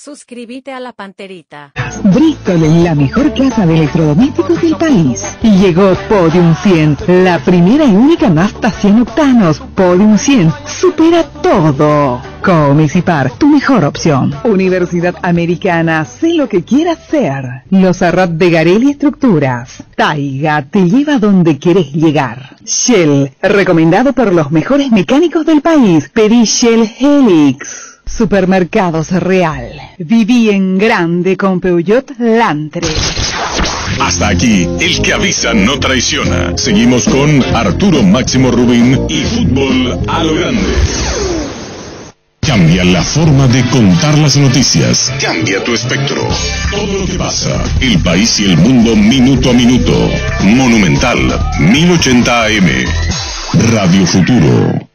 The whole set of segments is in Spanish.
Suscríbete a La Panterita. Bristol es la mejor casa de electrodomésticos del país. Y llegó Podium 100, la primera y única Mazda 100 octanos. Podium 100 supera todo. Comes y Par, tu mejor opción. Universidad Americana, sé lo que quieras ser. Los Arrat de Garelli Estructuras. Taiga te lleva donde quieres llegar. Shell, recomendado por los mejores mecánicos del país. Pedí Shell Helix. Supermercados Real. Viví en grande con Peugeot Lantre. Hasta aquí, el que avisa no traiciona. Seguimos con Arturo Máximo Rubín y Fútbol a lo Grande. Cambia la forma de contar las noticias. Cambia tu espectro. Todo lo que pasa, el país y el mundo minuto a minuto. Monumental 1080 AM. Radio Futuro.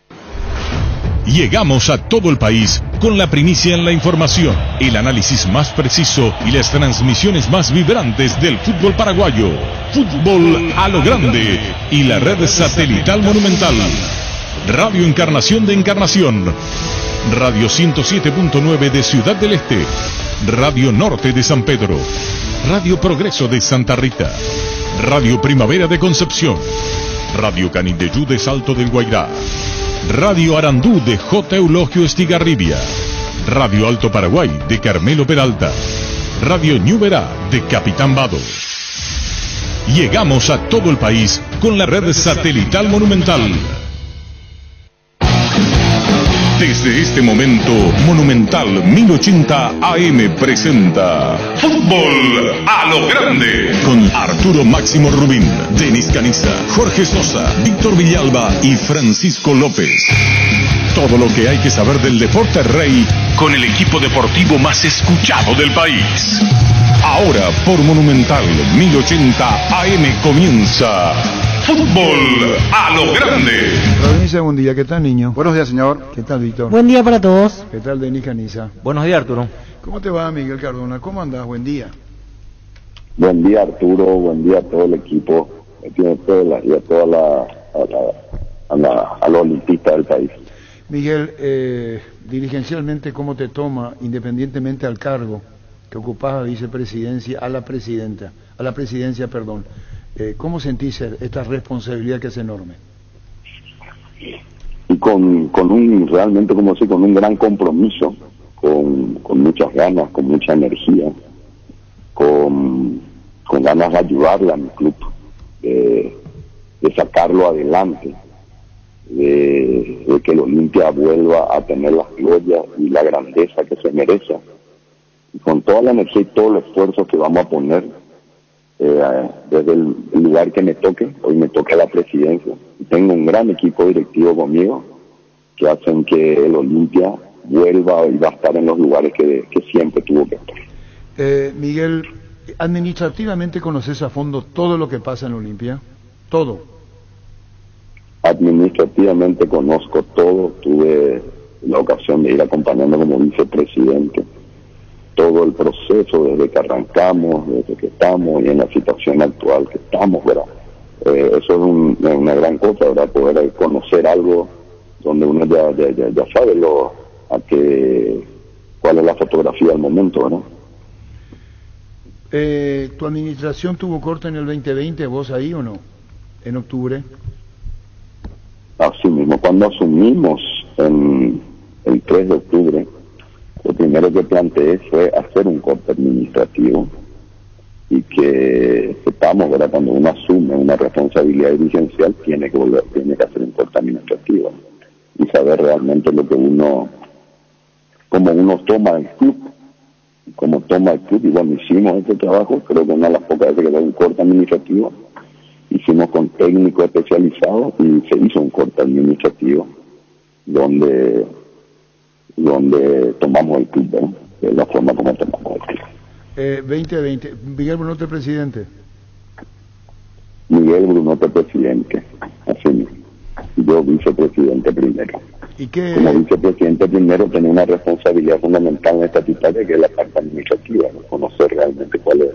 Llegamos a todo el país con la primicia en la información, el análisis más preciso y las transmisiones más vibrantes del fútbol paraguayo. Fútbol a lo Grande y la red satelital Monumental. Radio Encarnación de Encarnación. Radio 107.9 de Ciudad del Este. Radio Norte de San Pedro. Radio Progreso de Santa Rita. Radio Primavera de Concepción. Radio Canindeyú de Salto del Guairá. Radio Arandú de J. Eulogio Estigarribia. Radio Alto Paraguay de Carmelo Peralta. Radio Ñuberá de Capitán Vado. Llegamos a todo el país con la red satelital Monumental. Desde este momento, Monumental 1080 AM presenta Fútbol a lo Grande con Arturo Máximo Rubín, Denis Caniza, Jorge Sosa, Víctor Villalba y Francisco López. Todo lo que hay que saber del deporte rey con el equipo deportivo más escuchado del país. Ahora por Monumental 1080 AM comienza Fútbol a lo Grande. Provincia, buen día, ¿qué tal, niño? Buenos días, señor. ¿Qué tal, Víctor? Buen día para todos. ¿Qué tal, Denis Caniza? Buenos días, Arturo. ¿Cómo te va, Miguel Cardona? ¿Cómo andás? Buen día. Buen día, Arturo. Buen día a todo el equipo y a toda a los olimpistas del país. Miguel, dirigencialmente, ¿cómo te toma, independientemente al cargo que ocupás a vicepresidencia, a la presidencia, ¿cómo sentís esta responsabilidad que es enorme? Y con realmente, como decir, con un gran compromiso, con muchas ganas, con mucha energía, con ganas de ayudarle a mi club, de sacarlo adelante, de que el Olimpia vuelva a tener las glorias y la grandeza que se merece. Y con toda la energía y todo el esfuerzo que vamos a poner, desde el lugar que me toque, hoy me toca la presidencia, y tengo un gran equipo directivo conmigo que hacen que el Olimpia vuelva y va a estar en los lugares que siempre tuvo que estar. Miguel, ¿administrativamente conoces a fondo todo lo que pasa en Olimpia? Todo. Administrativamente conozco todo, tuve la ocasión de ir acompañando como vicepresidente todo el proceso desde que arrancamos, desde que estamos y en la situación actual que estamos, ¿verdad? Eso es una gran cosa, ¿verdad? Poder conocer algo donde uno ya sabe cuál es la fotografía del momento, ¿no? ¿Tu administración tuvo corte en el 2020, vos ahí o no? ¿En octubre? Así mismo, cuando asumimos el 3 de octubre, lo primero que planteé fue hacer un corte administrativo y que sepamos, ¿verdad? Cuando uno asume una responsabilidad dirigencial tiene que hacer un corte administrativo y saber realmente cómo uno toma el club, y bueno, hicimos este trabajo, creo que una de las pocas veces que fue un corte administrativo, hicimos con técnicos especializados y se hizo un corte administrativo donde tomamos el club, ¿no? De la forma como tomamos el club. 2020, Miguel Brunote, presidente. Miguel Brunote, presidente, así mismo. Yo vicepresidente primero. ¿Y qué? Como vicepresidente primero tenía una responsabilidad fundamental estatutaria que es la parte administrativa, ¿no? Conocer realmente cuál es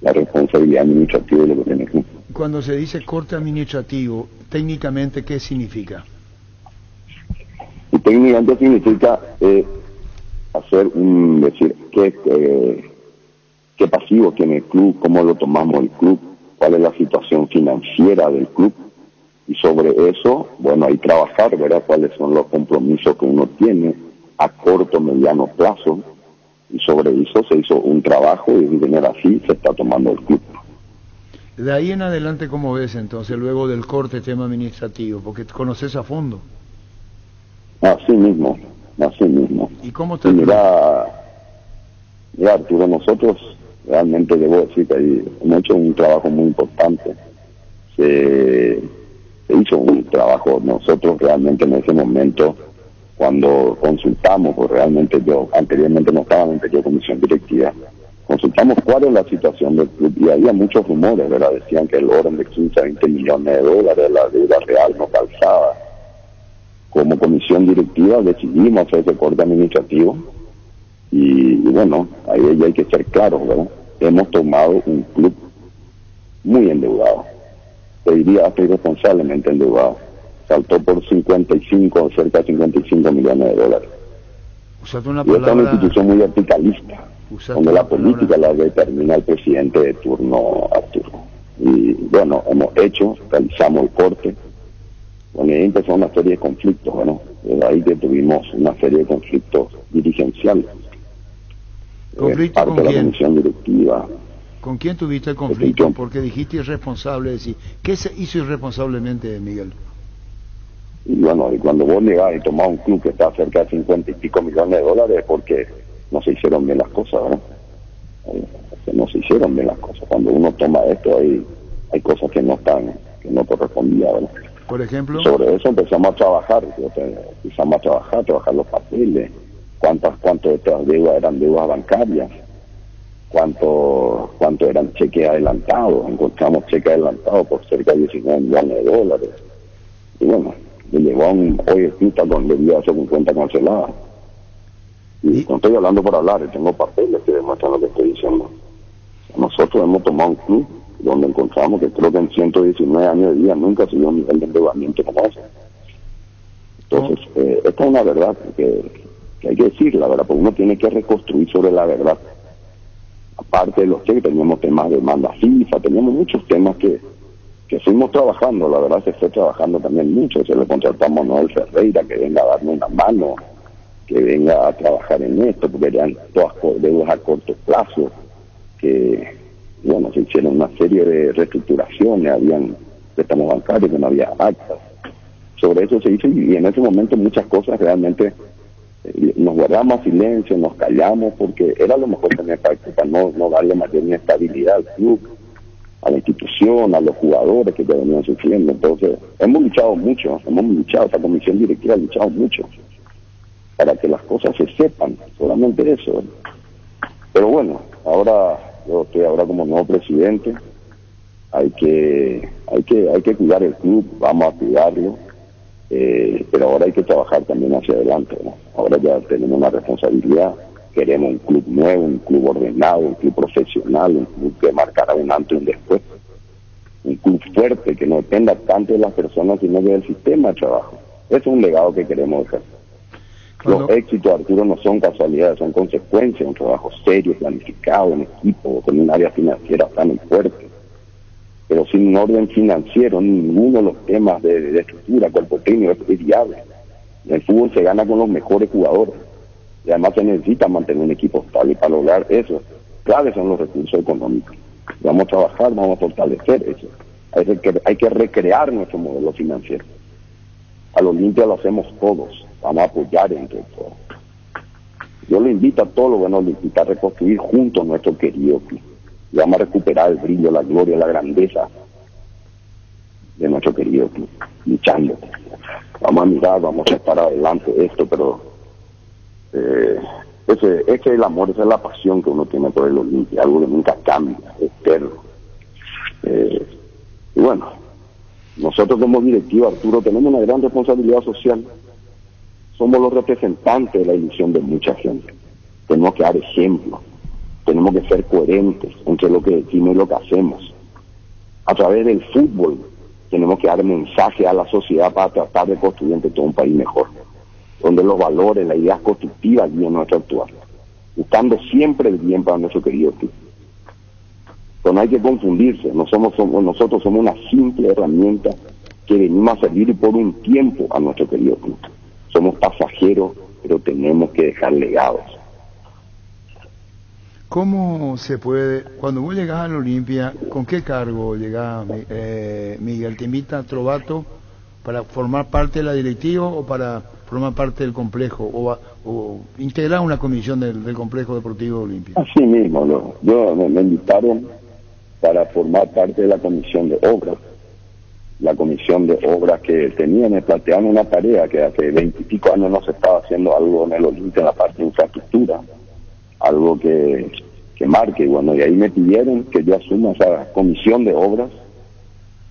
la responsabilidad administrativa de lo que tiene el club. Cuando se dice corte administrativo, técnicamente, ¿qué significa? Y técnicamente significa hacer decir qué pasivo tiene el club, cómo lo tomamos el club, cuál es la situación financiera del club, y sobre eso, bueno, hay que trabajar, ¿verdad?, cuáles son los compromisos que uno tiene a corto, mediano plazo, y sobre eso se hizo un trabajo y de manera así se está tomando el club. De ahí en adelante, ¿cómo ves entonces, luego del corte, tema administrativo? Porque te conoces a fondo. Así mismo. ¿Y cómo te... Mira, Arturo, nosotros realmente debo decir que hemos hecho un trabajo muy importante. Se hizo un trabajo, nosotros realmente en ese momento, cuando consultamos, pues realmente yo anteriormente no estaba en la comisión directiva, consultamos cuál es la situación del club y había muchos rumores, ¿verdad? Decían que el orden de 15 a 20 millones de dólares, la deuda real no calzaba. Como comisión directiva decidimos hacer ese corte administrativo y bueno, ahí hay que ser claros, ¿verdad? Hemos tomado un club muy endeudado, te diría hasta irresponsablemente endeudado. Saltó por cerca de 55 millones de dólares. Usaste una y esta es una palabra... institución muy verticalista, donde la política la determina el presidente de turno, Arturo. Y bueno, realizamos el corte. Bueno, ahí empezó una serie de conflictos, bueno, de ahí que tuvimos una serie de conflictos dirigenciales. ¿Conflicto parte con de la quién? comisión directiva. ¿Con quién tuviste el conflicto? Porque dijiste irresponsable, decir, ¿qué se hizo irresponsablemente, Miguel? Y bueno, y cuando vos llegás y tomás un club que está cerca de 50 y pico millones de dólares es porque no se hicieron bien las cosas, ¿verdad? No se hicieron bien las cosas. Cuando uno toma esto hay cosas que no correspondían, ¿verdad? Por ejemplo... Sobre eso empezamos a trabajar trabajar los papeles, cuánto de estas deudas eran deudas bancarias, cuánto eran cheques adelantados. Encontramos cheques adelantados por cerca de 19 millones de dólares. Y bueno, le llegó hoy el club está con debía hacer un cuenta cancelada. Y no estoy hablando por hablar, tengo papeles que demuestran lo que estoy diciendo. Nosotros hemos tomado un club donde encontramos que creo que en 119 años de vida nunca se dio un nivel de endeudamiento como ese. Entonces, esta es una verdad que hay que decir, la verdad, porque uno tiene que reconstruir sobre la verdad. Aparte de los cheques, teníamos temas de demanda FIFA, teníamos muchos temas que fuimos trabajando, la verdad se fue trabajando también mucho. Se le contratamos a Noel Ferreira que venga a darnos una mano, que venga a trabajar en esto, porque eran todas deudas a corto plazo, que bueno, se hicieron una serie de reestructuraciones, habían préstamos bancarios que no había actas. Sobre eso se hizo y en ese momento muchas cosas realmente nos guardamos silencio, nos callamos, porque era lo mejor tener práctica, no darle mayor inestabilidad al club, a la institución, a los jugadores que ya venían sufriendo. Entonces, hemos luchado, esta comisión directiva ha luchado mucho para que las cosas se sepan, solamente eso. Pero bueno, yo estoy ahora como nuevo presidente, hay que cuidar el club, vamos a cuidarlo, pero ahora hay que trabajar también hacia adelante, ¿no? Ahora ya tenemos una responsabilidad, queremos un club nuevo, un club ordenado, un club profesional, un club que marcará un antes y un después, un club fuerte, que no dependa tanto de las personas sino del sistema de trabajo. Ese es un legado que queremos dejar. Los éxitos, Arturo, no son casualidades, son consecuencias de un trabajo serio, planificado, en equipo, con un área financiera tan fuerte. Pero sin un orden financiero, ninguno de los temas de estructura, cuerpo técnico es viable. En el fútbol se gana con los mejores jugadores. Y además se necesita mantener un equipo estable. Y para lograr eso, claves son los recursos económicos. Vamos a trabajar, vamos a fortalecer eso. Hay que recrear nuestro modelo financiero. A los Olimpia lo hacemos todos. Vamos a apoyar entre todos. Yo lo invito a todos los buenos olimpistas a reconstruir juntos nuestro querido club. Y vamos a recuperar el brillo, la gloria, la grandeza de nuestro querido club, luchando. Vamos a mirar, vamos a estar adelante esto, pero ese es el amor, esa es la pasión que uno tiene por el Olimpia, algo que nunca cambia, es eterno. Y bueno, nosotros como directiva, Arturo, tenemos una gran responsabilidad social. Somos los representantes de la ilusión de mucha gente. Tenemos que dar ejemplo. Tenemos que ser coherentes entre lo que decimos y lo que hacemos. A través del fútbol tenemos que dar mensaje a la sociedad para tratar de construir entre todo un país mejor. donde los valores, las ideas constructivas guían nuestro actuar, buscando siempre el bien para nuestro querido club. Pero no hay que confundirse, nosotros somos una simple herramienta que venimos a servir por un tiempo a nuestro querido club. Somos pasajeros, pero tenemos que dejar legados. ¿Cómo se puede, cuando vos llegás a la Olimpia, con qué cargo llegás, Miguel? ¿Te invita Trovato para formar parte de la directiva o para formar parte del complejo o integrar una comisión del complejo deportivo de Olimpia? Así mismo, me invitaron para formar parte de la comisión de obras. La comisión de obras que me plantearon una tarea que hace 20 y pico años no se estaba haciendo algo en el Olimpia en la parte de infraestructura, algo que marque, bueno, y ahí me pidieron que yo asuma esa comisión de obras.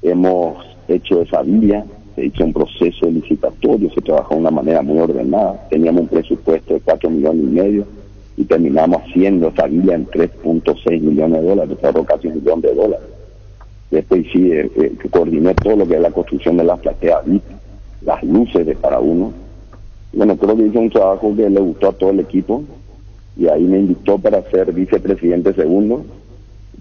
Hemos hecho esa vía, se hizo un proceso licitatorio, se trabajó de una manera muy ordenada, teníamos un presupuesto de 4,5 millones y terminamos haciendo esa vía en 3.6 millones de dólares, se ahorró casi $1 millón. Después sí, coordiné todo lo que es la construcción de las plateas VIP, las luces de cada uno. Bueno, creo que hice un trabajo que le gustó a todo el equipo, y ahí me invitó para ser vicepresidente segundo.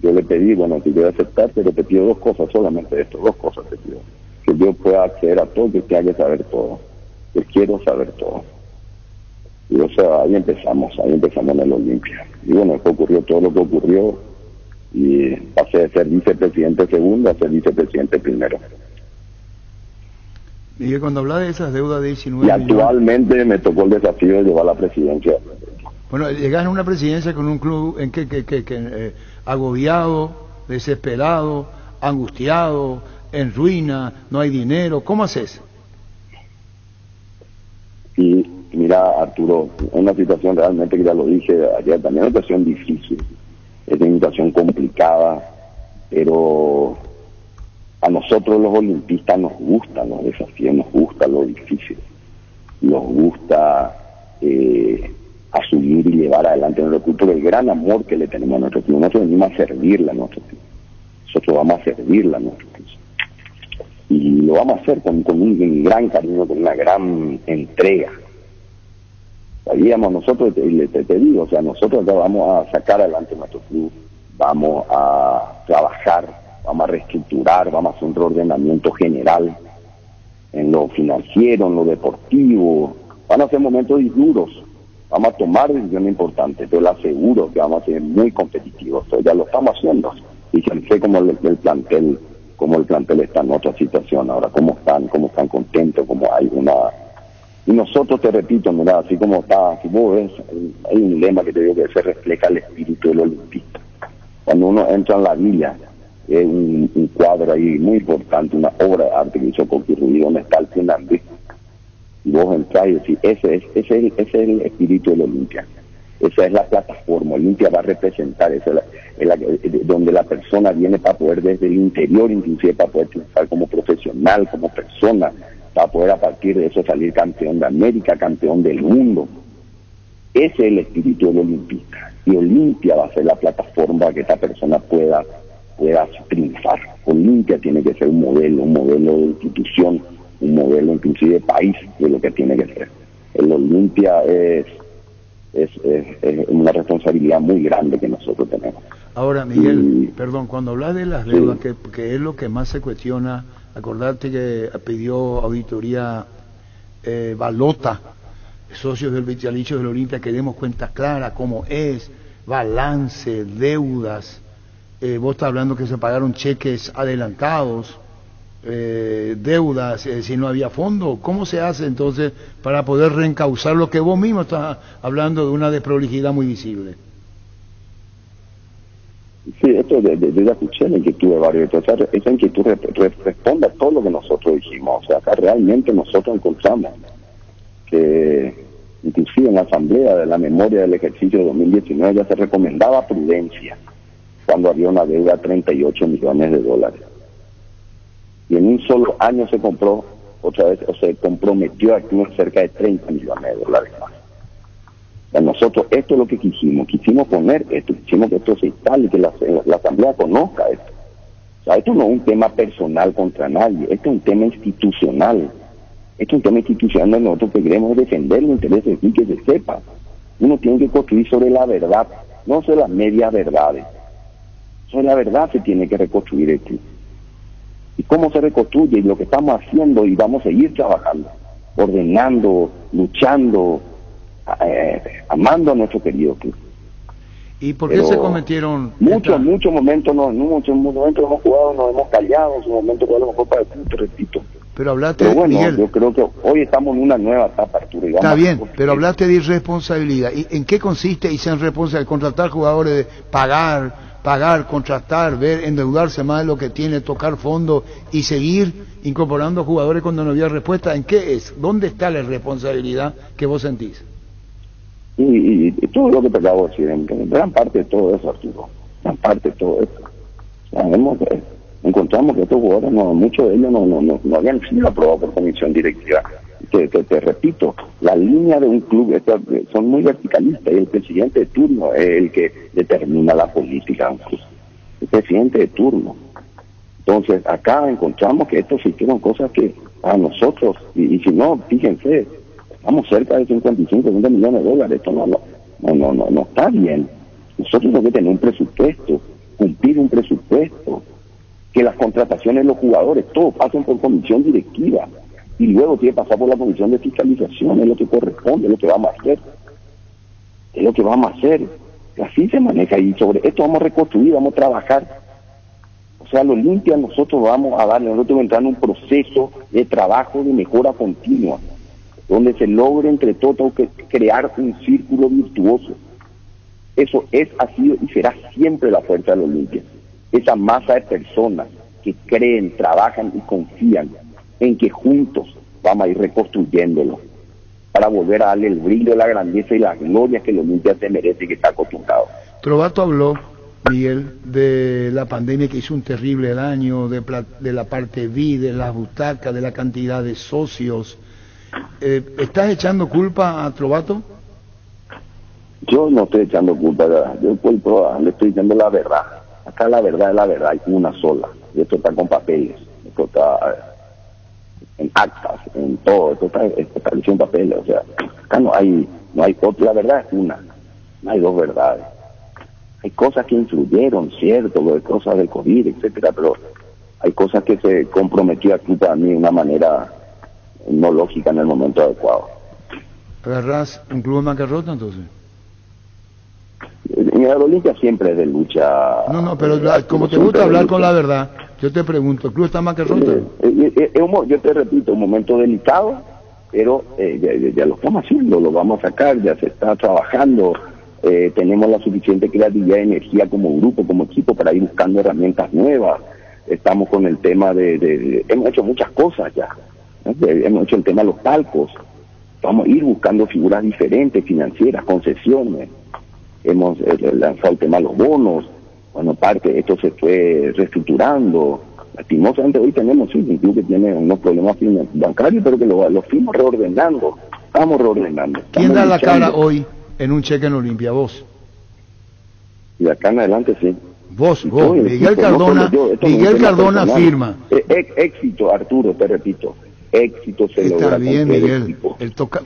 Yo le pedí, bueno, que yo voy a aceptar, pero te pido 2 cosas, solamente esto, 2 cosas te pido. Que yo pueda acceder a todo, que tenga que saber todo, que quiero saber todo. Y o sea, ahí empezamos en el Olimpia. Y bueno, después ocurrió todo lo que ocurrió, y pasé de ser vicepresidente segundo a ser vicepresidente primero. Miguel, cuando hablas de esas deudas de 19 y actualmente me tocó el desafío de llevar la presidencia. Bueno, llegas a una presidencia con un club en que agobiado, desesperado, angustiado, en ruina, no hay dinero. ¿Cómo haces? Y mira, Arturo, una situación realmente, que ya lo dije ayer, también una situación difícil, es una situación complicada, pero a nosotros los olimpistas nos gustan los desafíos, nos gusta lo difícil, nos gusta asumir y llevar adelante nuestro club, por el gran amor que le tenemos a nuestro club. Nosotros venimos a servirle a nuestro club, nosotros vamos a servirle a nuestro club, y lo vamos a hacer con un gran cariño, con una gran entrega. Sabíamos nosotros, te digo, o sea, nosotros ya vamos a sacar adelante nuestro club, vamos a trabajar, vamos a reestructurar, vamos a hacer un reordenamiento general en lo financiero, en lo deportivo. Van a ser momentos duros, vamos a tomar decisiones importantes, pero les aseguro que vamos a ser muy competitivos. Entonces, ya lo estamos haciendo. Y sé cómo el plantel está en otra situación ahora, cómo están contentos, cómo hay una... Y nosotros, te repito, mira, así como está, si vos ves, hay un lema que te digo que se refleja el espíritu del olimpista. Cuando uno entra en la villa, es un cuadro ahí muy importante, una obra de arte que hizo Coqui Rubí, donde está el Finlandés. Y vos entras y decís, ese es el espíritu del Olimpia. Esa es la plataforma. Olimpia va a representar, donde la persona viene para poder, desde el interior, inclusive para poder triunfar como profesional, como persona, para poder a partir de eso salir campeón de América, campeón del mundo. Ese es el espíritu del olimpista. Y Olimpia va a ser la plataforma para que esta persona pueda triunfar. Olimpia tiene que ser un modelo de institución, un modelo inclusive de país de lo que tiene que ser. El Olimpia es una responsabilidad muy grande que nosotros tenemos. Ahora, Miguel, perdón, cuando hablas de las deudas, que es lo que más se cuestiona, acordate que pidió auditoría Balota, socios del vitalicio del Olimpia, que demos cuentas claras, cómo es, balance, deudas. Vos estás hablando que se pagaron cheques adelantados, deudas, si no había fondo. ¿Cómo se hace entonces para poder reencauzar lo que vos mismo estás hablando de una desprolijidad muy visible? Sí, esto yo ya escuché la inquietud de varios, entonces esa inquietud responde a todo lo que nosotros dijimos. O sea, acá realmente nosotros encontramos que inclusive en la asamblea de la memoria del ejercicio de 2019 ya se recomendaba prudencia cuando había una deuda de 38 millones de dólares. Y en un solo año se compró otra vez, o se comprometió a que cerca de 30 millones de dólares más. Nosotros esto es lo que quisimos poner esto, quisimos que esto se instale, que la asamblea conozca esto. O sea, esto no es un tema personal contra nadie, esto es un tema institucional. Esto es un tema institucional, nosotros que queremos defender los intereses y que se sepa. Uno tiene que construir sobre la verdad, no sobre las medias verdades. Sobre la verdad se tiene que reconstruir esto. ¿Y cómo se reconstruye? Y lo que estamos haciendo, y vamos a seguir trabajando, ordenando, luchando, amando a nuestro querido club. ¿Y por qué se cometieron? Muchos momentos hemos jugado, nos hemos callado, en su momento a lo mejor para el club, te repito. Pero hablaste, pero bueno, Miguel, yo creo que hoy estamos en una nueva etapa, Arturo. Está bien, pero hablaste de irresponsabilidad. ¿Y en qué consiste irse en responsabilidad? Contratar jugadores, de pagar, contratar, endeudarse más de lo que tiene, tocar fondo y seguir incorporando jugadores cuando no había respuesta. ¿En qué es? ¿Dónde está la responsabilidad que vos sentís? Y todo lo que te acabo de decir, en gran parte de todo eso, Arturo, gran parte de todo eso. O sea, encontramos que estos jugadores, muchos de ellos no habían sido aprobados por comisión directiva. Te repito, la línea de un club son muy verticalistas y el presidente de turno es el que determina la política de un club. El presidente de turno. Entonces, acá encontramos que estos sí hicieron cosas que a nosotros, y si no, fíjense, estamos cerca de 50 millones de dólares. Esto no está bien. Nosotros tenemos que tener un presupuesto, cumplir un presupuesto, que las contrataciones de los jugadores, todos pasen por comisión directiva y luego tiene que pasar por la comisión de fiscalización. Es lo que corresponde, es lo que vamos a hacer. Así se maneja, y sobre esto vamos a reconstruir, vamos a trabajar. O sea, lo limpia nosotros vamos a darle, nosotros vamos a entrar en un proceso de trabajo de mejora continua, donde se logre entre todos crear un círculo virtuoso. Eso ha sido y será siempre la fuerza de los limpios. Esa masa de personas que creen, trabajan y confían en que juntos vamos a ir reconstruyéndolo para volver a darle el brillo, la grandeza y la gloria que los limpios se merece y que está acostumbrado. Trovato habló, Miguel, de la pandemia que hizo un terrible daño, de la parte vida, de las butacas, de la cantidad de socios. ¿Estás echando culpa a Trovato? Yo no estoy echando culpa, yo le estoy diciendo la verdad. Acá la verdad es la verdad, hay una sola. Y esto está con papeles, esto está en actas, en todo, esto está establecido en papeles. O sea, acá no hay otra, la verdad es una, no hay dos verdades. Hay cosas que influyeron, cierto, lo de cosas del COVID, etcétera, pero hay cosas que se comprometió aquí para mí de una manera no lógica en el momento adecuado. ¿Agarrás un club en bancarrota entonces? Mi Aerolimpia siempre es de lucha. No, pero como te gusta hablar con la verdad, yo te pregunto, ¿el club está en bancarrota? Yo te repito, un momento delicado, pero ya lo estamos haciendo, lo vamos a sacar, ya se está trabajando, tenemos la suficiente creatividad y energía como grupo, como equipo para ir buscando herramientas nuevas. Estamos con el tema hemos hecho muchas cosas ya, ¿no? Hemos hecho el tema de los palcos, vamos a ir buscando figuras diferentes, financieras, concesiones. Hemos lanzado el tema de los bonos. Bueno, esto se fue reestructurando. Lastimosamente hoy tenemos un club que tiene unos problemas bancarios, pero que lo fuimos reordenando. Estamos reordenando. ¿Quién da la cara hoy en un cheque en Olimpia? ¿Vos? Y de acá en adelante sí. Vos, Miguel Cardona, Miguel Cardona firma. Éxito, Arturo, te repito. Éxito se logra. Está bien, Miguel.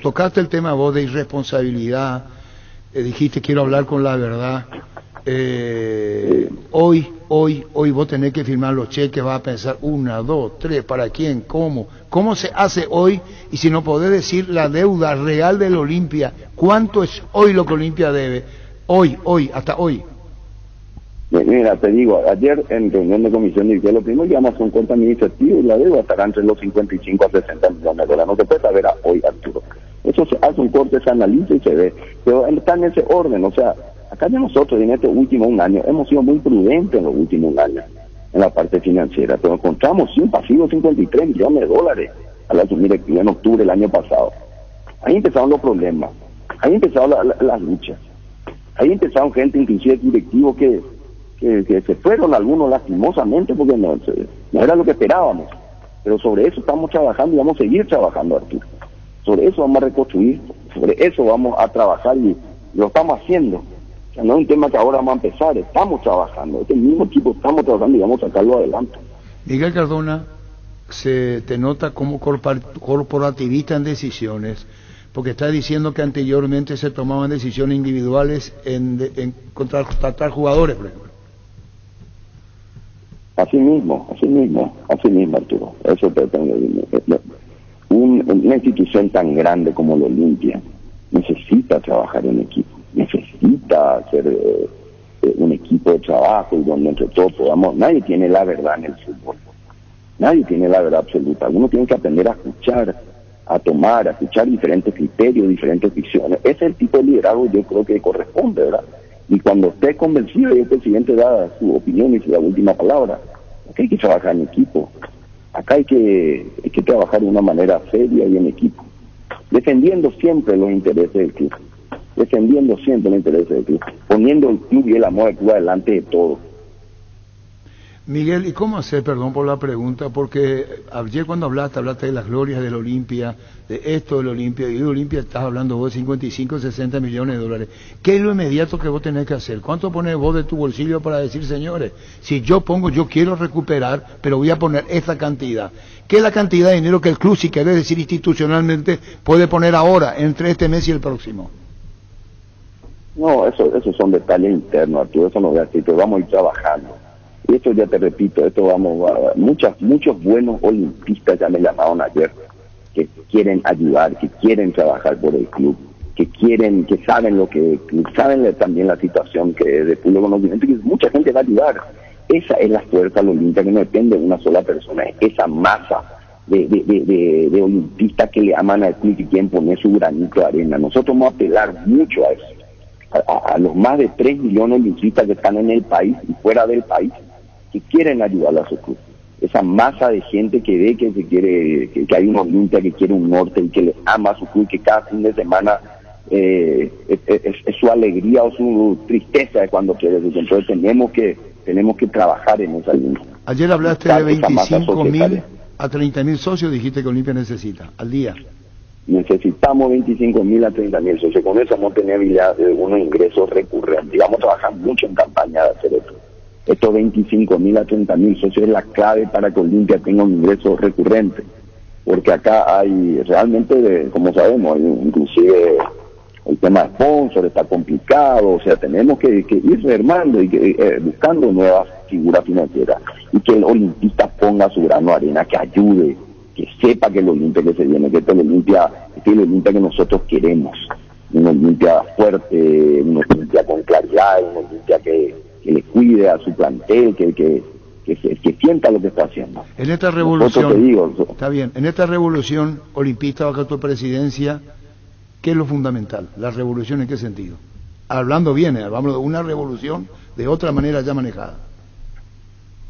Tocaste el tema vos de irresponsabilidad. Dijiste quiero hablar con la verdad. Hoy vos tenés que firmar los cheques, vas a pensar 1, 2, 3, ¿para quién? ¿Cómo se hace hoy? Y si no podés decir la deuda real del Olimpia, ¿cuánto es hoy lo que Olimpia debe? Hoy, hasta hoy. Mira, te digo, ayer en reunión de comisión directiva, lo primero que vamos a hacer un corte administrativo y la deuda estará entre los 55 a 60 millones de dólares. No se puede saber a hoy, Arturo. Eso se hace un corte, se analiza y se ve. Pero está en ese orden, o sea, acá de nosotros en este último un año hemos sido muy prudentes en los últimos un año en la parte financiera, pero encontramos un pasivo de 53 millones de dólares al asumir directiva en octubre del año pasado. Ahí empezaron los problemas, ahí empezaron las luchas, ahí empezaron gente, inclusive directivos que se fueron algunos lastimosamente porque no era lo que esperábamos, pero sobre eso estamos trabajando y vamos a seguir trabajando, Arturo. Sobre eso vamos a reconstruir, sobre eso vamos a trabajar y lo estamos haciendo. O sea, no es un tema que ahora vamos a empezar, estamos trabajando, este mismo equipo estamos trabajando y vamos a sacarlo adelante. Miguel Cardona, te nota como corporativista en decisiones, porque está diciendo que anteriormente se tomaban decisiones individuales en contratar jugadores, por ejemplo. Así mismo, Arturo. Eso pretende. Una institución tan grande como la Olimpia necesita trabajar en equipo, necesita hacer un equipo de trabajo y donde entre todos podamos. Nadie tiene la verdad en el fútbol, nadie tiene la verdad absoluta. Uno tiene que aprender a escuchar, a escuchar diferentes criterios, diferentes visiones. Ese es el tipo de liderazgo yo creo que corresponde, ¿verdad? Y cuando esté convencido y el presidente da su opinión y su última palabra, acá hay que trabajar en equipo, acá hay que trabajar de una manera seria y en equipo, defendiendo siempre los intereses del club, poniendo el club y el amor del club adelante de todo. Miguel, ¿y cómo hacer, perdón por la pregunta, porque ayer cuando hablaste de las glorias del Olimpia, de esto del Olimpia, y de Olimpia estás hablando vos de 55, 60 millones de dólares? ¿Qué es lo inmediato que vos tenés que hacer? ¿Cuánto pones vos de tu bolsillo para decir, señores, si yo quiero recuperar, pero voy a poner esta cantidad? ¿Qué es la cantidad de dinero que el club, si querés decir institucionalmente, puede poner ahora, entre este mes y el próximo? No, eso son detalles internos, Arturo, eso no voy a decir, pero vamos a ir trabajando. Y esto ya te repito, muchos buenos olimpistas ya me llamaron ayer, que quieren ayudar, que quieren trabajar por el club, que saben también la situación que es de puro conocimiento, y que mucha gente va a ayudar. Esa es la fuerza de Olimpia, que no depende de una sola persona, es esa masa de olimpistas que le aman al club y que quieren poner su granito de arena. Nosotros vamos a apelar mucho a eso, a los más de 3 millones de olimpistas que están en el país y fuera del país, que quieren ayudar a su club. Esa masa de gente que ve que hay una Olimpia que quiere un norte y que le ama a su club, que cada fin de semana es su alegría o su tristeza de cuando quiere. Entonces tenemos que trabajar en esa línea. Ayer hablaste de 25.000 a 30.000 socios, dijiste que Olimpia necesita al día. Necesitamos 25.000 a 30.000 socios. Con eso vamos a tener unos ingresos recurrentes. Vamos a trabajar mucho en campaña de hacer esto. Estos 25.000 a 30.000 socios es la clave para que Olimpia tenga un ingreso recurrente, porque acá hay realmente, como sabemos, inclusive el tema de sponsor está complicado, o sea, tenemos que ir rearmando y buscando nuevas figuras financieras, y que el olimpista ponga su grano de arena, que ayude, que sepa que el Olimpia que se viene, que este es el Olimpia que nosotros queremos, un Olimpia fuerte, un Olimpia con claridad, un Olimpia que le cuide a su plantel, que sienta lo que está haciendo. En esta revolución, está bien, en esta revolución olimpista bajo tu presidencia, ¿qué es lo fundamental? ¿La revolución en qué sentido? Hablando bien, hablamos de una revolución de otra manera ya manejada.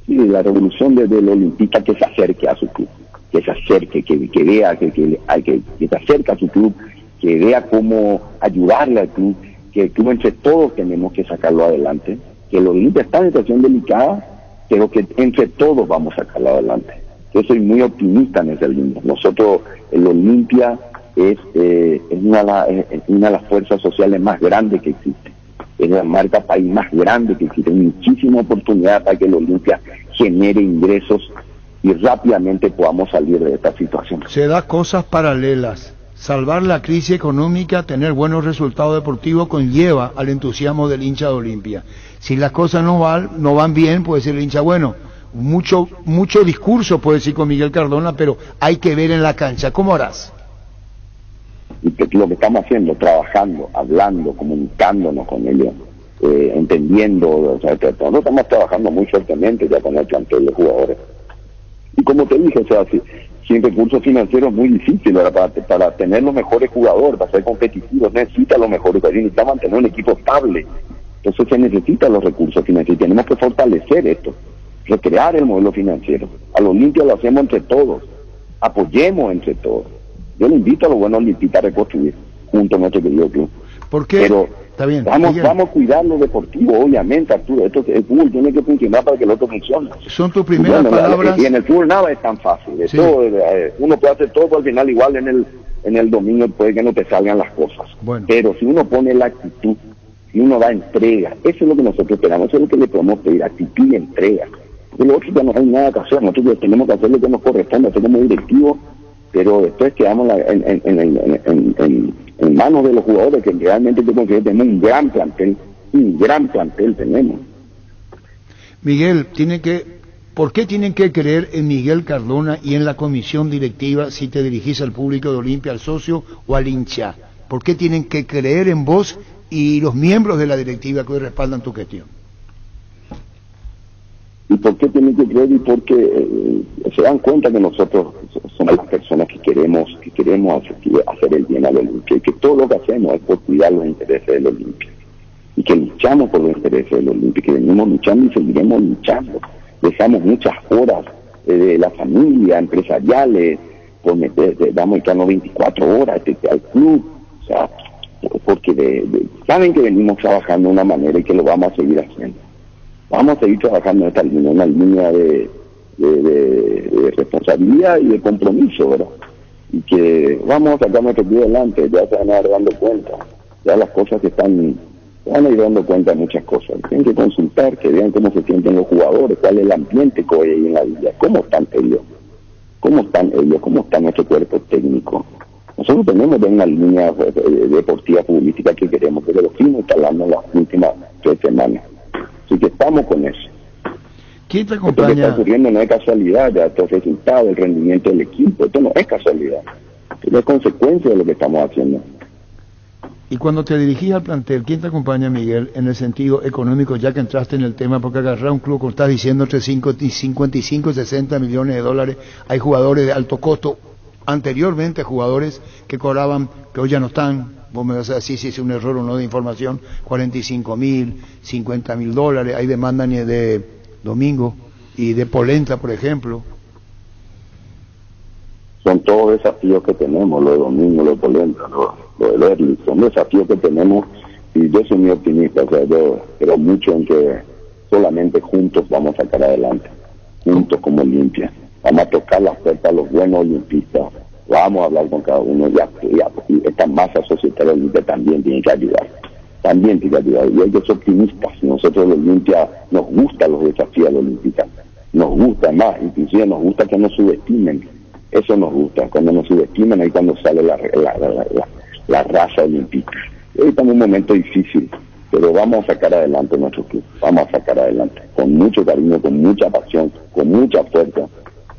Sí, la revolución del olimpista que se acerque a su club, que se acerque, que vea, que se acerque a su club, que vea cómo ayudarle al club, que el club entre todos tenemos que sacarlo adelante, que el Olimpia está en situación delicada, pero que entre todos vamos a sacarlo adelante. Yo soy muy optimista en esa línea. Nosotros, el Olimpia es una de las fuerzas sociales más grandes que existe. Es la marca país más grande que existe. Hay muchísima oportunidad para que el Olimpia genere ingresos y rápidamente podamos salir de esta situación. Se da cosas paralelas. Salvar la crisis económica, tener buenos resultados deportivos, conlleva al entusiasmo del hincha de Olimpia. Si las cosas no van bien, puede decir el hincha, bueno, mucho discurso puede decir con Miguel Cardona, pero hay que ver en la cancha. ¿Cómo harás? Y lo que estamos haciendo, trabajando, hablando, comunicándonos con ellos, entendiendo, o sea, nosotros estamos trabajando muy fuertemente ya con el plantel de jugadores. Y como te dije, o sea, sin recursos financieros es muy difícil, ¿verdad? Para tener los mejores jugadores, para ser competitivos, necesita los mejores jugadores, necesita mantener un equipo estable. Entonces se necesitan los recursos financieros, tenemos que fortalecer esto, recrear el modelo financiero. Al Olimpia lo hacemos entre todos, apoyemos entre todos. Yo le invito a los buenos olimpistas a reconstruir junto a nuestro querido club. ¿Por qué? Pero está bien, vamos a cuidar lo deportivo, obviamente, Arturo. El fútbol tiene que funcionar para que el otro funcione. Son tus primeras palabras. Y en el fútbol nada es tan fácil. Sí. Uno puede hacer todo, pero al final igual en el domingo puede que no te salgan las cosas. Bueno. Pero si uno pone la actitud, si uno da entrega, eso es lo que nosotros esperamos, eso es lo que le podemos pedir, actitud y entrega. Y lo otro ya no hay nada que hacer, nosotros ya tenemos que hacer lo que nos corresponde, hacer como directivos, pero después quedamos en manos de los jugadores, que realmente yo considero que tenemos un gran plantel tenemos. Miguel, ¿por qué tienen que creer en Miguel Cardona y en la comisión directiva si te dirigís al público de Olimpia, al socio o al hincha? ¿Por qué tienen que creer en vos y los miembros de la directiva que hoy respaldan tu gestión? ¿Y por qué tienen que creer? Y porque se dan cuenta que nosotros somos las personas que queremos hacer el bien al Olimpia, y que todo lo que hacemos es por cuidar los intereses del Olimpia, y que luchamos por los intereses del Olimpia, que venimos luchando y seguiremos luchando. Dejamos muchas horas de la familia, empresariales, por damos el 24 horas al club, o sea, porque saben que venimos trabajando de una manera y que lo vamos a seguir haciendo. Vamos a seguir trabajando en esta línea, una línea de responsabilidad y de compromiso, ¿verdad? Y que vamos a sacar nuestro club adelante, ya se van a ir dando cuenta, ya las cosas que van a ir dando cuenta de muchas cosas. Tienen que consultar, que vean cómo se sienten los jugadores, cuál es el ambiente que hoy hay en la villa, cómo están ellos, cómo está nuestro cuerpo técnico. Nosotros tenemos ya una línea deportiva futbolística que queremos, pero lo fuimos instalando en las últimas 3 semanas. Así que estamos con eso. ¿Quién te Esto que acompaña? está ocurriendo no es casualidad, ya estos resultados, el rendimiento del equipo, esto no es casualidad, esto es consecuencia de lo que estamos haciendo. Y cuando te dirigís al plantel, ¿quién te acompaña, Miguel, en el sentido económico, ya que entraste en el tema? Porque agarrar un club, como estás diciendo, entre 55 y 60 millones de dólares, hay jugadores de alto costo, anteriormente jugadores que cobraban, que hoy ya no están. Vos me vas a decir si es un error o no de información, 45.000, 50.000 dólares, hay demandas de Domingo y de Polenta, por ejemplo. Son todos desafíos que tenemos, lo de Domingo, lo de Polenta, lo de Lerli, son desafíos que tenemos, y yo soy muy optimista, o sea, yo creo mucho en que solamente juntos vamos a sacar adelante, juntos como Olimpia. Vamos a tocar las puertas a los buenos olimpistas, vamos a hablar con cada uno, y esta masa societaria Olimpia también tiene que ayudar, y hay que ser optimistas. Nosotros los Olimpia nos gustan los desafíos de la Olímpica, nos gusta más, inclusive nos gusta que nos subestimen, eso nos gusta, cuando nos subestiman ahí cuando sale la raza olímpica. Hoy estamos en un momento difícil, pero vamos a sacar adelante nuestro club, vamos a sacar adelante, con mucho cariño, con mucha pasión, con mucha fuerza,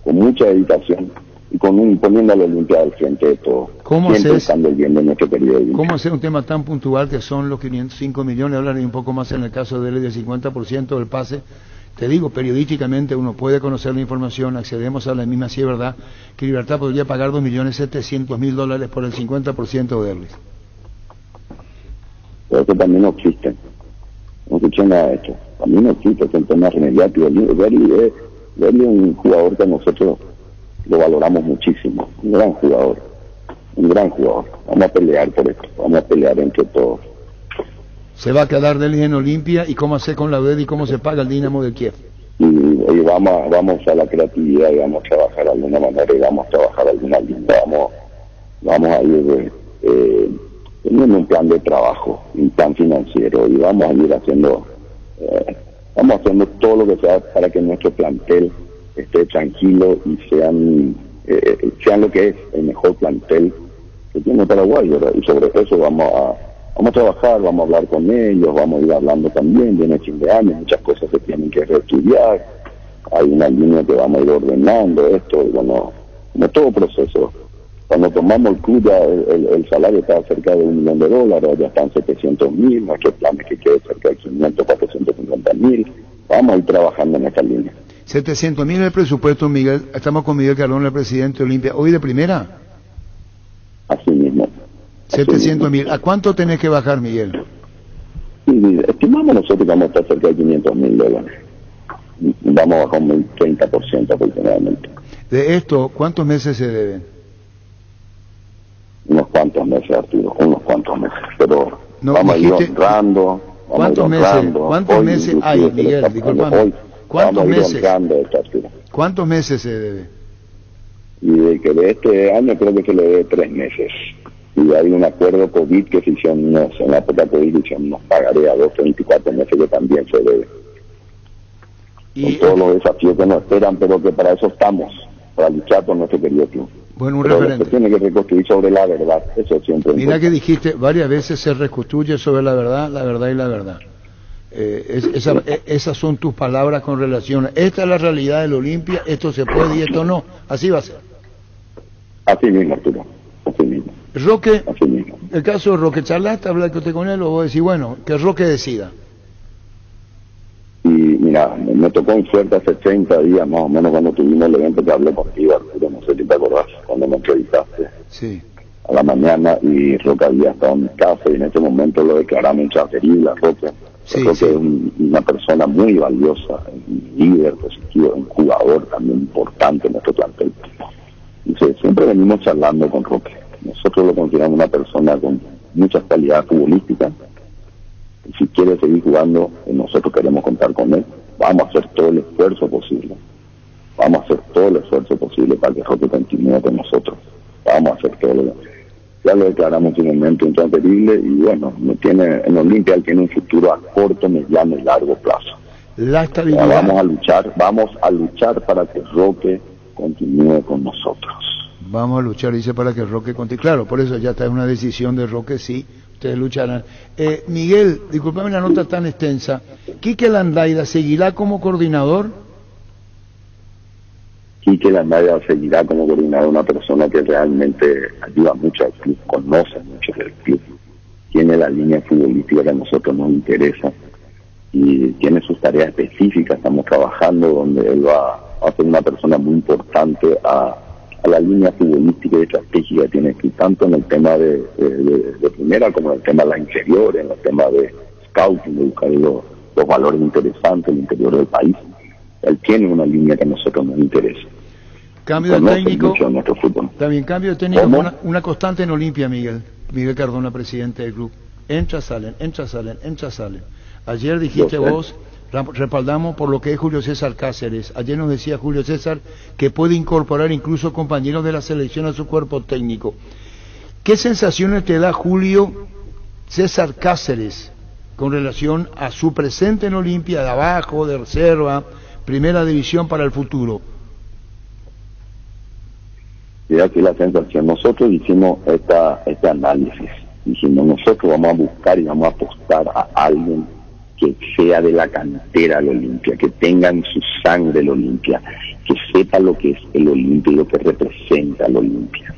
con mucha dedicación, y poniendo a la Olimpia al frente de todo, siempre buscando el bien de nuestro querido Olimpia. ¿Cómo hacer un tema tan puntual que son los 505 millones de dólares y un poco más en el caso de él, del 50% del pase? Te digo, periodísticamente uno puede conocer la información, accedemos a la misma, si es verdad, que Libertad podría pagar 2.700.000 dólares por el 50% de Erlis. Pero que también no existe nada de esto, también no existe, es un tema remediático. Erlis es un jugador que nosotros lo valoramos muchísimo, un gran jugador, vamos a pelear por esto, vamos a pelear entre todos. Se va a quedar Erlis en Olimpia, y cómo hacer con la deuda y cómo se paga el Dinamo de Kiev. Y vamos a usar la creatividad y vamos a trabajar de alguna manera, y vamos a trabajar alguna línea, vamos a ir teniendo un plan de trabajo, un plan financiero, y vamos a ir haciendo todo lo que sea para que nuestro plantel esté tranquilo y sean lo que es el mejor plantel que tiene Paraguay, ¿verdad? Y sobre eso vamos a trabajar, vamos a hablar con ellos, vamos a ir hablando también de fin de año, muchas cosas que tienen que reestudiar, hay una línea que vamos a ir ordenando esto, y bueno, como todo proceso. Cuando tomamos el club ya el salario estaba cerca de $1 millón, ya están 700.000, nuestro plan es que quede cerca de 500, 450.000, vamos a ir trabajando en esta línea. 700.000 el presupuesto, Miguel. Estamos con Miguel Cardona, el presidente de Olimpia. ¿Hoy de primera? Así mismo. 700.000. ¿A cuánto tenés que bajar, Miguel? Sí, estimamos nosotros que vamos a estar cerca de $500.000. Vamos a bajar un 30% aproximadamente. De esto, ¿cuántos meses se deben? Unos cuantos meses, Arturo, pero no, vamos a ir honrando. ¿Cuántos meses hay, Miguel? Disculpame. ¿Cuántos meses se debe? Y de este año creo que se le debe 3 meses. Y hay un acuerdo COVID que se hizo en la época COVID, nos pagaré a 12, 24 meses, que también se debe. con todos los desafíos que nos esperan, pero que para eso estamos, para luchar por nuestro querido club. Bueno, un pero referente. Se tiene que reconstruir sobre la verdad, eso siempre. Mira que dijiste varias veces, se reconstruye sobre la verdad y la verdad. Esas son tus palabras con relación a esta es la realidad del Olimpia, esto se puede y esto no, así va a ser. Así mismo, Arturo, así mismo. Roque, así mismo. El caso de Roque, ¿charlaste, hablaste con él o vos decís, bueno, que Roque decida? Y mira, me tocó en suerte hace 30 días más o menos cuando tuvimos el evento que hablé contigo, Arturo, no sé si te acordás, cuando me entrevistaste. Sí. A la mañana, y Roque había estado en mi casa y en ese momento lo declaramos intransferible a Roque. Sí, Roque sí. es una persona muy valiosa, un líder positivo, un jugador también importante en nuestro plantel. Y siempre venimos charlando con Roque. Nosotros lo consideramos una persona con muchas cualidades futbolísticas. Y si quiere seguir jugando, nosotros queremos contar con él. Vamos a hacer todo el esfuerzo posible. Vamos a hacer todo el esfuerzo posible para que Roque continúe con nosotros. Vamos a hacer todo ya lo declaramos en un momento intransferible y bueno, en Olimpia él tiene un futuro a corto, mediano y largo plazo. La estabilidad. Vamos a luchar para que Roque continúe con nosotros. Vamos a luchar, dice, para que Roque continúe. Claro, por eso ya está una decisión de Roque, sí, ustedes lucharán. Miguel, discúlpame la nota tan extensa. ¿Quique Landaida seguirá como coordinador? Quique Landaida seguirá como coordinador, una persona que realmente ayuda mucho al club, conoce mucho del club, tiene la línea futbolística que a nosotros nos interesa y tiene sus tareas específicas. Estamos trabajando donde él va a ser una persona muy importante a la línea futbolística y estratégica que tiene aquí, tanto en el tema de primera como en el tema de la inferior, en el tema de scouting, de buscar los valores interesantes en el interior del país. Él tiene una línea que a nosotros nos interesa. Cambio de técnico, fútbol. También cambio de técnico, una constante en Olimpia, Miguel Cardona, presidente del club. Entra, salen. Ayer dijiste vos, respaldamos por lo que es Julio César Cáceres. Ayer nos decía Julio César que puede incorporar incluso compañeros de la selección a su cuerpo técnico. ¿Qué sensaciones te da Julio César Cáceres con relación a su presente en Olimpia, de abajo, de reserva, primera división para el futuro? Y aquí la sensación, nosotros hicimos este análisis, dijimos nosotros vamos a buscar y vamos a apostar a alguien que sea de la cantera del Olimpia, que tenga en su sangre el Olimpia, que sepa lo que es el Olimpia y lo que representa el Olimpia.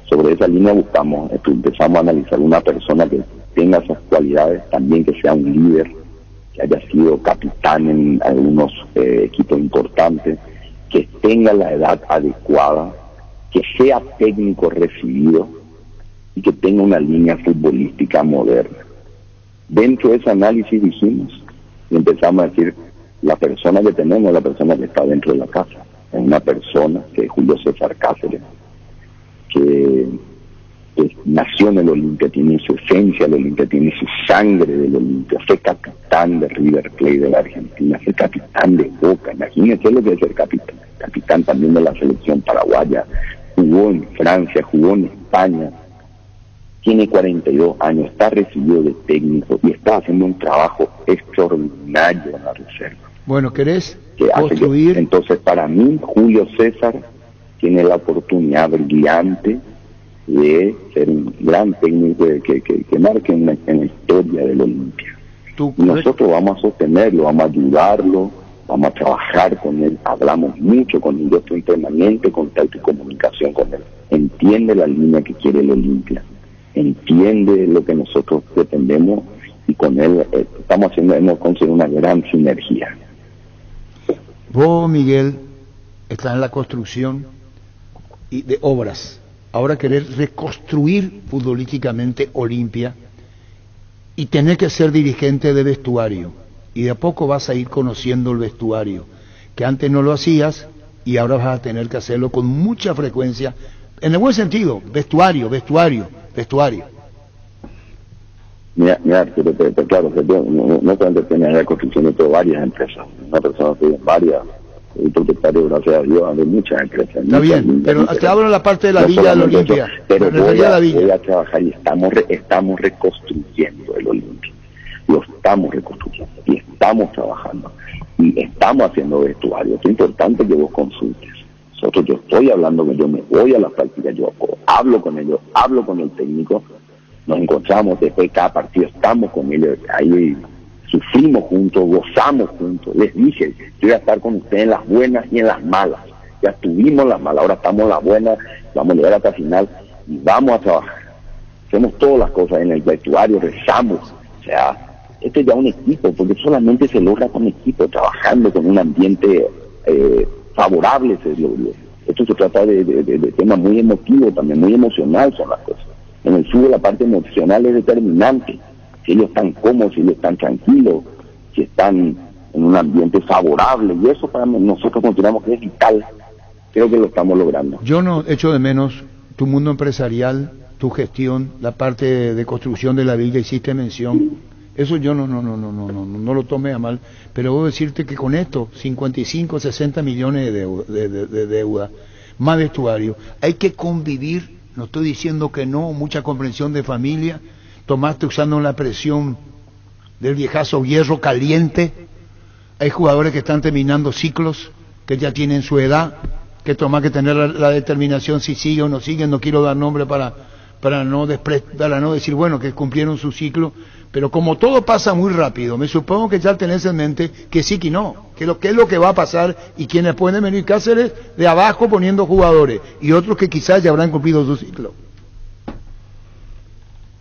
Sobre esa línea empezamos a analizar una persona que tenga esas cualidades, también que sea un líder, que haya sido capitán en algunos equipos importantes, que tenga la edad adecuada, que sea técnico recibido y que tenga una línea futbolística moderna. Dentro de ese análisis dijimos y empezamos a decir, la persona que tenemos es la persona que está dentro de la casa. Es una persona que es Julio César Cáceres, que nació en el Olimpia, tiene su esencia del Olimpia, tiene su sangre del Olimpia, fue capitán de River Plate de la Argentina, fue capitán de Boca, imagínense lo que es ser capitán también de la selección paraguaya, jugó en Francia, jugó en España, tiene 42 años, está recibido de técnico y está haciendo un trabajo extraordinario en la reserva. Bueno, ¿querés construir? Entonces, para mí, Julio César tiene la oportunidad brillante de ser un gran técnico que marque en la historia del Olimpia. Y nosotros vamos a sostenerlo, vamos a ayudarlo, vamos a trabajar con él, hablamos mucho con él, yo estoy en permanente contacto y comunicación con él. Entiende la línea que quiere el Olimpia, entiende lo que nosotros pretendemos y con él hemos conseguido una gran sinergia. Vos, Miguel, estás en la construcción y de obras. Ahora querer reconstruir futbolísticamente Olimpia y tener que ser dirigente de vestuario. Y de a poco vas a ir conociendo el vestuario, que antes no lo hacías y ahora vas a tener que hacerlo con mucha frecuencia, en el buen sentido, vestuario. Mira, pero claro, que no solamente tiene la construcción de varias empresas, una persona que tiene varias, el propietario, gracias a Dios, de muchas empresas. Está bien, pero te hablo en la parte de la Villa del Olimpia. Pero voy a trabajar y estamos reconstruyendo el Olimpia. Lo estamos reconstruyendo y estamos trabajando. Y estamos haciendo vestuario. Es importante que vos consultes. Nosotros, yo estoy hablando con ellos, me voy a las prácticas, yo hablo con ellos, hablo con el técnico, nos encontramos después de cada partido, estamos con ellos, ahí sufrimos juntos, gozamos juntos. Les dije, yo voy a estar con ustedes en las buenas y en las malas. Ya tuvimos las malas, ahora estamos en las buenas, vamos a llegar hasta el final y vamos a trabajar. Hacemos todas las cosas en el vestuario, rezamos. O sea, este es ya un equipo, porque solamente se logra con equipo, trabajando con un ambiente favorable. Esto se trata de temas muy emotivos, también muy emocional son las cosas. En el fútbol la parte emocional es determinante. Si ellos están cómodos, si ellos están tranquilos, si están en un ambiente favorable, y eso para nosotros consideramos que es vital. Creo que lo estamos logrando. Yo no echo de menos tu mundo empresarial, tu gestión, la parte de construcción de la villa, hiciste mención. Eso yo no lo tome a mal, pero debo decirte que con esto, 55, 60 millones de deuda, más vestuario, hay que convivir, no estoy diciendo que no, mucha comprensión de familia, tomaste usando la presión del viejazo hierro caliente, hay jugadores que están terminando ciclos, que ya tienen su edad, que toma que tener la determinación si sigue o no sigue, no quiero dar nombre para no decir, bueno, que cumplieron su ciclo, pero como todo pasa muy rápido, me supongo que ya tenés en mente que sí que no, que es lo que va a pasar, y quienes pueden venir Cáceres de abajo poniendo jugadores, y otros que quizás ya habrán cumplido su ciclo.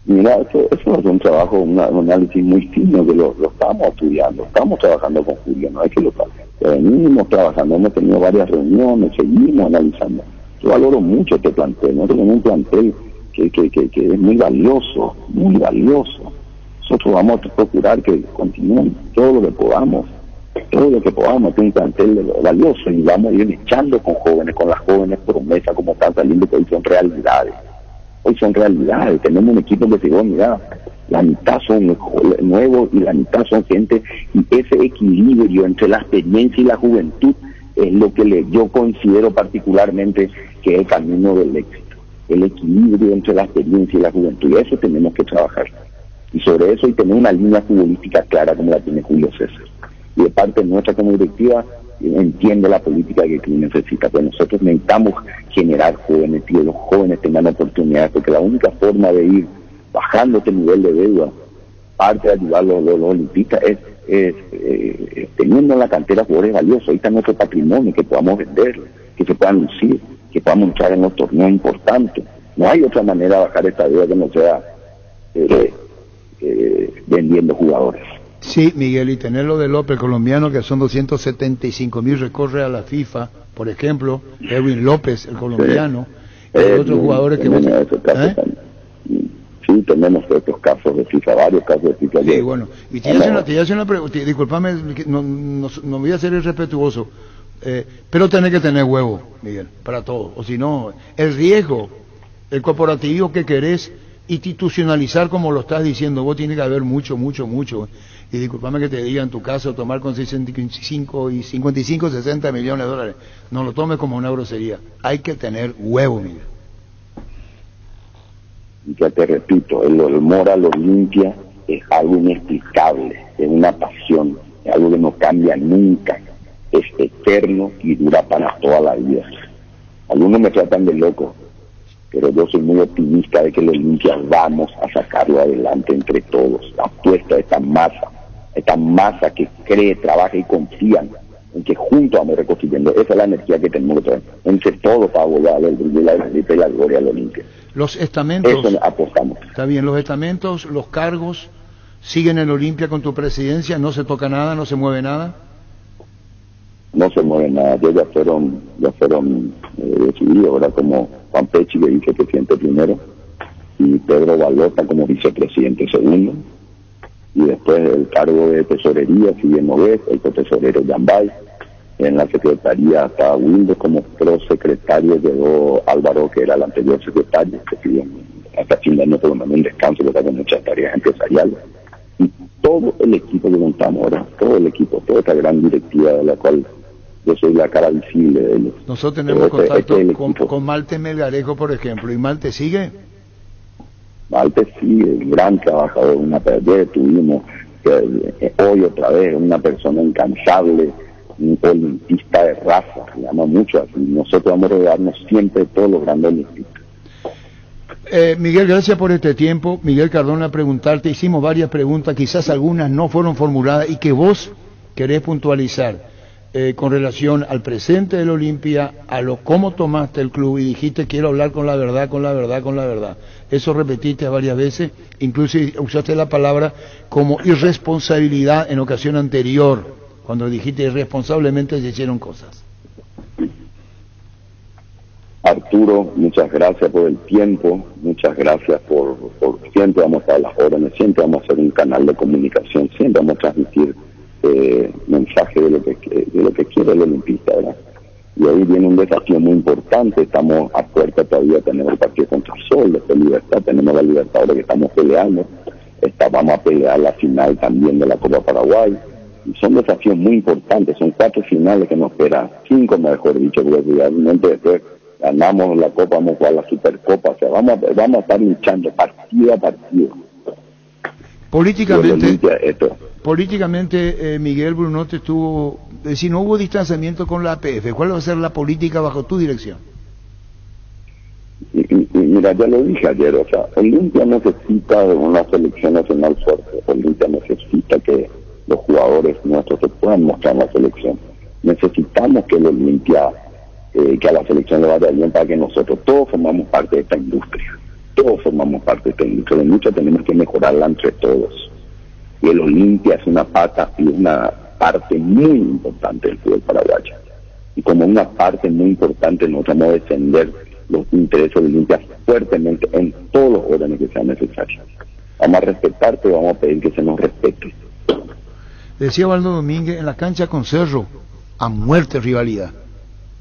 Mira, eso es un trabajo, un análisis muy fino que lo estamos estudiando, estamos trabajando con Julio, no es que lo venimos trabajando, hemos tenido varias reuniones, seguimos analizando. Yo valoro mucho este plantel, nosotros tenemos un plantel que es muy valioso, muy valioso. Nosotros vamos a procurar que continúen todo lo que podamos, que un plantel valioso, y vamos a ir echando con las jóvenes promesas como están saliendo, que hoy son realidades. Hoy son realidades, tenemos un equipo que digo, mira, la mitad son nuevos y la mitad son gente, y ese equilibrio entre la experiencia y la juventud es lo que yo considero particularmente que es el camino del éxito, el equilibrio entre la experiencia y la juventud, y eso tenemos que trabajar, y sobre eso y tener una línea futbolística clara como la tiene Julio César, y de parte nuestra como directiva entiende la política que el club necesita, pero nosotros necesitamos generar jóvenes, y que los jóvenes tengan oportunidades, porque la única forma de ir bajando este nivel de deuda, parte de ayudar a los olimpistas, es teniendo en la cantera jugadores valiosos. Ahí está nuestro patrimonio, que podamos vender, que se puedan lucir, que podamos entrar en los torneos importantes. No hay otra manera de bajar esta deuda que no sea vendiendo jugadores. Sí, Miguel, y tener lo de López, colombiano, que son 275.000, recorre a la FIFA, por ejemplo, Edwin López, el colombiano, y otros jugadores que... Sí, tenemos estos casos de FIFA, varios casos de FIFA. Sí, bueno, y te hacen una pregunta, discúlpame, no voy a ser irrespetuoso, pero tenés que tener huevo, Miguel, para todo, o si no, el riesgo, el corporativismo que querés institucionalizar, como lo estás diciendo, vos tiene que haber mucho, y discúlpame que te diga, en tu caso, tomar con 55, 60 millones de dólares, no lo tomes como una grosería, hay que tener huevo, Miguel. Y ya te repito, el Moral Olimpia es algo inexplicable, es una pasión, es algo que no cambia nunca, es eterno y dura para toda la vida. Algunos me tratan de loco, pero yo soy muy optimista de que el Olimpia vamos a sacarlo adelante entre todos. La apuesta de esta masa que cree, trabaja y confía en que juntos vamos reconstruyendo. Esa es la energía que tenemos que traer entre todos para volver a ver la gloria al Olimpia. Los estamentos, eso apostamos. Está bien, los estamentos, los cargos, siguen en el Olimpia con tu presidencia, no se toca nada, no se mueve nada. No se mueve nada, ya fueron decididos, ahora como Juan Pechi, que vicepresidente primero, y Pedro Balota como vicepresidente segundo, y después el cargo de tesorería sigue Nogués, el tesorero Yambay, en la secretaría está Wilde, como prosecretario quedó Álvaro, que era el anterior secretario, que pidió hasta fin de año por lo menos un descanso, que está con muchas tareas empresariales, y todo el equipo que montamos ahora, todo el equipo, toda esta gran directiva de la cual yo soy la cara visible de ellos. Nosotros tenemos contacto con Malte Melgarejo, por ejemplo, ¿y Malte sigue? Malte sigue, un gran trabajador, ayer tuvimos hoy otra vez una persona incansable, un olimpista de raza, se llama mucho así. Nosotros vamos a rodearnos siempre de todos los grandes olimpistas. Miguel, gracias por este tiempo. Miguel Cardona, preguntarte, hicimos varias preguntas, quizás algunas no fueron formuladas y que vos querés puntualizar con relación al presente del Olimpia, a lo cómo tomaste el club y dijiste quiero hablar con la verdad, con la verdad, con la verdad. Eso repetiste varias veces, incluso usaste la palabra como irresponsabilidad en ocasión anterior, cuando dijiste irresponsablemente se hicieron cosas. Arturo, muchas gracias por el tiempo, muchas gracias por siempre vamos a estar a las órdenes, siempre vamos a ser un canal de comunicación, siempre vamos a transmitir mensaje de lo que quiere el olimpista, ¿verdad? Y ahí viene un desafío muy importante, estamos a puerta todavía, tenemos el partido contra Sol, después Libertad, tenemos la Libertadores que estamos peleando, vamos a pelear la final también de la Copa Paraguay, y son desafíos muy importantes, son 4 finales que nos esperan, 5 mejor dicho, porque realmente después ganamos la Copa, vamos a jugar la Supercopa, o sea, vamos a estar luchando partido a partido. Políticamente, Miguel Brunote estuvo, es decir, no hubo distanciamiento con la APF. ¿Cuál va a ser la política bajo tu dirección? Y mira, ya lo dije ayer, o sea, Olimpia necesita una selección nacional fuerte, Olimpia necesita que los jugadores nuestros se puedan mostrar en la selección. Necesitamos que el Olimpia, que a la selección le vaya bien para que nosotros todos formamos parte de esta industria. Todos formamos parte de esta industria, de mucho tenemos que mejorarla entre todos. Y el Olimpia es una parte muy importante del fútbol paraguayo. Y como una parte muy importante nosotros vamos a defender los intereses del Olimpia fuertemente en todos los órdenes que sean necesarios. Vamos a respetarte y vamos a pedir que se nos respete. Decía Waldo Domínguez, en la cancha con Cerro, a muerte rivalidad.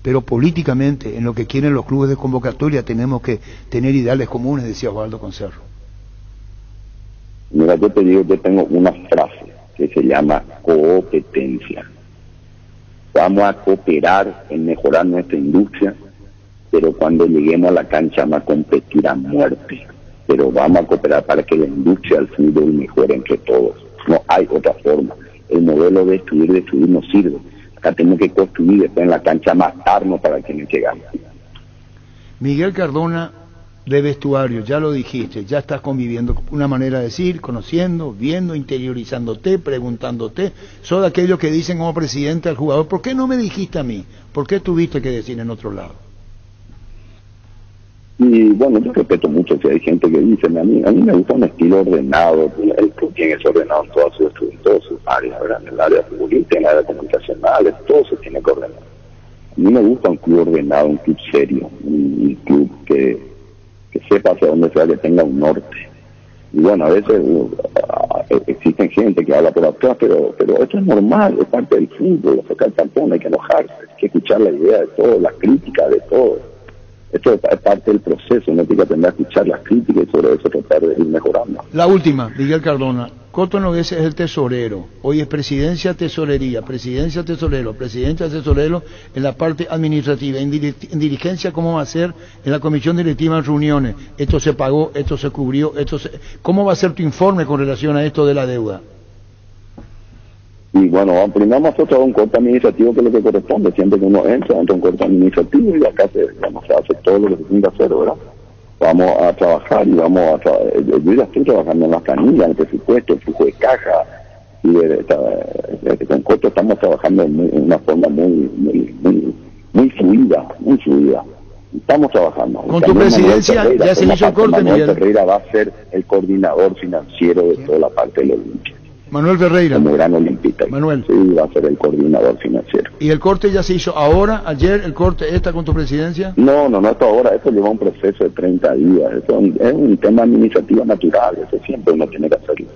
Pero políticamente, en lo que quieren los clubes de convocatoria, tenemos que tener ideales comunes, decía Osvaldo Concerro. Mira, yo te digo, yo tengo una frase que se llama competencia. Vamos a cooperar en mejorar nuestra industria, pero cuando lleguemos a la cancha vamos a competir a muerte. Pero vamos a cooperar para que la industria del fútbol mejore entre todos. No hay otra forma. El modelo de destruir no sirve. Acá tenemos que construir, después en la cancha matarnos para que no llegamos. Miguel Cardona, de vestuario, ya lo dijiste, ya estás conviviendo, una manera de decir, conociendo, viendo, interiorizándote, preguntándote, sos de aquellos que dicen como presidente al jugador, ¿por qué no me dijiste a mí? ¿Por qué tuviste que decir en otro lado? Y bueno, yo respeto mucho si hay gente que dice, a mí me gusta un estilo ordenado, el club tiene que ser ordenado en todas sus áreas, ¿verdad? En el área futbolística, en el área comunicacional, todo se tiene que ordenar. A mí me gusta un club ordenado, un club serio, un club que sepa hacia dónde se va, que tenga un norte. Y bueno, a veces existen gente que habla por atrás, pero esto es normal, es parte del fútbol, sacar campeón, hay que enojarse, hay que escuchar la idea de todo, la crítica de todo. Esto es parte del proceso, uno tiene que aprender a escuchar las críticas y sobre eso tratar de ir mejorando. La última, Miguel Cardona. Coto Nogués es el tesorero, hoy es presidencia tesorería, presidencia tesorero, presidencia tesorero en la parte administrativa, en dirigencia cómo va a ser en la comisión directiva en reuniones, esto se pagó, esto se cubrió, ¿cómo va a ser tu informe con relación a esto de la deuda? Y bueno, primero nosotros un corte administrativo que es lo que corresponde, siempre que uno entra a un corte administrativo y acá se hace todo lo que se tiene que hacer, ¿verdad? Vamos a trabajar y yo ya estoy trabajando en las planillas, en el presupuesto, el flujo de caja, y con Coto estamos trabajando en una forma muy fluida, Estamos trabajando. Con tu presidencia ya se hizo el corte, Miguel Ferreira va a ser el coordinador financiero de toda la parte del Olimpia. Manuel Ferreira. Como gran olimpista. Manuel. Sí, va a ser el coordinador financiero. ¿Y el corte ya se hizo ahora, ayer, el corte está con tu presidencia? No, esto ahora, esto lleva un proceso de 30 días. Eso es un tema administrativo natural, eso siempre uno tiene que hacerlo.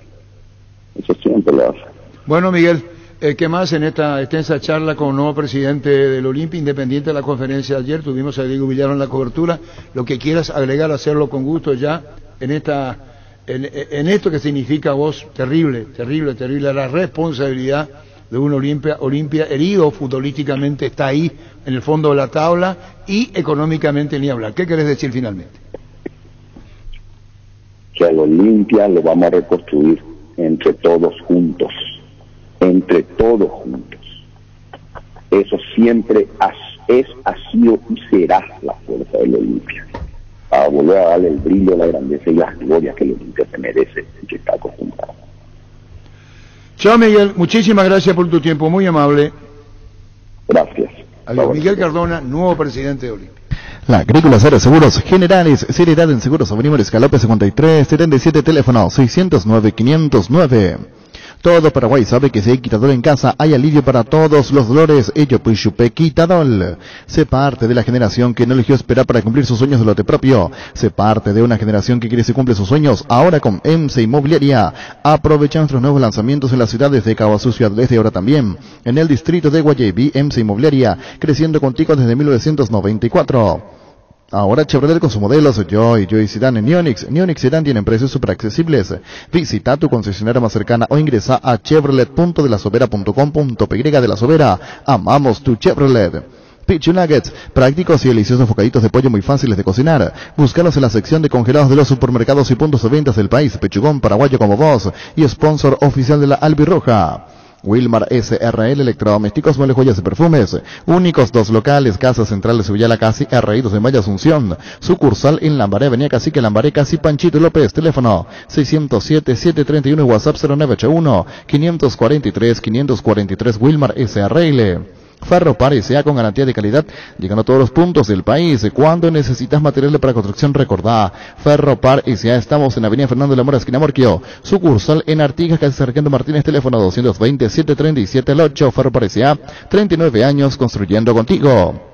Eso siempre lo hace. Bueno, Miguel, ¿qué más en esta extensa charla con el nuevo presidente del Olimpia, independiente de la conferencia de ayer? Tuvimos a Diego Villar en la cobertura. Lo que quieras agregar, hacerlo con gusto ya en esto que significa vos, terrible, la responsabilidad de un Olimpia herido futbolísticamente, está ahí en el fondo de la tabla y económicamente ni hablar. ¿Qué querés decir finalmente? Que al Olimpia lo vamos a reconstruir entre todos juntos, eso siempre ha sido y será la fuerza del Olimpia, para volver a darle el brillo, la grandeza y las glorias que el Olimpia se merece y que está acostumbrado. Chao, Miguel, muchísimas gracias por tu tiempo, muy amable. Gracias. Adiós. Miguel Cardona, nuevo presidente de Olimpia. La Agrícola Cero Seguros Generales, seriedad en seguros, Avenida Escalope 53, 77, teléfono 609-509. Todo Paraguay sabe que si hay quitador en casa, hay alivio para todos los dolores. Ello Puixupé Quitadol. Sé parte de la generación que no eligió esperar para cumplir sus sueños de lote propio. Sé parte de una generación que quiere que se cumple sus sueños ahora con EMSE Inmobiliaria. Aprovecha nuestros nuevos lanzamientos en las ciudades de Cabo Ciudad del Este y ahora también en el distrito de Guayaquil. EMSE Inmobiliaria, creciendo contigo desde 1994. Ahora Chevrolet con sus modelos Joy Sedan en Neonix. Neonix Sedan tienen precios super accesibles. Visita tu concesionaria más cercana o ingresa a chevrolet.delasovera.com.py de La Sobera. Amamos tu Chevrolet. Pichu Nuggets, prácticos y deliciosos bocaditos de pollo muy fáciles de cocinar. Búscalos en la sección de congelados de los supermercados y puntos de ventas del país. Pechugón paraguayo como vos y sponsor oficial de la Albirroja. Wilmar SRL, electrodomésticos, muebles, joyas y perfumes. Únicos 2 locales, Casa Central de Sevilla, Casi, R.I. de Maya Asunción. Sucursal en Lambaré, Avenida Cacique, Lambaré, Casi, Panchito López. Teléfono 607-731 y WhatsApp 0981-543-543 Wilmar SRL. Ferropar S.A. con garantía de calidad, llegando a todos los puntos del país. Cuando necesitas materiales para construcción, recordá, Ferropar S.A. estamos en Avenida Fernando de la Mora, esquina Morquio. Sucursal en Artigas, calle Sargento Martínez, teléfono 220-737-8. Ferropar S.A. 39 años construyendo contigo.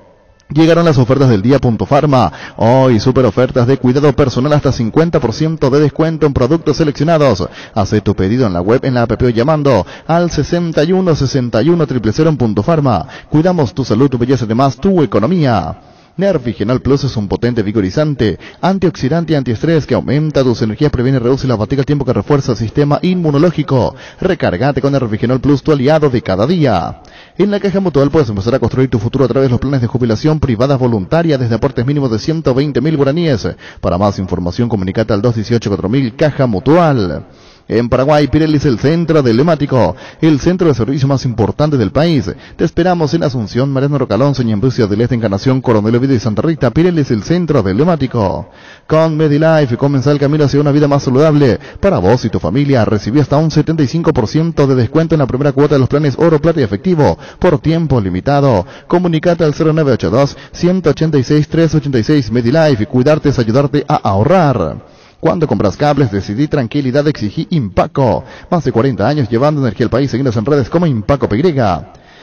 Llegaron las ofertas del día Farma. Hoy super ofertas de cuidado personal hasta 50% de descuento en productos seleccionados. Hace tu pedido en la web, en la app o llamando al 61 61 000 en Farma. Cuidamos tu salud, tu belleza, además tu economía. Nervigenal Plus es un potente vigorizante, antioxidante y antiestrés que aumenta tus energías, previene y reduce la fatiga al tiempo que refuerza el sistema inmunológico. Recárgate con Nervigenal Plus, tu aliado de cada día. En la Caja Mutual puedes empezar a construir tu futuro a través de los planes de jubilación privada voluntaria desde aportes mínimos de 120.000 guaraníes. Para más información, comunicate al 218-4000 Caja Mutual. En Paraguay, Pirelli es el centro del neumático, el centro de servicio más importante del país. Te esperamos en Asunción, Mariano Rocalonso, Ñembucio del Este, Encarnación, Coronel Oviedo y Santa Rita. Pirelli es el centro del neumático. Con Medilife comienza el camino hacia una vida más saludable. Para vos y tu familia, recibí hasta un 75% de descuento en la primera cuota de los planes Oro, Plata y Efectivo, por tiempo limitado. Comunicate al 0982-186-386 Medilife. Cuidarte es ayudarte a ahorrar. Cuando compras cables, decidí tranquilidad, exigí Impaco. Más de 40 años llevando energía al país. Seguinos en redes como Impaco PY.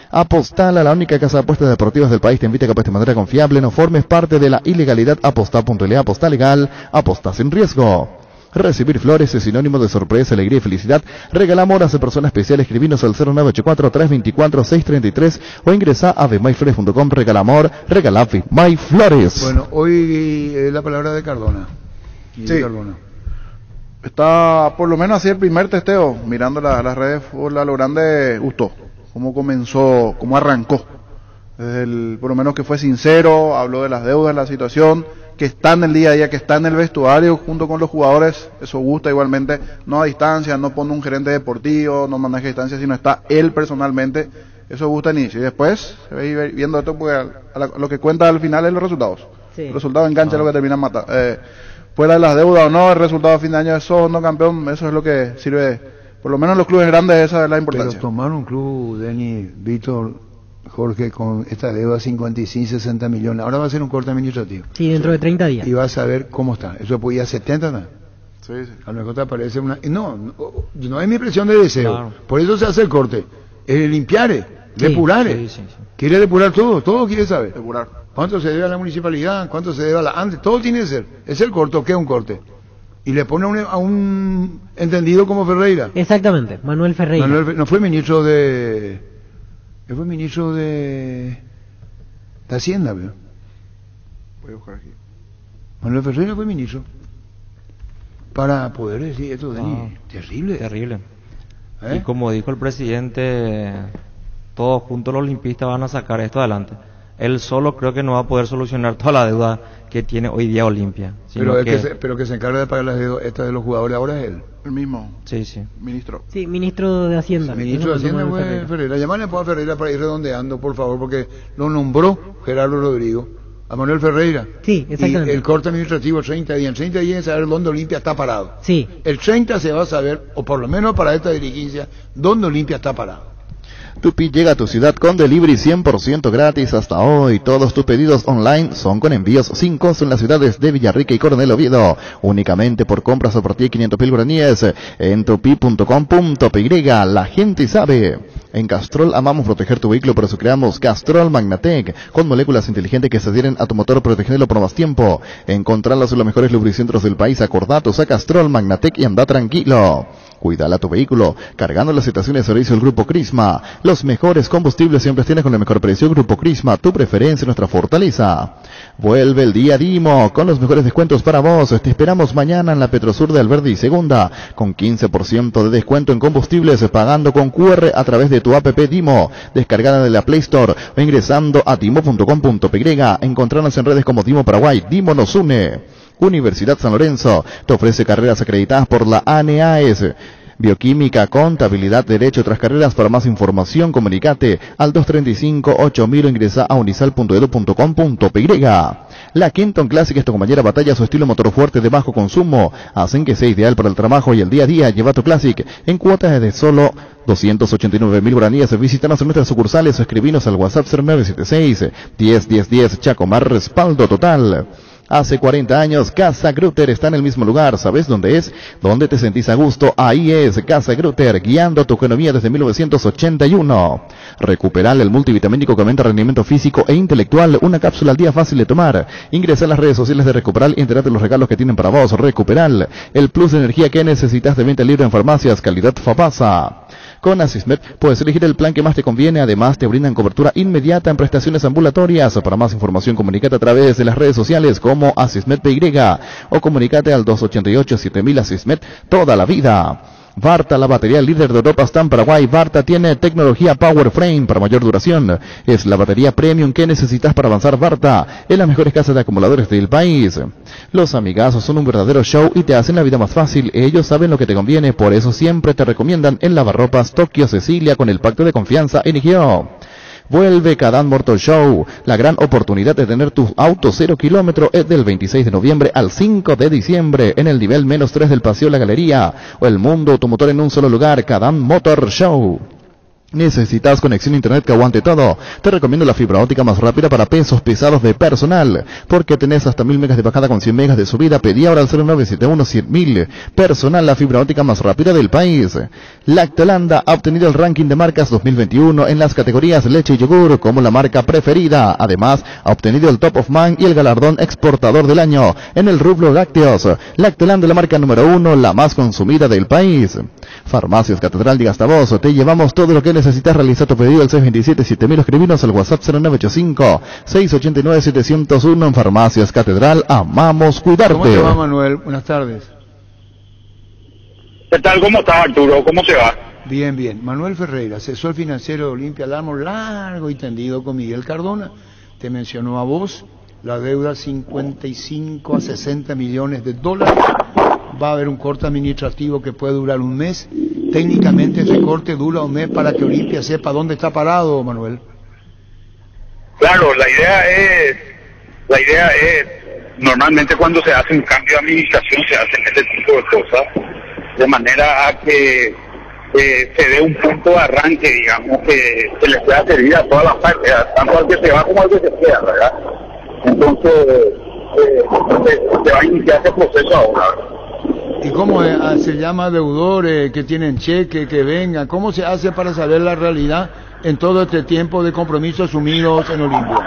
Apostala, la única casa de apuestas deportivas del país, te invita a que apuestes de manera confiable. No formes parte de la ilegalidad. Apostá.le, apostá legal, apostá sin riesgo. Recibir flores es sinónimo de sorpresa, alegría y felicidad. Regalamos horas de persona especial. Escribinos al 0984-324-633 o ingresa a vemyflores.com. Regala amor, regala Vemyflores. Bueno, hoy la palabra de Cardona. Sí, está por lo menos así el primer testeo, mirando las redes, a lo grande gustó, cómo comenzó, cómo arrancó, por lo menos que fue sincero, habló de las deudas, la situación, que está en el día a día, que está en el vestuario junto con los jugadores, eso gusta igualmente, no a distancia, no pone un gerente deportivo, no maneja a distancia, sino está él personalmente, eso gusta al inicio, y después se va a ir viendo esto, porque lo que cuenta al final es los resultados, los resultados en cancha es lo que termina matando. Fuera de las deudas o no, el resultado a fin de año, eso no campeón, eso es lo que sirve, por lo menos en los clubes grandes, esa es la importancia. Pero tomar un club, Denis, Víctor, Jorge, con esta deuda 55, 60 millones, ahora va a ser un corte administrativo. Sí, dentro de 30 días. Y vas a ver cómo está, eso podía 70, ¿no? Sí. A lo mejor te aparece una... No es mi expresión de deseo, claro. Por eso se hace el corte, es limpiar, depurar. Sí. Quiere depurar todo quiere saber. Depurar. ¿Cuánto se debe a la municipalidad? ¿Cuánto se debe a la ANDE? Todo tiene que ser. Es el corto, ¿qué es un corte? Y le pone a un entendido como Ferreira. Exactamente, Manuel Ferreira. No fue ministro de... Él fue ministro de Hacienda, ¿veo? Voy a buscar aquí. Manuel Ferreira fue ministro. Para poder decir esto, Denis, terrible. Y como dijo el presidente, todos juntos los olimpistas van a sacar esto adelante. él solo creo que no va a poder solucionar toda la deuda que tiene hoy día Olimpia. Pero que se encarga de pagar las deudas de los jugadores ahora es él. El mismo. Sí, sí. Ministro. Sí, ministro de Hacienda. Ministro de Hacienda fue Ferreira. Llamale a Ferreira para ir redondeando, por favor, porque lo nombró Gerardo Rodrigo a Manuel Ferreira. Sí, exactamente. Y el corte administrativo 30 días. En 30 días saber dónde Olimpia está parado. Sí. El 30 se va a saber, o por lo menos para esta dirigencia, dónde Olimpia está parado. Tupi llega a tu ciudad con delivery 100% gratis hasta hoy. Todos tus pedidos online son con envíos sin costo en las ciudades de Villarrica y Coronel Oviedo. Únicamente por compras a partir de 500.000 guaraníes en tupi.com.py. La gente sabe. En Castrol amamos proteger tu vehículo, por eso creamos Castrol Magnatec, con moléculas inteligentes que se adhieren a tu motor, protegiéndolo por más tiempo. Encontrarlos en los mejores lubricentros del país. Acordatos a Castrol Magnatec y anda tranquilo. Cuídala tu vehículo, cargando las estaciones de servicio del Grupo Crisma. Los mejores combustibles siempre tienes con el mejor precio. Grupo Crisma, tu preferencia, nuestra fortaleza. Vuelve el día Dimo, con los mejores descuentos para vos. Te esperamos mañana en la Petrosur de Alberdi y Segunda, con 15% de descuento en combustibles, pagando con QR a través de tu app Dimo, descargada de la Play Store o ingresando a dimo.com.py. Encontrarnos en redes como Dimo Paraguay. Dimo nos une. Universidad San Lorenzo te ofrece carreras acreditadas por la ANEAES. Bioquímica, contabilidad, derecho, otras carreras. Para más información, comunicate al 235-8000 o ingresa a unisal.edu.com.py. La Kenton Classic es tu compañera batalla. Su estilo motor fuerte de bajo consumo hacen que sea ideal para el trabajo y el día a día. Lleva tu Classic en cuotas de solo 289.000 guaraníes. Visítanos en nuestras sucursales o escribinos al WhatsApp 0976 101010. Chacomar, respaldo total. Hace 40 años, Casa Grutter está en el mismo lugar. ¿Sabes dónde es? ¿Dónde te sentís a gusto? Ahí es Casa Grutter, guiando tu economía desde 1981. Recuperar el multivitamínico que aumenta rendimiento físico e intelectual. Una cápsula al día fácil de tomar. Ingresa en las redes sociales de Recuperal y entérate de los regalos que tienen para vos. Recuperal, el plus de energía que necesitas, de venta libre en farmacias, calidad Fapasa. Con Asismed puedes elegir el plan que más te conviene. Además te brindan cobertura inmediata en prestaciones ambulatorias. Para más información comunícate a través de las redes sociales como Asismed PY o comunícate al 288-7000. Asismed, toda la vida. Varta, la batería líder de Europa, está en Paraguay. Varta tiene tecnología Power Frame para mayor duración. Es la batería premium que necesitas para avanzar. Varta, en las mejores casas de acumuladores del país. Los amigazos son un verdadero show y te hacen la vida más fácil. Ellos saben lo que te conviene, por eso siempre te recomiendan el lavarropas Tokio Cecilia con el pacto de confianza NGO. Vuelve Cadán Motor Show. La gran oportunidad de tener tu auto 0 kilómetro es del 26 de noviembre al 5 de diciembre en el nivel -3 del Paseo La Galería, o el mundo automotor en un solo lugar. Cadán Motor Show. ¿Necesitas conexión a internet que aguante todo? Te recomiendo la fibra óptica más rápida para pesos pesados de personal, porque tenés hasta 1000 megas de bajada con 100 megas de subida. Pedí ahora al 0971-100.000. Personal, la fibra óptica más rápida del país. Lactolanda ha obtenido el ranking de marcas 2021 en las categorías leche y yogur como la marca preferida. Además, ha obtenido el Top of Mind y el galardón exportador del año en el rubro lácteos. Lactolanda, la marca número 1, la más consumida del país. Farmacias Catedral, diga hasta vos, te llevamos todo lo que necesitas. Realizar tu pedido al 627-7000, escribinos al WhatsApp 0985-689-701. En Farmacias Catedral, amamos cuidarte. ¿Cómo te va, Manuel? Buenas tardes. ¿Qué tal? ¿Cómo está, Arturo? ¿Cómo se va? Bien, bien. Manuel Ferreira, asesor financiero de Olimpia, hablamos largo y tendido con Miguel Cardona. Te mencionó a vos la deuda 55 a 60 millones de dólares. Va a haber un corte administrativo que puede durar un mes. Técnicamente ese corte dura un mes para que Olimpia sepa dónde está parado, Manuel. Claro, la idea es, normalmente cuando se hace un cambio de administración se hacen este tipo de cosas, de manera a que se dé un punto de arranque, digamos, que les pueda servir a todas las partes, tanto al que se va como al que se queda, ¿verdad? Entonces, se va a iniciar ese proceso ahora, ¿verdad? ¿Y cómo se llama deudores que tienen cheque, que vengan? ¿Cómo se hace para saber la realidad en todo este tiempo de compromisos asumidos en Olimpia?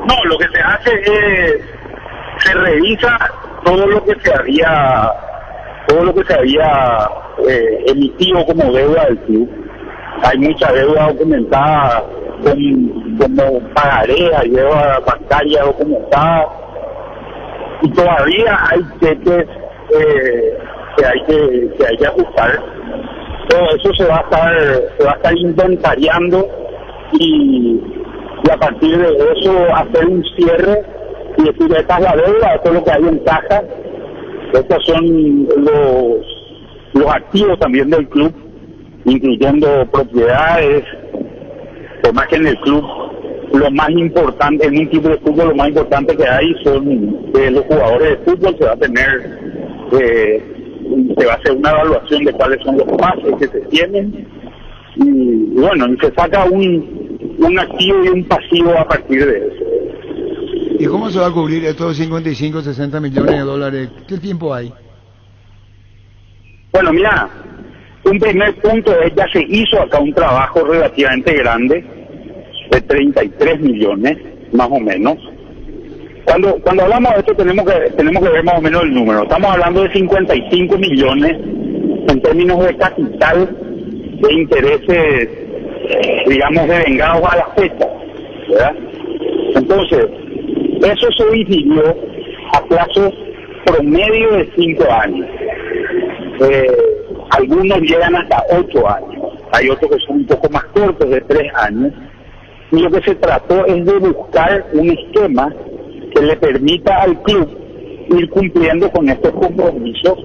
No, lo que se hace es, se revisa todo lo que se había emitido como deuda del club. Hay mucha deuda documentada como pagaré, hay deuda bancaria documentada. Y todavía hay cheques que hay que ajustar. Todo eso se va a estar inventariando y y a partir de eso hacer un cierre y decir, esta es la deuda, esto es lo que hay en caja, estos son los activos también del club, incluyendo propiedades, por más que en el club lo más importante, en un tipo de fútbol lo más importante que hay son los jugadores de fútbol. Se va a tener, se va a hacer una evaluación de cuáles son los pases que se tienen, y bueno, y se saca un activo y un pasivo a partir de eso. ¿Y cómo se va a cubrir estos 55, 60 millones de dólares? ¿Qué tiempo hay? Bueno, mira, un primer punto es, ya se hizo acá un trabajo relativamente grande, de 33 millones, más o menos. Cuando hablamos de esto tenemos que ver más o menos el número. Estamos hablando de 55 millones en términos de capital, de intereses, digamos, devengados a la fecha, ¿verdad? Entonces, eso se dividió a plazos promedio de 5 años. Algunos llegan hasta 8 años, hay otros que son un poco más cortos, de 3 años, y lo que se trató es de buscar un esquema que le permita al club ir cumpliendo con estos compromisos,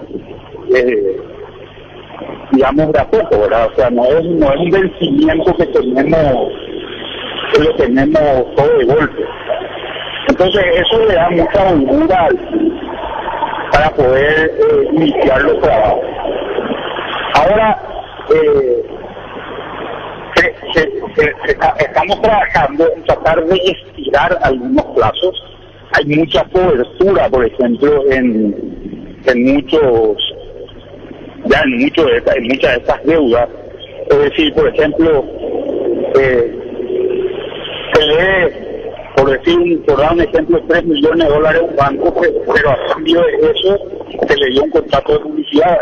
digamos, de a poco, ¿verdad? O sea, no es un vencimiento que lo tenemos todo de golpe. Entonces eso le da mucha holgura para poder iniciar los trabajos. Ahora, estamos trabajando en tratar de estirar algunos plazos. Hay mucha cobertura, por ejemplo, en muchas de estas deudas. Es decir, por ejemplo, se lee, por dar un ejemplo, 3 millones de dólares a un banco, pero a cambio de eso se le dio un contrato de publicidad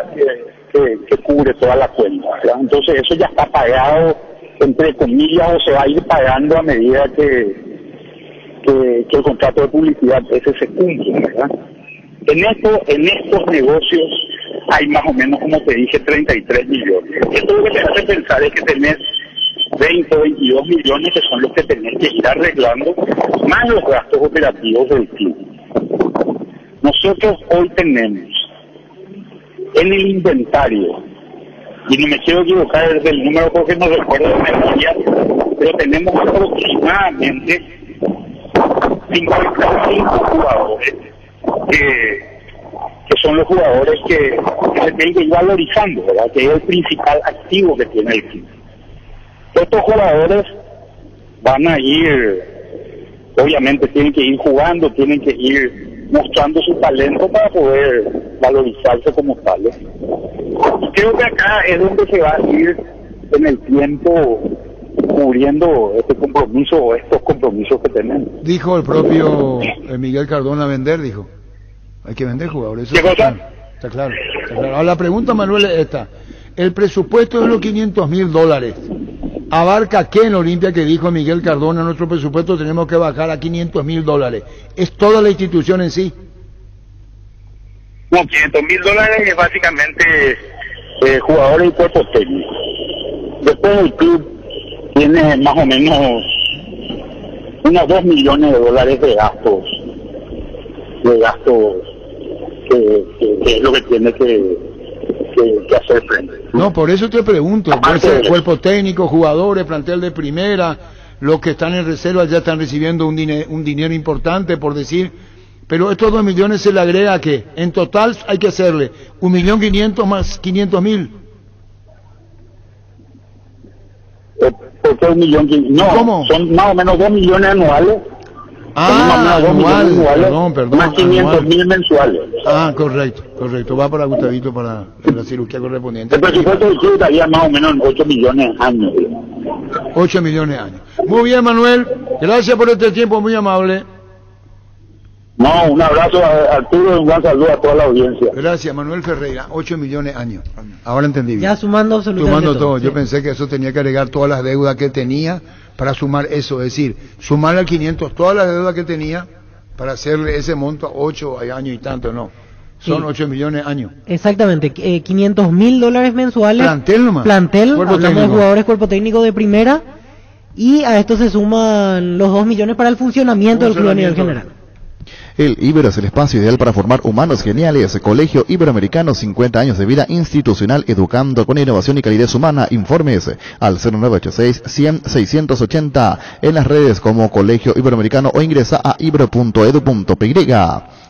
que cubre toda la cuenta, ¿verdad? Entonces eso ya está pagado, entre comillas, o se va a ir pagando a medida que el contrato de publicidad ese se cumple, ¿verdad? En estos negocios hay más o menos, como te dije, 33 millones. Esto lo que te hace pensar es que tenés 20 o 22 millones que son los que tenés que ir arreglando, más los gastos operativos del club. Nosotros hoy tenemos en el inventario, y no me quiero equivocar del número porque no recuerdo de memoria, pero tenemos aproximadamente 55 jugadores que son los jugadores que se tienen que ir valorizando, ¿verdad? Que es el principal activo que tiene el club. Estos jugadores van a ir, obviamente tienen que ir jugando, tienen que ir mostrando su talento para poder valorizarse como tales. Y creo que acá es donde se va a ir en el tiempo cubriendo este compromiso o estos compromisos que tenemos. Dijo el propio Miguel Cardona vender, dijo. Hay que vender jugadores. ¿Qué cosa? Está claro. Ahora la pregunta, Manuel, es esta. El presupuesto de los 500 mil dólares abarca qué en Olimpia, que dijo Miguel Cardona, nuestro presupuesto tenemos que bajar a 500 mil dólares. ¿Es toda la institución en sí? No, 500 mil dólares es básicamente jugadores y cuerpos técnicos. Después el club tiene más o menos unos 2 millones de dólares de gastos que es lo que tiene que hacer frente. No, por eso te pregunto, puede ser cuerpo técnico, jugadores, plantel de primera, los que están en reserva ya están recibiendo un dinero importante, por decir, pero estos 2 millones se le agrega que en total hay que hacerle 1.500.000 más 500.000. ¿Por qué 1 millón? No, ¿cómo? Son más o menos 2 millones anuales. Perdón, más 500.000 mensuales. Correcto, va para Gustavito para la cirugía correspondiente. El presupuesto del club estaría más o menos en 8 millones años. 8 millones años. Muy bien, Manuel, gracias por este tiempo, muy amable. No, un abrazo a Arturo y un gran saludo a toda la audiencia. Gracias, Manuel Ferreira, 8 millones años. Ahora entendí bien. Ya sumando absolutamente todo. Sí. Yo pensé que eso tenía que agregar todas las deudas que tenía para sumar eso, es decir, sumar al 500 todas las deudas que tenía para hacerle ese monto a 8 años y tanto, no. Son 8 millones años. Exactamente, 500 mil dólares mensuales. Plantel nomás. Hablamos de jugadores, cuerpo técnico de primera. Y a esto se suman los 2 millones para el funcionamiento del club a nivel general. El Ibero es el espacio ideal para formar humanos geniales. Colegio Iberoamericano, 50 años de vida institucional, educando con innovación y calidez humana. Informes al 0986-100-680 en las redes como Colegio Iberoamericano o ingresa a ibero.edu.py.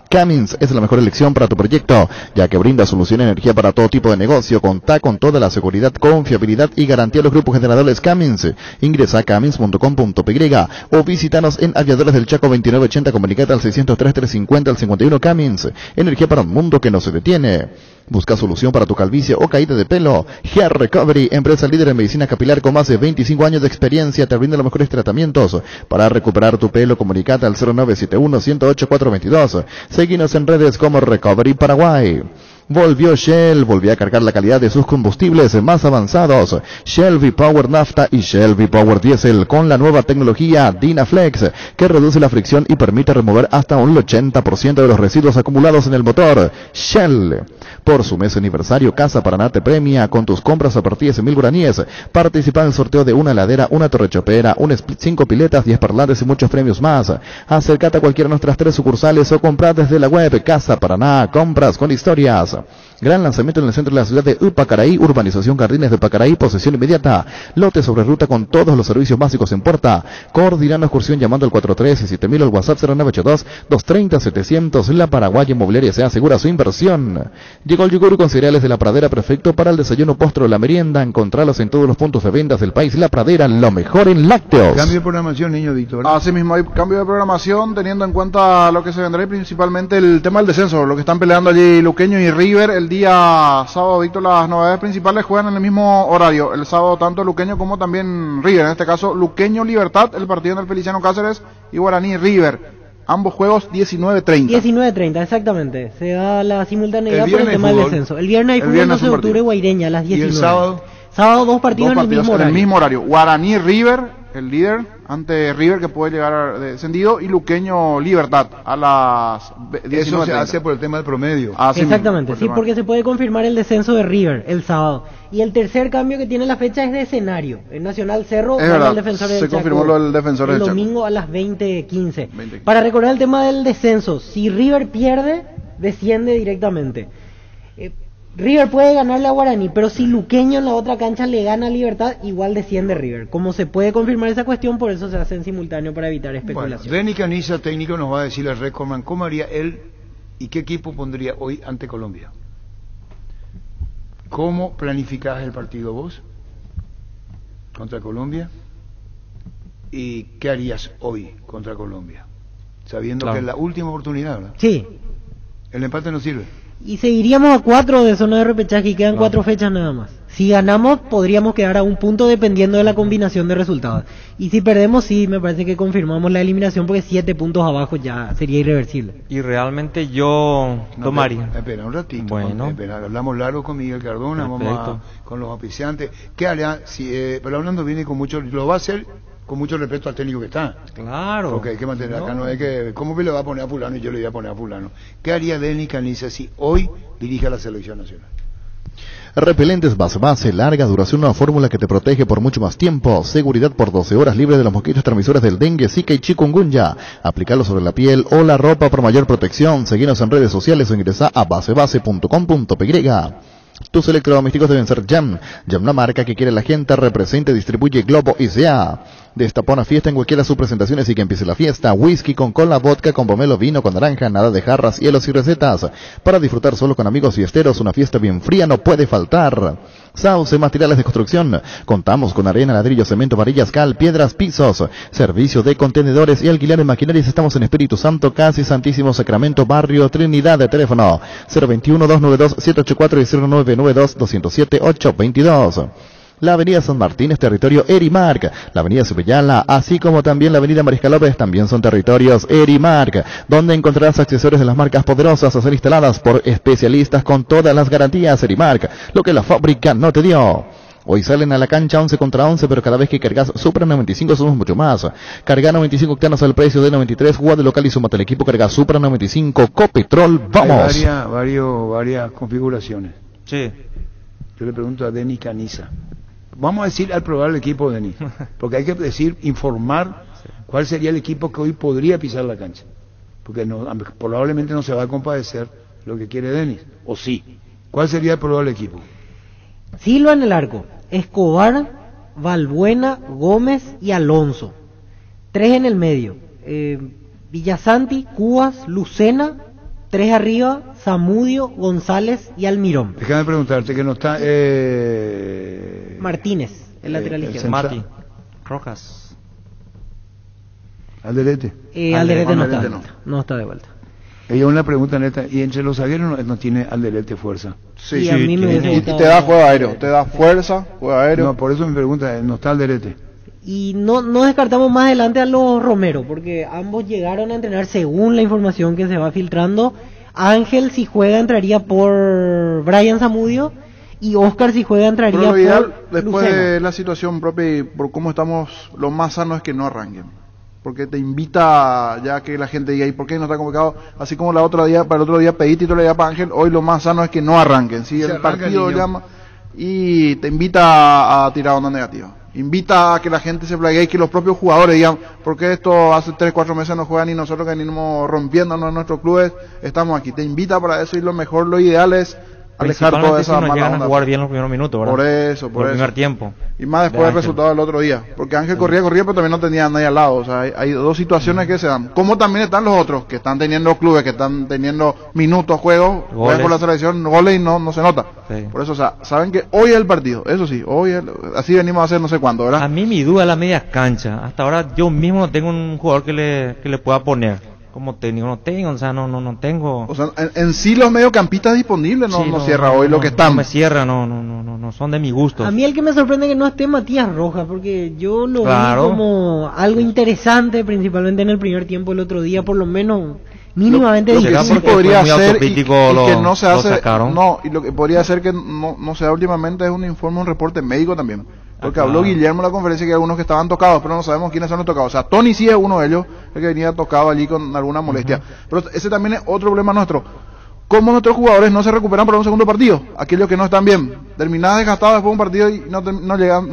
Cummins es la mejor elección para tu proyecto, ya que brinda solución de energía para todo tipo de negocio. Contá con toda la seguridad, confiabilidad y garantía de los grupos generadores Cummins. Ingresa a cummins.com.py o visítanos en Aviadores del Chaco 2980, comunicate al 603-350 al 51. Cummins, energía para un mundo que no se detiene. Busca solución para tu calvicie o caída de pelo. Hair Recovery, empresa líder en medicina capilar con más de 25 años de experiencia, te brinda los mejores tratamientos para recuperar tu pelo. Comunicate al 0971-108-422. Seguinos en redes como Recovery Paraguay. Volvió Shell, volvió a cargar la calidad de sus combustibles más avanzados. Shell V-Power Nafta y Shell V-Power Diesel con la nueva tecnología Dynaflex, que reduce la fricción y permite remover hasta un 80% de los residuos acumulados en el motor. Shell. Por su mes aniversario, Casa Paraná te premia con tus compras a partir de 100.000 guaraníes. Participa en el sorteo de una heladera, una torre chopera, un split, 5 piletas, 10 parlantes y muchos premios más. Acércate a cualquiera de nuestras 3 sucursales o compra desde la web. Casa Paraná, compras con historias. Gran lanzamiento en el centro de la ciudad de Upacaraí, urbanización Jardines de Pacaraí, posesión inmediata. Lote sobre ruta con todos los servicios básicos en puerta. Coordinando excursión llamando al 43-7000 al WhatsApp 0982-230-700. La Paraguaya Inmobiliaria se asegura su inversión. Llegó el yogur con cereales de La Pradera, perfecto para el desayuno, postre o la merienda. Encontralos en todos los puntos de ventas del país. La Pradera, lo mejor en lácteos. Cambio de programación, niño Víctor. Así mismo hay cambio de programación teniendo en cuenta lo que se vendrá y principalmente el tema del descenso, lo que están peleando allí Luqueño y River. El día sábado, Víctor, las novedades principales juegan en el mismo horario. El sábado tanto Luqueño como también River. En este caso, Luqueño Libertad, el partido en el Feliciano Cáceres, y Guaraní River. Ambos juegos 19:30. 19:30, exactamente. Se da la simultaneidad por el tema del descenso. El viernes hay fútbol 12 de octubre Guaireña a las 19. ¿Y el sábado? Sábado 2 partidos en el mismo horario. Guaraní River, el líder, ante River que puede llegar descendido, y Luqueño Libertad a las 19:30. Eso se hace por el tema del promedio. Exactamente, sí, porque se puede confirmar el descenso de River el sábado. Y el tercer cambio que tiene la fecha es de escenario. En Nacional Cerro, el Defensor del se Chaco, confirmó lo del Defensor del el Chaco. domingo a las 20:15. Para recordar el tema del descenso, si River pierde, desciende directamente. River puede ganarle a Guaraní, pero si Luqueño en la otra cancha le gana a Libertad, igual desciende River. Como se puede confirmar esa cuestión, por eso se hace en simultáneo para evitar especulación. Bueno, Denny Caniza, técnico, nos va a decir al Recordman cómo haría él y qué equipo pondría hoy ante Colombia. ¿Cómo planificás el partido vos contra Colombia? ¿Y qué harías hoy contra Colombia? Sabiendo que es la última oportunidad, ¿verdad? Sí. El empate no sirve. Y seguiríamos a 4 de zona de repechaje y quedan 4 fechas nada más. Si ganamos, podríamos quedar a un punto dependiendo de la combinación de resultados. Y si perdemos, sí, me parece que confirmamos la eliminación porque 7 puntos abajo ya sería irreversible. Y realmente yo tomaría. Espera un ratito. Bueno. Espera, hablamos largo con Miguel Cardona, vamos con los auspiciantes. ¿Qué haría? Pero hablando viene con mucho, lo va a hacer con mucho respeto al técnico que está. Claro. Porque hay que mantener acá, no es que, ¿cómo le va a poner a fulano y yo le voy a poner a fulano? ¿Qué haría Denny Caniza si hoy dirige a la selección nacional? Repelentes base, larga duración, una fórmula que te protege por mucho más tiempo. Seguridad por 12 horas, libre de los mosquitos transmisores del dengue, zika y chikungunya. Aplicarlo sobre la piel o la ropa por mayor protección. Seguinos en redes sociales o ingresa a basebase.com.py. Tus electrodomésticos deben ser Jam. Jam, la marca que quiere la gente, representa y distribuye Globo S.A. Destapa una fiesta en cualquiera de sus presentaciones y que empiece la fiesta. Whisky con cola, vodka, con pomelo, vino con naranja, nada de jarras, hielos y recetas. Para disfrutar solo con amigos fiesteros, una fiesta bien fría no puede faltar. Sauce, materiales de construcción. Contamos con arena, ladrillo, cemento, varillas, cal, piedras, pisos. Servicio de contenedores y alquiler de maquinarias. Estamos en Espíritu Santo, casi Santísimo Sacramento, barrio Trinidad. De teléfono 021-292-784 y 0992-207-822. La avenida San Martín es territorio Erimark, la avenida Subellala, así como también la avenida Mariscal López, también son territorios Erimark, donde encontrarás accesorios de las marcas poderosas a ser instaladas por especialistas con todas las garantías. Erimark, lo que la fábrica no te dio. Hoy salen a la cancha 11 contra 11, pero cada vez que cargas Supra 95 somos mucho más. Carga 95 octanos al precio de 93, jugada local y súmate al equipo, carga Supra 95, Copetrol, vamos. Hay varias configuraciones. Sí. Yo le pregunto a Denny Caniza, vamos a decir al probable equipo de Denis, porque hay que decir, informar cuál sería el equipo que hoy podría pisar la cancha, porque probablemente no se va a compadecer lo que quiere Denis, o sí. ¿Cuál sería el probable equipo? Silva en el arco, Escobar, Valbuena, Gómez y Alonso. 3 en el medio, Villasanti, Cubas, Lucena. 3 arriba, Zamudio, González y Almirón. Déjame preguntarte que no está Martínez, el lateral izquierdo. Mati, Rojas. Alderete. Alderete no está de vuelta. Ella una pregunta neta, y entre los zagueros no tiene Alderete fuerza. Sí, y a mí me y te da juego aéreo, te da fuerza, juego aéreo. No, por eso mi pregunta, no está Alderete. Y no descartamos más adelante a los Romero, porque ambos llegaron a entrenar según la información que se va filtrando. Ángel, si juega, entraría por Brian Zamudio, y Oscar, si juega, entraría Pero lo ideal, por después Lucena. de la situación propia y por cómo estamos, lo más sano es que no arranquen. Porque te invita ya que la gente diga, ¿y por qué no está convocado? Así como para el otro día pedí titularidad para Ángel, hoy lo más sano es que no arranquen. Si el partido llama y te invita a tirar onda negativa. Invita a que la gente se plague y que los propios jugadores digan, ¿por qué esto hace 3-4 meses no juegan y nosotros que venimos rompiéndonos en nuestros clubes estamos aquí? Te invita para eso y lo mejor, lo ideal es alejar toda esa mala mala onda. onda. Jugar bien los primeros minutos, ¿verdad? Por eso. Primer tiempo. Y más después del resultado del otro día. Porque Ángel corría, pero también no tenía a nadie al lado. O sea, hay dos situaciones que se dan. Como también están los otros, que están teniendo clubes, que están teniendo minutos, juegos, juegan por la selección, goles y no se nota. Sí. Por eso, o sea, saben que hoy es el partido. Eso sí, así venimos a hacer no sé cuándo, ¿verdad? A mí mi duda es la media cancha. Hasta ahora yo mismo no tengo un jugador que le pueda poner como técnico. No tengo, o sea, no tengo. O sea, en sí los mediocampistas disponibles no cierra hoy lo que están. No me cierra, no son de mi gusto. A mí el que me sorprende es que no esté Matías Rojas, porque yo lo vi Claro. como algo interesante, principalmente en el primer tiempo el otro día, por lo menos mínimamente Lo que ¿Será sí porque podría fue muy ser autocrítico y que lo- no se lo hace, sacaron? no, y lo que podría ser que no se da últimamente es un informe, un reporte médico también, porque Ajá. habló Guillermo en la conferencia que hay algunos que estaban tocados, pero no sabemos quiénes son los tocados. O sea, Tony sí es uno de ellos, el que venía tocado allí con alguna molestia, pero ese también es otro problema nuestro. ¿Cómo nuestros jugadores no se recuperan para un segundo partido? Aquellos que no están bien, terminaban desgastados después de un partido y no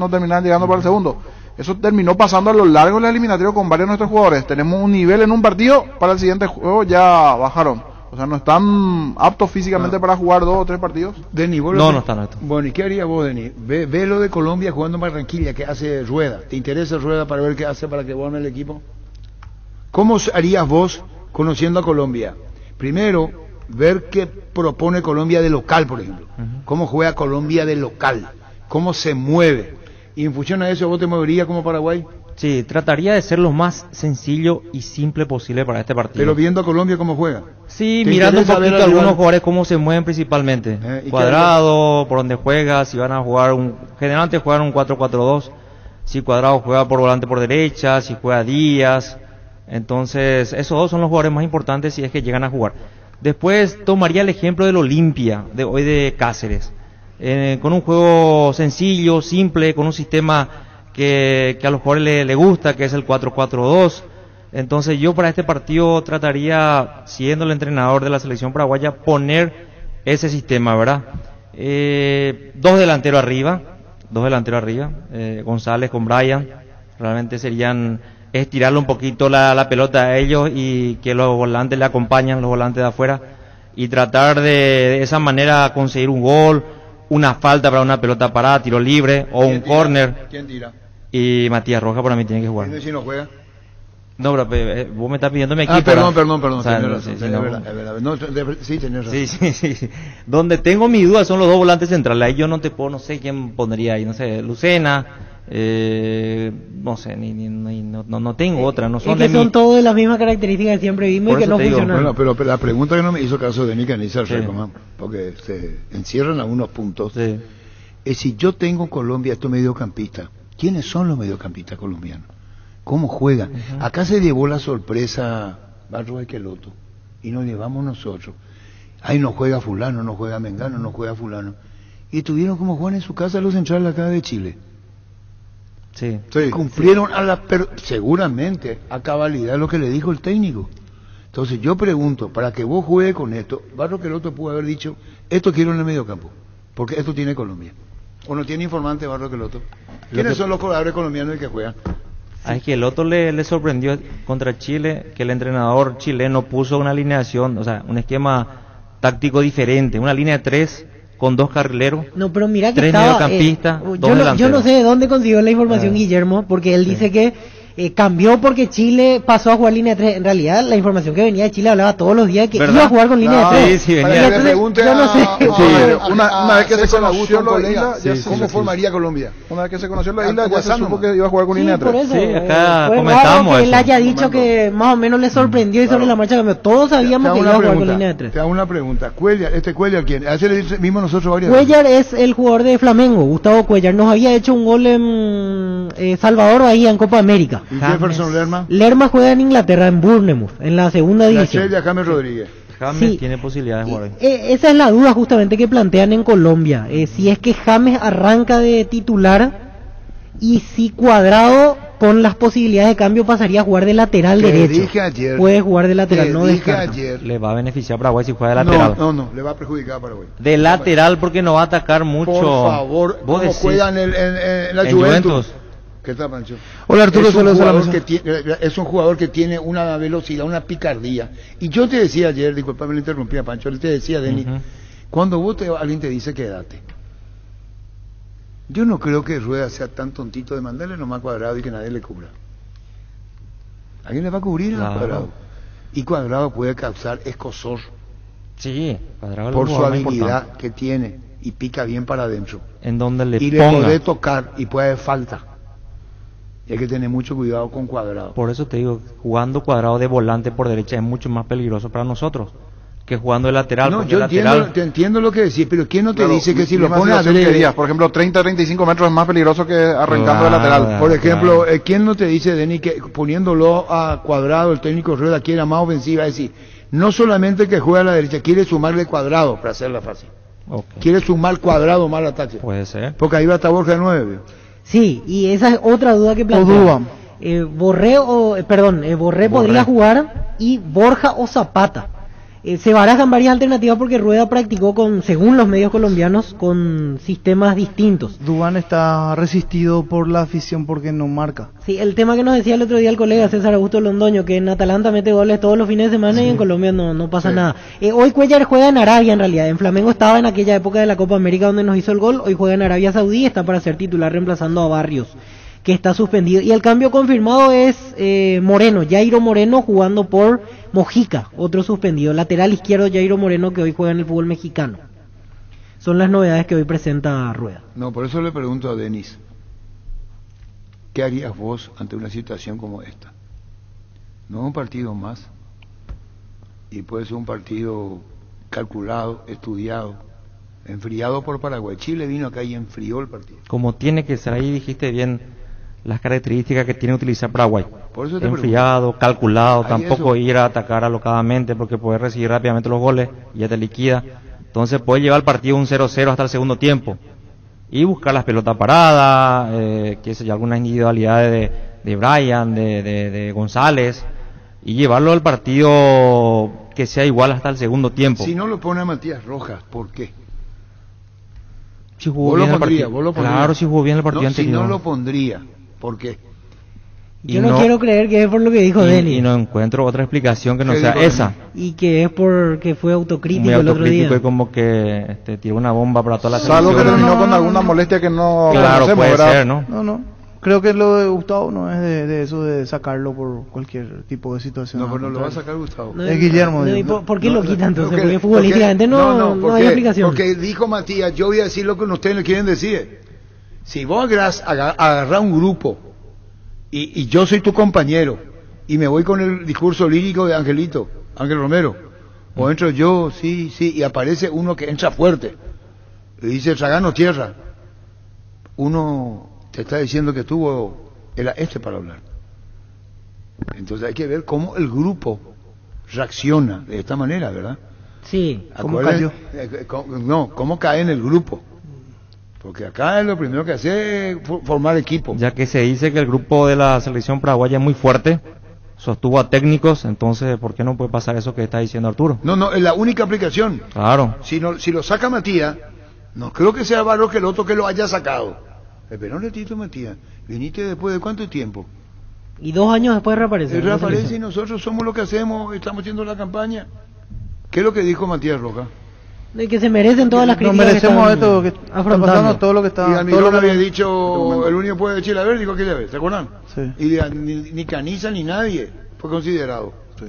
terminaban llegando para el segundo. Eso terminó pasando a lo largo de la eliminatoria con varios de nuestros jugadores. Tenemos un nivel en un partido, para el siguiente juego ya bajaron. O sea, no están aptos físicamente para jugar 2 o 3 partidos. Denis, vos No están aptos. Bueno, ¿y qué harías vos, Denis? Ve lo de Colombia jugando en Barranquilla, que hace Rueda. ¿Te interesa Rueda para ver qué hace para que vuelva el equipo? ¿Cómo harías vos conociendo a Colombia? Primero, ver qué propone Colombia de local, por ejemplo. Cómo juega Colombia de local. Cómo se mueve. Y en función a eso, ¿vos te moverías como Paraguay? Sí, trataría de ser lo más sencillo y simple posible para este partido. Pero viendo a Colombia cómo juega. Sí, ¿Te mirando un interesa ver poquito al algunos rival? jugadores cómo se mueven principalmente. ¿Y qué Cuadrado, por dónde juega, si van a jugar generalmente juegan un 4-4-2, si Cuadrado juega por volante por derecha, si juega Díaz. Entonces, esos dos son los jugadores más importantes si es que llegan a jugar. Después tomaría el ejemplo del Olimpia, de hoy de Cáceres. Con un juego sencillo, simple, con un sistema que a los jugadores les gusta, que es el 4-4-2. Entonces yo para este partido trataría, siendo el entrenador de la selección paraguaya, poner ese sistema, ¿verdad? 2 delanteros arriba, González con Brian, realmente serían estirarle un poquito la pelota a ellos y que los volantes le acompañan, los volantes de afuera, y tratar de esa manera conseguir un gol, una falta para una pelota parada, tiro libre o un córner. ¿Quién tira? Y Matías Rojas para mí tiene que jugar. ¿Y si no juega? No, pero vos me estás pidiendo mi equipo. Perdón. O sea, tenés no, razón, sí, es no. verdad. No, sí, tenés razón. Sí. Donde tengo mi duda son los dos volantes centrales. Ahí yo no sé quién pondría ahí. No sé, Lucena, no sé, no tengo otra. No son Es que de son mi... todos de las mismas características que siempre vimos Por y que eso no te digo, funcionaron. Bueno, pero la pregunta que no me hizo caso de Nica Nizar, Sí. porque se encierran algunos puntos, Sí. es si yo tengo en Colombia estos mediocampistas, ¿quiénes son los mediocampistas colombianos? ¿Cómo juegan? Acá se llevó la sorpresa Barro Esqueloto y nos llevamos nosotros. Ay, no juega fulano, no juega Mengano, no juega fulano. Y tuvieron como juegan en su casa los centrales acá de Chile. Sí. Cumplieron seguramente a cabalidad lo que le dijo el técnico. Entonces yo pregunto, para que vos juegues con esto, Barro Esqueloto pudo haber dicho, esto quiero en el mediocampo, porque esto tiene Colombia. ¿O no tiene informante Barro Queloto? ¿Quiénes son los jugadores colombianos que juegan? A Queloto le sorprendió contra Chile que el entrenador chileno puso una alineación, o sea, un esquema táctico diferente, una línea de 3 con 2 carrileros, No, pero mira que 3 estaba, mediocampistas, 2 yo delanteros. no sé de dónde consiguió la información Guillermo, porque él dice que cambió porque Chile pasó a jugar línea 3. En realidad, la información que venía de Chile hablaba todos los días que ¿verdad? iba a jugar con línea 3. Sí, venía. Y entonces, yo no sé. Una vez que se conoció la colega, isla, ya ¿cómo formaría Colombia? una vez que se conoció la isla, ya se supo que iba a jugar con Sí, línea por 3. eso. Sí, acá fue comentamos raro que él eso. haya dicho que más o menos le sorprendió y sobre la marcha cambió. Todos sabíamos que iba a jugar con línea de 3. Te hago una pregunta. Cuellar, Cuellar, ¿quién? Así le mismo nosotros varias Cuellar es el jugador de Flamengo, Gustavo Cuellar. Nos había hecho un gol en Salvador ahí en Copa América. ¿Y Jefferson Lerma? Lerma juega en Inglaterra, en Bournemouth, en la segunda La división. Celia James Rodríguez. James Sí. tiene posibilidades de jugar ahí. Esa es la duda justamente que plantean en Colombia. Si es que James arranca de titular y si Cuadrado con las posibilidades de cambio pasaría a jugar de lateral Te derecho. dije ayer. Puede jugar de lateral, Te no dije descarta. ayer. Le va a beneficiar a Paraguay si juega de lateral. No, le va a perjudicar a Paraguay. De lateral porque no va a atacar mucho. Por favor, Vos ¿cómo decís, juega en la en Juventus? Juventus. ¿Qué tal, Pancho? Hola, Arturo, es un, saludos a la jugador mesa. que tiene, es un jugador que tiene una velocidad, una picardía. Y yo te decía ayer, disculpa, me lo interrumpía, Pancho, yo te decía, Denis, cuando alguien te dice quédate, yo no creo que Rueda sea tan tontito de mandarle nomás Cuadrado y que nadie le cubra. ¿Alguien le va a cubrir a Cuadrado? Y Cuadrado puede causar escozor Sí, Cuadrado es el por su jugador más habilidad importante. que tiene y pica bien para adentro. En donde le Y le ponga. puede tocar y puede haber falta. Y hay que tener mucho cuidado con Cuadrado. Por eso te digo, jugando Cuadrado de volante por derecha es mucho más peligroso para nosotros que jugando de lateral. No, porque yo lateral, te entiendo lo que decís, pero ¿quién no te Claro, dice que si lo misma pones a situación que ver, dirías, por ejemplo, 30-35 metros es más peligroso que arrancando de Claro. lateral. por ejemplo, Claro. ¿quién no te dice, Denis, que poniéndolo a Cuadrado, el técnico Rueda quiere más ofensiva? Es decir, no solamente que juega a la derecha, quiere sumarle Cuadrado, para hacerla fácil. ok, Quiere sumar Cuadrado más al ataque. puede ser. Porque ahí va a estar Borja de 9. Sí, y esa es otra duda que plantean. Borré podría jugar y Borja o Zapata. Se barajan varias alternativas porque Rueda practicó según los medios colombianos, con sistemas distintos. Duván está resistido por la afición porque no marca. Sí, el tema que nos decía el otro día el colega César Augusto Londoño, que en Atalanta mete goles todos los fines de semana y en Colombia no pasa nada. Hoy Cuellar juega en Arabia en realidad. En Flamengo estaba en aquella época de la Copa América donde nos hizo el gol. Hoy juega en Arabia Saudí y está para ser titular reemplazando a Barrios, que está suspendido. Y el cambio confirmado es Moreno, Jairo Moreno jugando por Mojica, otro suspendido. Lateral izquierdo Jairo Moreno, que hoy juega en el fútbol mexicano. Son las novedades que hoy presenta Rueda. No, por eso le pregunto a Denis, ¿qué harías vos ante una situación como esta? No un partido más, y puede ser un partido calculado, estudiado, enfriado por Paraguay. Chile vino acá y enfrió el partido. Como tiene que ser, ahí dijiste bien las características que tiene que utilizar Paraguay. Por eso te Enfriado, calculado, Ahí tampoco eso. ir a atacar alocadamente porque puede recibir rápidamente los goles y ya te liquida. Entonces puede llevar el partido un 0-0 hasta el segundo tiempo y buscar las pelotas paradas, que sé yo, algunas individualidades de Brian, de González, y llevarlo al partido que sea igual hasta el segundo tiempo. Si no lo pone a Matías Rojas, ¿por qué? Si jugó Vos bien lo el pondrías, partido. vos lo pondrías. Claro, si jugó bien el partido No, anterior. si no lo pondría, ¿por qué? Y Yo no quiero creer que es por lo que dijo Denis. Y no encuentro otra explicación que no ¿Qué sea dijo esa. Y que es porque fue autocrítico Muy el otro día. autocrítico y como que tiró una bomba para toda la Salvo que selección. terminó con alguna molestia que no Claro, conocemos, puede ¿verdad? ser, ¿no? No. Creo que lo de Gustavo no es de eso de sacarlo por cualquier tipo de situación. No, al pero no lo va a contrario. sacar Gustavo. No, Es Guillermo, no, digo. ¿y por qué lo quita entonces? Porque- Porque futbolísticamente no ¿por hay qué? explicación. Porque dijo Matías, yo voy a decir lo que ustedes le quieren decir. Si vos agarrás un grupo y yo soy tu compañero y me voy con el discurso lírico de Ángel Romero, o entro yo, sí, y aparece uno que entra fuerte y dice Tragano tierra, uno te está diciendo que era para hablar. Entonces hay que ver cómo el grupo reacciona de esta manera, ¿verdad? Sí. ¿Cómo Acuérdense- cayó? No, cómo cae en el grupo. Porque acá es lo primero que hace es formar equipo. Ya que se dice que el grupo de la selección paraguaya es muy fuerte, sostuvo a técnicos, entonces ¿por qué no puede pasar eso que está diciendo Arturo? No, es la única aplicación. Claro. Si lo saca Matías, No creo que sea Barros que el otro que lo haya sacado. Pero no, Tito Matías, viniste después de cuánto tiempo. Y 2 años después reaparece. Reaparece y nosotros somos lo que hacemos, estamos haciendo la campaña. ¿Qué es lo que dijo Matías Rojas? De que se merecen todas las críticas. Nos merecemos esto que está pasando, todo lo que está. Y Almirón había dicho, el único puede decir, a ver, dijo que ya ver, ¿se acuerdan? Sí. Y ni Caniza ni nadie fue considerado. Sí.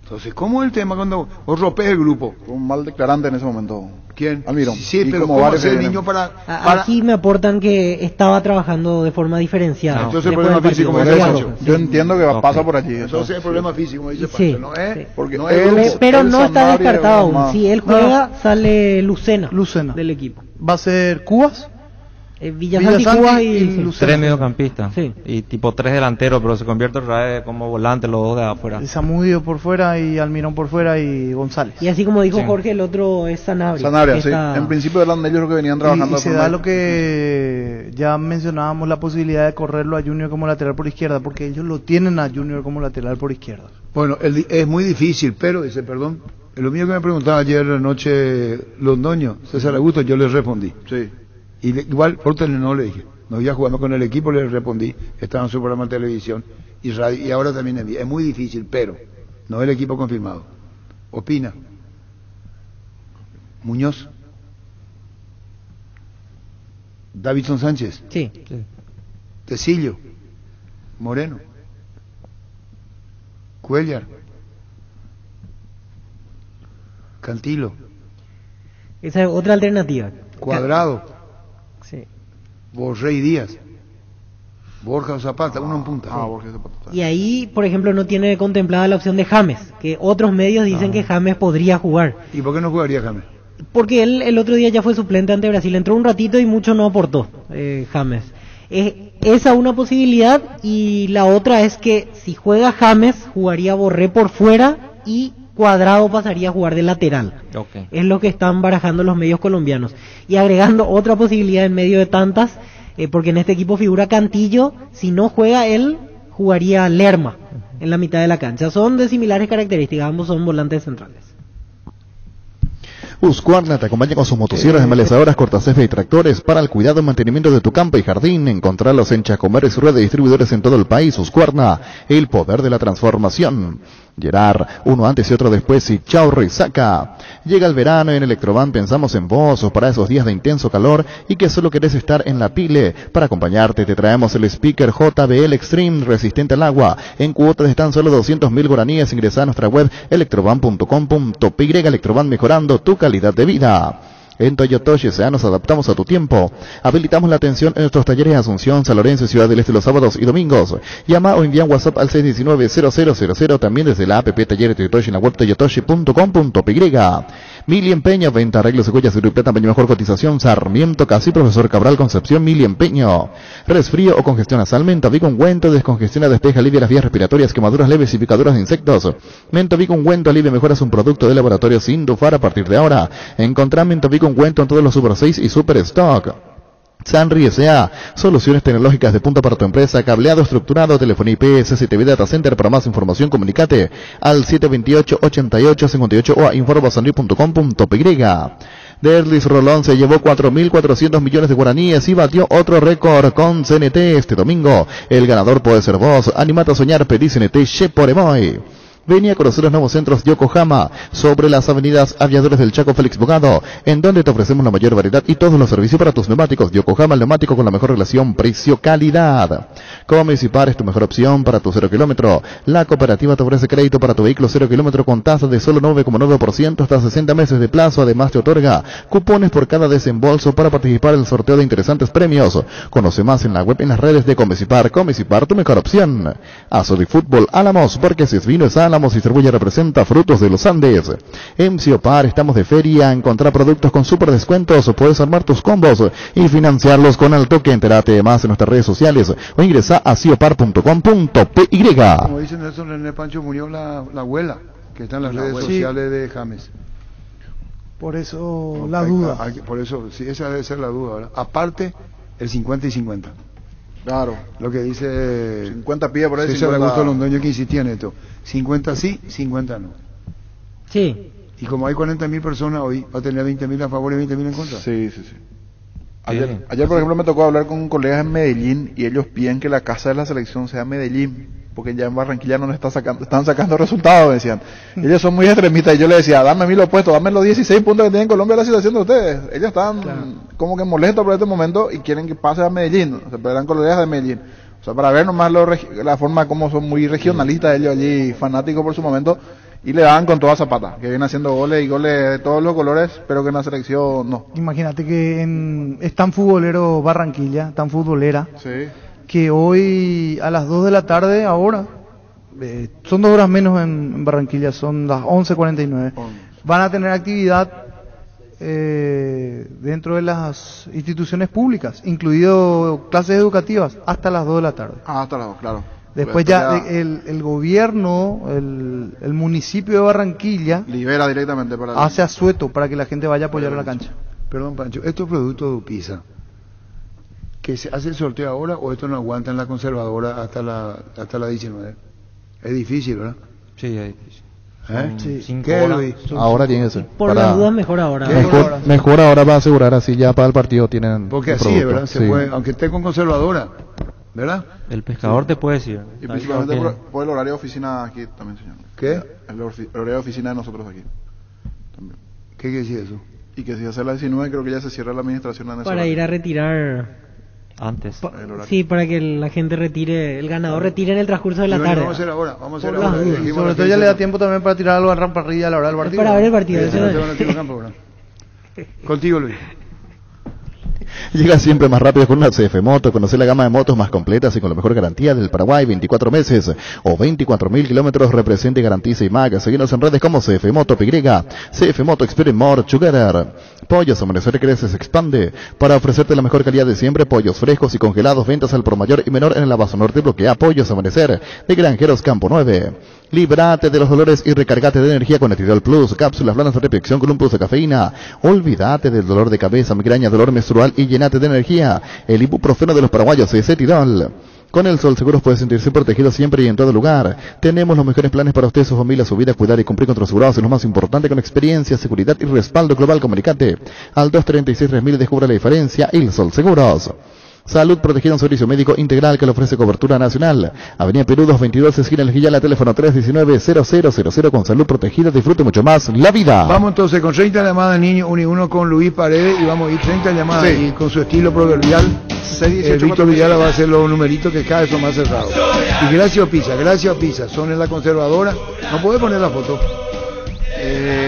Entonces, ¿cómo es el tema cuando vos rompes el grupo? Fue un mal declarante en ese momento. ¿Quién? Almirón. Sí, pero ¿cómo hace el niño para...? Aquí me aportan que estaba trabajando de forma diferenciada. Entonces el problema físico, me dice Pancho. Yo entiendo que pasa por allí. Entonces el problema físico, me dice Pancho, sí, ¿no es? Sí. Porque no es pero no está descartado aún. Si él juega, No. sale Lucena del equipo. Va a ser Cubas, Villasanti, Cubas y Lucena. 3 mediocampistas. Sí. Y tipo 3 delanteros, pero se convierte otra vez como volante los dos de afuera. Y Zamudio por fuera y Almirón por fuera y González. Y así como dijo Sí. Jorge, el otro es Sanabria. Sanabria, que sí. está- En principio eran ellos los que venían trabajando. Y se da lo que ya mencionábamos, la posibilidad de correrlo a Junior como lateral por izquierda, porque ellos lo tienen a Junior como lateral por izquierda. Bueno, es muy difícil, pero, dice, perdón, lo mío que me preguntaba ayer anoche Londoño, César Augusto, yo le respondí. Sí. Y igual, por teléfono le dije, no iba jugando con el equipo, le respondí, estaba en su programa de televisión y radio, y ahora también es muy difícil, pero no es el equipo confirmado. Opina. Muñoz. Davidson Sánchez. Sí. Tecillo. Moreno. Cuellar. Cantilo. Esa es otra alternativa. Cuadrado. Sí. Borrey Díaz. Borja Zapata, uno en punta. Borja Zapata. Y ahí, por ejemplo, no tiene contemplada la opción de James, que otros medios dicen que James podría jugar. ¿Y por qué no jugaría James? Porque él el otro día ya fue suplente ante Brasil, entró un ratito y mucho no aportó James. Esa una posibilidad, y la otra es que si juega James, jugaría Borré por fuera y Cuadrado pasaría a jugar de lateral. Okay. Es lo que están barajando los medios colombianos. Y agregando otra posibilidad en medio de tantas, porque en este equipo figura Cantillo, si no juega él, jugaría Lerma en la mitad de la cancha. Son de similares características, ambos son volantes centrales. Husqvarna te acompaña con sus motosierras, desmalazadoras, cortacésped y tractores para el cuidado y mantenimiento de tu campo y jardín. Encontrarlos en Chacomer y su red de distribuidores en todo el país. Husqvarna, el poder de la transformación. Gerard, uno antes y otro después y chao resaca. Llega el verano y en Electroban pensamos en vos para esos días de intenso calor y que solo querés estar en la pile. Para acompañarte te traemos el speaker JBL Extreme resistente al agua. En cuotas están solo 200.000 guaraníes. Ingresa a nuestra web electroban.com.py. Electroban, mejorando tu calidad de vida. En Toyotoshi S.A. nos adaptamos a tu tiempo. Habilitamos la atención en nuestros talleres de Asunción, San Lorenzo y Ciudad del Este los sábados y domingos. Llama o envía un WhatsApp al 619-0000, también desde la app Talleres Toyotoshi en la web toyotoshi.com.py. Mili Empeño, venta, arreglos, joyas, oro y plata, empeño mejor cotización, Sarmiento, Casi, Profesor Cabral, Concepción, Mili Empeño. Resfrío o congestión nasal, Mentavic ungüento, descongestiona, despeja, alivia las vías respiratorias, quemaduras leves y picaduras de insectos. Mentavic ungüento, alivia, mejora, es un producto de laboratorio Sindufar a partir de ahora. Encontrá Mentavic ungüento en todos los Super 6 y Super Stock. Sanri S.A. Soluciones tecnológicas de punta para tu empresa, cableado estructurado, telefonía IP, CCTV Data Center. Para más información comunicate al 728-8858 o a informosanri.com.py. Derlis Rolón se llevó 4.400 millones de guaraníes y batió otro récord con CNT este domingo. El ganador puede ser vos. Animate a soñar, pedí CNT Sheporemoy. Vení a conocer los nuevos centros Yokohama sobre las avenidas Aviadores del Chaco Félix Bogado, en donde te ofrecemos la mayor variedad y todos los servicios para tus neumáticos. Yokohama, el neumático con la mejor relación precio-calidad. Comisipar es tu mejor opción para tu 0 kilómetro. La cooperativa te ofrece crédito para tu vehículo 0 kilómetro con tasa de solo 9,9% hasta 60 meses de plazo. Además te otorga cupones por cada desembolso para participar en el sorteo de interesantes premios. Conoce más en la web y en las redes de Comisipar. Comisipar, tu mejor opción. Azurifútbol Álamos, porque si es vino es Álamos, distribuye, representa Frutos de los Andes. En Ciopar estamos de feria, encontrar productos con super descuentos, puedes armar tus combos y financiarlos con el toque. Entérate más en nuestras redes sociales o ingresa a ciopar.com.py. Como dice Nelson René Pancho, murió la abuela, que está en las redes sociales de James. Por eso la duda. Por eso, sí, esa debe ser la duda, ¿verdad? Aparte, el 50 y 50. Claro. Lo que dice 50 pies por ahí. César Augusto Londoño, que insistía en esto. 50 sí, 50 no. Sí. Y como hay 40.000 personas hoy, va a tener 20.000 a favor y 20.000 en contra. Sí. Ayer, por ejemplo, me tocó hablar con colegas en Medellín y ellos piden que la casa de la selección sea Medellín, porque ya en Barranquilla no están sacando resultados, decían. Ellos son muy extremistas y yo les decía, dame 1.000 opuestos, dame los 16 puntos que tiene en Colombia la situación de ustedes. Ellos están como que molestos por este momento y quieren que pase a Medellín, se pelean con colegas de Medellín. O sea, para ver nomás la forma como son muy regionalistas ellos allí, fanáticos por su momento, y le dan con toda zapata, que vienen haciendo goles y goles de todos los colores, pero que en la selección no. Imagínate que es tan futbolero Barranquilla, tan futbolera, Sí. que hoy a las 2 de la tarde, ahora, son 2 horas menos en Barranquilla, son las 11:49, van a tener actividad dentro de las instituciones públicas, incluido clases educativas, hasta las 2 de la tarde. Hasta las 2, claro. Después ya el gobierno, el municipio de Barranquilla libera directamente para hace asueto para que la gente vaya a apoyar a la cancha. Perdón, Pancho, ¿estos productos de Upisa que se hace el sorteo ahora o esto no aguanta en la conservadora hasta la 19? Es difícil, ¿verdad? Sí, es difícil. Sí. ¿Qué, Luis? Ahora tiene que ser. Por las dudas, mejor ahora. Mejor ahora va a asegurar, así ya para el partido tienen. Porque así es, ¿verdad? Se puede, aunque esté con conservadora, ¿verdad? El pescador te puede decir. Y principalmente por el horario de oficina aquí también, señor. ¿Qué? El horario de oficina de nosotros aquí. También. ¿Qué quiere decir eso? Y que si hace la 19 creo que ya se cierra la administración en ese Para horario. ir a retirar Antes. Sí, para que la gente retire, el ganador retire en el transcurso de la tarde. Vamos a hacer ahora, vamos a hacer Por ahora. las dudas. Sobre todo ya le da tiempo también para tirar algo a la parrilla a la hora del partido. Para ver el partido. Contigo, Luis. Llega siempre más rápido con una CF Moto. Conoce la gama de motos más completas y con la mejor garantía del Paraguay, 24 meses o 24.000 kilómetros. Representa y garantiza IMAG. Seguimos en redes como CF Moto PY, CF Moto Experience More Together. Pollos Amanecer crece, se expande para ofrecerte la mejor calidad de siempre. Pollos frescos y congelados, ventas al por mayor y menor en el Abasto Norte. Bloquea Pollos Amanecer de Granjeros Campo 9. Líbrate de los dolores y recargate de energía con Etirol Plus, cápsulas blancas de repección con un plus de cafeína. Olvídate del dolor de cabeza, migraña, dolor menstrual y llenate de energía. El ibuprofeno de los paraguayos es Etirol. Con el Sol Seguros puede sentirse protegido siempre y en todo lugar. Tenemos los mejores planes para usted, su familia, su vida, cuidar y cumplir con tus asegurados. Es lo más importante con experiencia, seguridad y respaldo global. Comunicate al 236-3000 y descubra la diferencia. El Sol Seguros. Salud Protegida, un servicio médico integral que le ofrece cobertura nacional. Avenida Perú 222, esquina El Gillala, teléfono 319-0000. Con Salud Protegida disfrute mucho más la vida. Vamos entonces con 30 llamadas, niño, 1 y 1 con Luis Paredes, y vamos a ir 30 llamadas y con su estilo proverbial. Víctor Villara va a hacer los numeritos que cada vez son más cerrados. Y gracias a Pisa, son en la conservadora. ¿No puede poner la foto?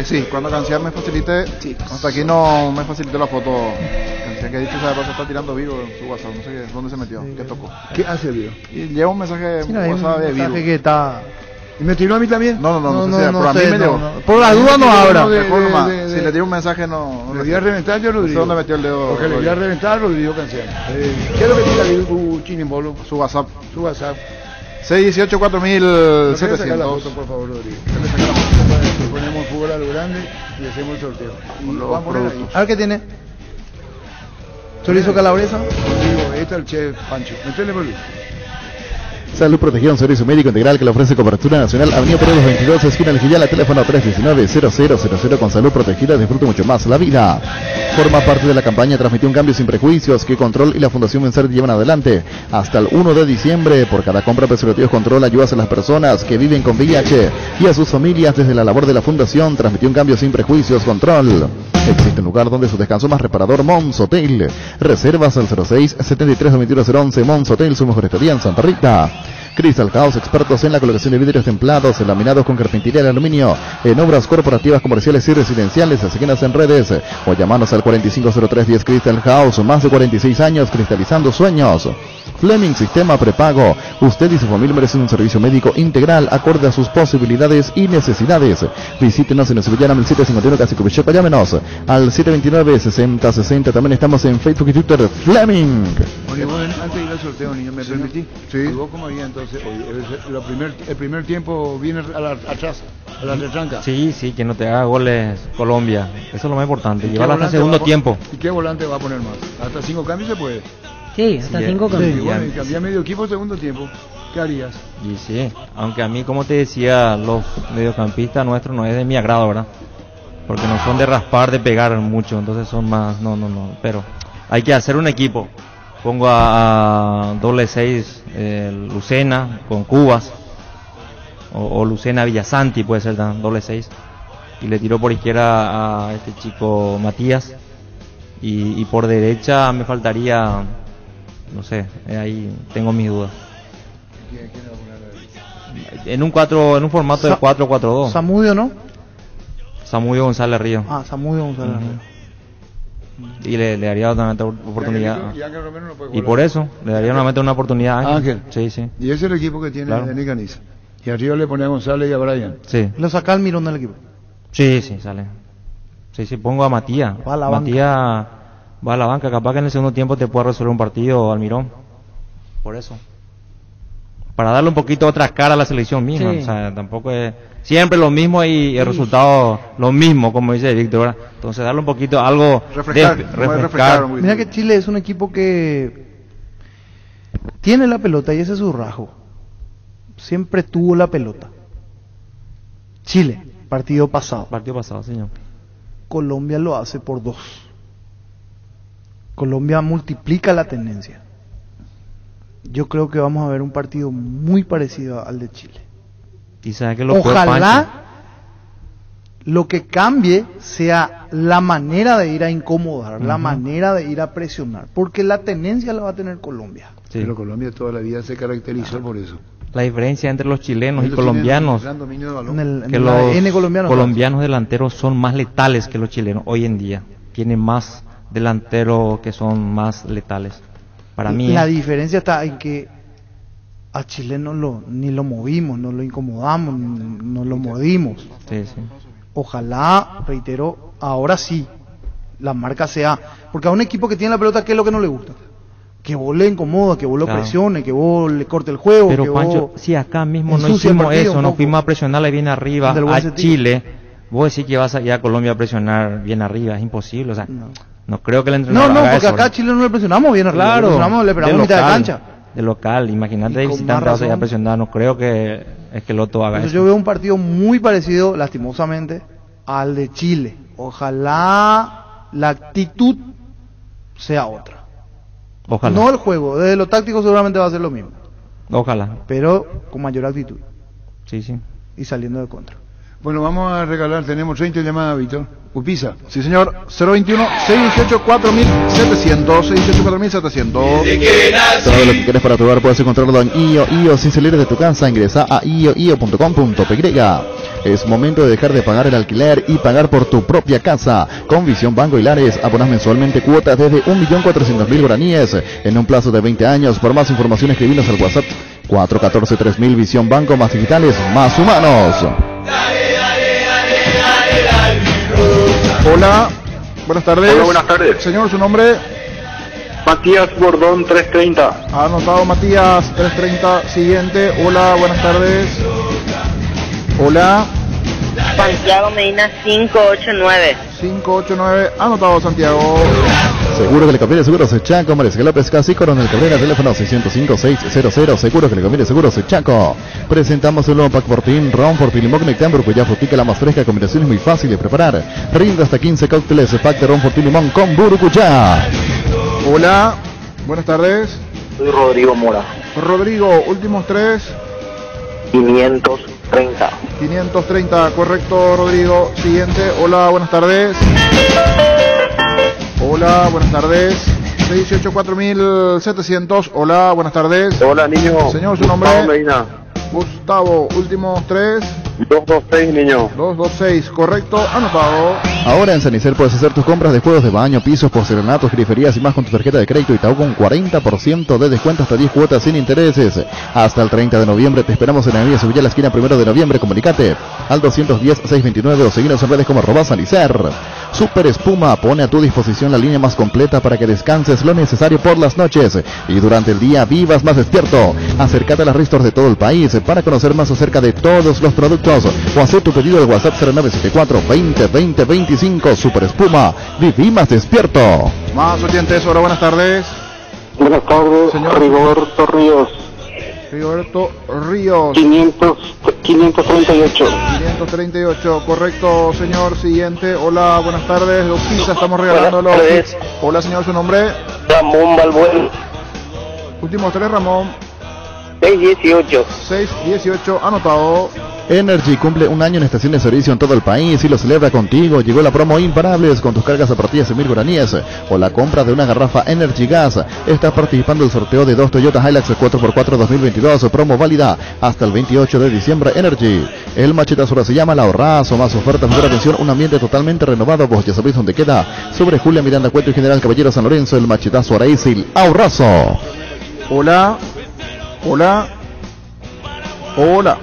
Sí, cuando Canciar me facilite, hasta aquí no me facilitó la foto. Canciar que ha dicho que se está tirando vivo en su WhatsApp, no sé dónde se metió, qué tocó. ¿Qué hace vivo? Y lleva un mensaje WhatsApp de vivo. Que está... ¿Y me tiró a mí también? No, pero a mí me llegó. Por la duda no abra. Si le tiro un mensaje no... ¿Le voy a reventar yo, Rodrigo? ¿Dónde metió el dedo? Porque le voy a reventar, Rodrigo Canciar. ¿Qué es lo que tira tu chinimbolo? Su WhatsApp. 618-4700. sacar la foto, por favor, Rodrigo. Ponemos fútbol a lo grande y hacemos el sorteo. Y lo vamos a poner ahí. A ver qué tiene. Chorizo calabresa. Rodrigo, ahí está el chef Pancho. Métele, Luis. Salud Protegida, un servicio médico integral que le ofrece cobertura nacional. Avenida Perú 22, esquina El Gillala, teléfono 319-0000. Con Salud Protegida disfrute mucho más la vida. Forma parte de la campaña Transmitió un Cambio Sin Prejuicios que Control y la Fundación Vencer llevan adelante. Hasta el 1 de diciembre, por cada compra Preservativos Control ayudas a las personas que viven con VIH y a sus familias desde la labor de la Fundación Transmitió un Cambio Sin Prejuicios Control. Existe un lugar donde su descanso más reparador, Mons Hotel. Reservas al 06-73-21011. Mons Hotel, su mejor estadía en Santa Rita. Crystal House, expertos en la colocación de vidrios templados, laminados con carpintería de aluminio, en obras corporativas, comerciales y residenciales. Síguenos en redes o llamanos al 450310 Crystal House. Más de 46 años cristalizando sueños. Fleming Sistema Prepago. Usted y su familia merecen un servicio médico integral acorde a sus posibilidades y necesidades. Visítenos en Sevillana 1751 Casi Cubichepa. Llámenos al 729-6060. También estamos en Facebook y Twitter. Fleming. Bueno, antes de ir al sorteo, niño, ¿me permití? Sí. ¿Y vos cómo había entonces hoy? El primer tiempo viene atrás, a la retranca. Sí, que no te haga goles Colombia. Eso es lo más importante. Llevar hasta el volante segundo tiempo. ¿Y qué volante va a poner más? ¿Hasta 5 cambios se puede? Sí, hasta 5 Y cambios. bueno, y cambiar medio equipo segundo tiempo. ¿Qué harías? Y sí, aunque a mí, como te decía, los mediocampistas nuestros no es de mi agrado, ¿verdad? porque no son de raspar, de pegar mucho, entonces son más, no, pero hay que hacer un equipo. Pongo a doble 6 Lucena con Cubas, o Lucena Villasanti puede ser doble 6, y le tiro por izquierda a este chico Matías, y por derecha me faltaría, no sé, ahí tengo mis dudas. En un formato de 4-4-2. Samudio, ¿no? Samudio González Río. Samudio González Río. Y le daría otra oportunidad. Y por eso, le daría nuevamente una oportunidad a Ángel. Sí. Y ese es el equipo que tiene Denis Caniza. Y arriba le pone a González y a Brian. Sí. Lo saca el Mirón del equipo. Sí, sale. Sí, pongo a Matías. Matías va a la banca, capaz que en el segundo tiempo te pueda resolver un partido Almirón. Por eso. Para darle un poquito otra cara a la selección misma. Sí. O sea, tampoco es siempre lo mismo y el resultado lo mismo, como dice Víctor, ¿verdad? Entonces darle un poquito algo refrescar. Mira que Chile es un equipo que tiene la pelota y ese es su rasgo. Siempre tuvo la pelota. Chile, partido pasado, señor. Colombia lo hace por 2. Colombia multiplica la tendencia. Yo creo que vamos a ver un partido muy parecido al de Chile. Y sabe que ojalá lo que cambie sea la manera de ir a incomodar, la manera de ir a presionar, porque la tendencia la va a tener Colombia. Sí. Pero Colombia toda la vida se caracterizó por eso. La diferencia entre los chilenos y colombianos, que los colombianos delanteros son más letales que los chilenos hoy en día. Tienen más delanteros que son más letales. Para mí la diferencia está en que a Chile ni lo movimos, no lo incomodamos, no lo mordimos. Sí. Ojalá, reitero, ahora sí la marca sea, porque a un equipo que tiene la pelota, ¿qué es lo que no le gusta? Que vos le incomoda, que vos lo presione, que vos le corte el juego. Pero que Pancho, vos si acá mismo no hicimos eso, nos fuimos a presionarle bien arriba a Chile, vos decís que vas a ir a Colombia a presionar bien arriba, es imposible, o sea, no creo que el entrenador haga porque eso, acá a Chile no le presionamos bien arriba, claro, le esperamos mitad de cancha. De local, imagínate de visitante vas a ir a presionar, no creo que Esqueloto haga eso. Yo veo un partido muy parecido, lastimosamente, al de Chile. Ojalá la actitud sea otra. Ojalá. No el juego, desde lo táctico seguramente va a ser lo mismo. Ojalá. Pero con mayor actitud. Sí. Y saliendo de contra. Bueno, vamos a regalar, tenemos 30 llamadas, Víctor. Upisa. Sí, señor. 021-618-4700. 618-4700. Todo lo que quieres para tu hogar puedes encontrarlo en IO. Sin salir de tu casa, ingresa a io.com.py. Es momento de dejar de pagar el alquiler y pagar por tu propia casa. Con Visión Banco Hilares, abonas mensualmente cuotas desde 1.400.000 guaraníes en un plazo de 20 años. Por más información, escribinos al WhatsApp 414-3000. Visión Banco, más digitales, más humanos. Hola, buenas tardes. Hola, buenas tardes. Señor, ¿su nombre? Matías Bordón, 330. Anotado, Matías, 330. Siguiente. Hola, buenas tardes. Hola. Santiago Medina, 589. 589. Anotado, Santiago. Seguro que le conviene Seguros Chaco, María López Casi, Coronel Cabrera, teléfono 605-600. Seguro que le conviene Seguros Chaco. Presentamos el nuevo pack Fortín, Ron, Fortín Limón, Nectar, ya frutica, la más fresca, combinación es muy fácil de preparar. Rinde hasta 15 cócteles, pack de Ron, Fortín Limón con Burucuyá. Hola, buenas tardes. Soy Rodrigo Mora. Rodrigo, últimos 3. 530. 530, correcto, Rodrigo. Siguiente, hola, buenas tardes. Hola, buenas tardes. 618-4700. Hola, buenas tardes. Hola, niño. Señor, su nombre. Gustavo Medina. Gustavo, últimos 3. 226, niño. 226, correcto, anotado. Ahora en Sanicel puedes hacer tus compras de juegos de baño, pisos, porcelanatos, griferías y más con tu tarjeta de crédito Itaú con 40% de descuento hasta 10 cuotas sin intereses. Hasta el 30 de noviembre te esperamos en Avenida Sevilla, la esquina 1 de noviembre. Comunicate al 210-629 o seguinos en redes como @Sanicel. Super Espuma pone a tu disposición la línea más completa para que descanses lo necesario por las noches y durante el día vivas más despierto. Acércate a las Restores de todo el país para conocer más acerca de todos los productos o hacer tu pedido al WhatsApp 0974-20-20-25. Super Espuma, viví más despierto. Más oyentes, hola, buenas tardes. Buenas tardes, señor Rigoberto Ríos. Rigoberto Ríos. 500, 538. 538, correcto, señor. Siguiente. Hola, buenas tardes. Los pizzas, estamos regalando los kits. Hola, señor, su nombre. Ramón Balbuena. Últimos 3, Ramón. 618. 618, anotado. Energy cumple un año en estación de servicio en todo el país y lo celebra contigo. Llegó la promo Imparables con tus cargas a partir de 100.000 guaraníes o la compra de una garrafa Energy Gas. Estás participando del sorteo de 2 Toyota Hilux 4x4 2022, promo válida hasta el 28 de diciembre. Energy, el machetazo ahora se llama el ahorrazo, más ofertas, mejor atención, un ambiente totalmente renovado. Vos ya sabéis dónde queda, sobre Julia Miranda Cueto y General Caballero San Lorenzo. El machetazo ahora es el ahorrazo. Hola, hola, hola.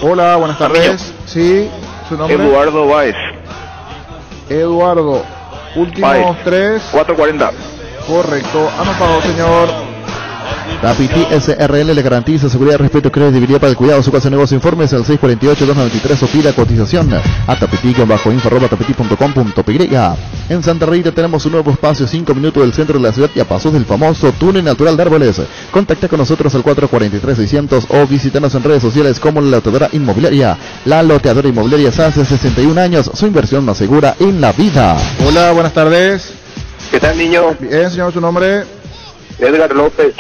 Hola, buenas tardes. Sí, su nombre. Eduardo Báez. Eduardo. Últimos Báez. 3. 440. Correcto. Anotado, señor. Tapiti SRL le garantiza seguridad, respeto y credibilidad para el cuidado de su casa de negocio. Informes al 648-293 o pida cotización a tapiti-info@tapiti.com.py. En Santa Rita tenemos un nuevo espacio, 5 minutos del centro de la ciudad y a pasos del famoso túnel natural de árboles. Contacta con nosotros al 443-600 o visítanos en redes sociales como La Loteadora Inmobiliaria. La Loteadora Inmobiliaria hace 61 años, su inversión más segura en la vida. Hola, buenas tardes. ¿Qué tal, niño? Bien, señor, su nombre. Edgar López.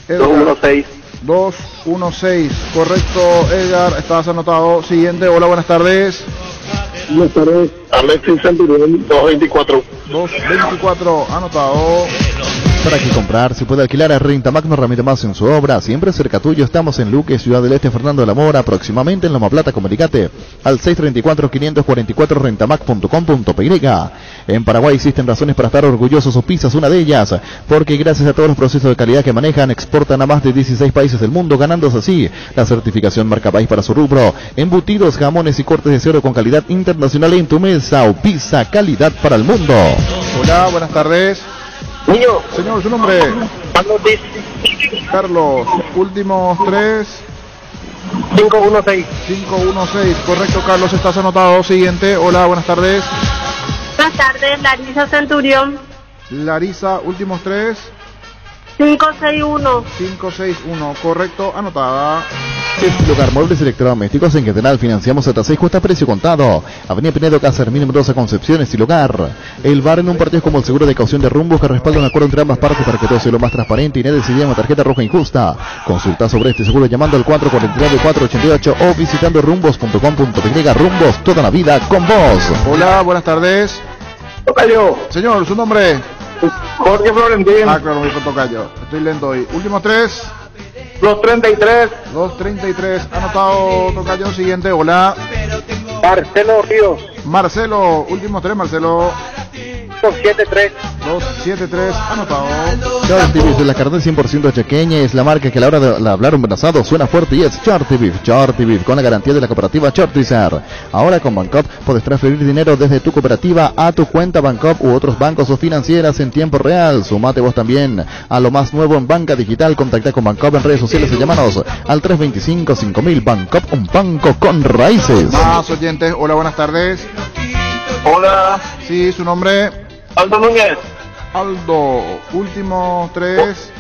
216. 216, correcto, Edgar, estás anotado. Siguiente, hola, buenas tardes. Buenas tardes. Alexis Centurión, 224. 224, anotado. Para que comprar, se puede alquilar a Renta Magno Ramiro Más en su obra, siempre cerca tuyo. Estamos en Luque, Ciudad del Este, Fernando de la Mora, próximamente en Loma Plata. Comunicate al 634-544 rentamac.com.py. En Paraguay existen razones para estar orgullosos, o Pizzas una de ellas, porque gracias a todos los procesos de calidad que manejan, exportan a más de 16 países del mundo, ganándose así la certificación Marca País para su rubro. Embutidos, jamones y cortes de cero con calidad internacional en tu mesa. O Pizza, calidad para el mundo. Hola, buenas tardes. Niño. Señor, su nombre. Carlos, últimos 3. 516. 516, correcto, Carlos, estás anotado. Siguiente, hola, buenas tardes. Buenas tardes, Larisa Centurión. Larisa, últimos 3. 561. 561, correcto, anotada. Este lugar, muebles electrodomésticos en general, financiamos hasta 6 cuotas precio contado. Avenida Pinedo, Casa Hermínio Mendoza, Concepción, Estilo Hogar. El bar en un partido es como el seguro de caución de Rumbos, que respalda un acuerdo entre ambas partes para que todo sea lo más transparente y nadie se lleve una tarjeta roja injusta. Consulta sobre este seguro llamando al 449-488 o visitando rumbos.com.py. Rumbos, toda la vida con vos. Hola, buenas tardes. Tocayo. Señor, su nombre. Jorge Florentín. Ah, claro, mi hijo Tocayo. Estoy lento hoy. Últimos 3. 233. 233, anotado, Tocayo. Siguiente, hola. Marcelo Ríos. Marcelo, últimos 3, Marcelo. 273. 273, anotado. Charty Beef de la carne 100% chequeña es la marca que a la hora de hablar un asado suena fuerte y es Charty Beef. Charty Beef con la garantía de la cooperativa Chartizer. Ahora con Bancop puedes transferir dinero desde tu cooperativa a tu cuenta Bancop u otros bancos o financieras en tiempo real. Sumate vos también a lo más nuevo en banca digital. Contacta con Bancop en redes sociales y llámanos al 325-5000. Bancop, un banco con raíces. Más oyentes, hola, buenas tardes. Hola. Sí, su nombre. Aldo Núñez. Aldo, últimos 3.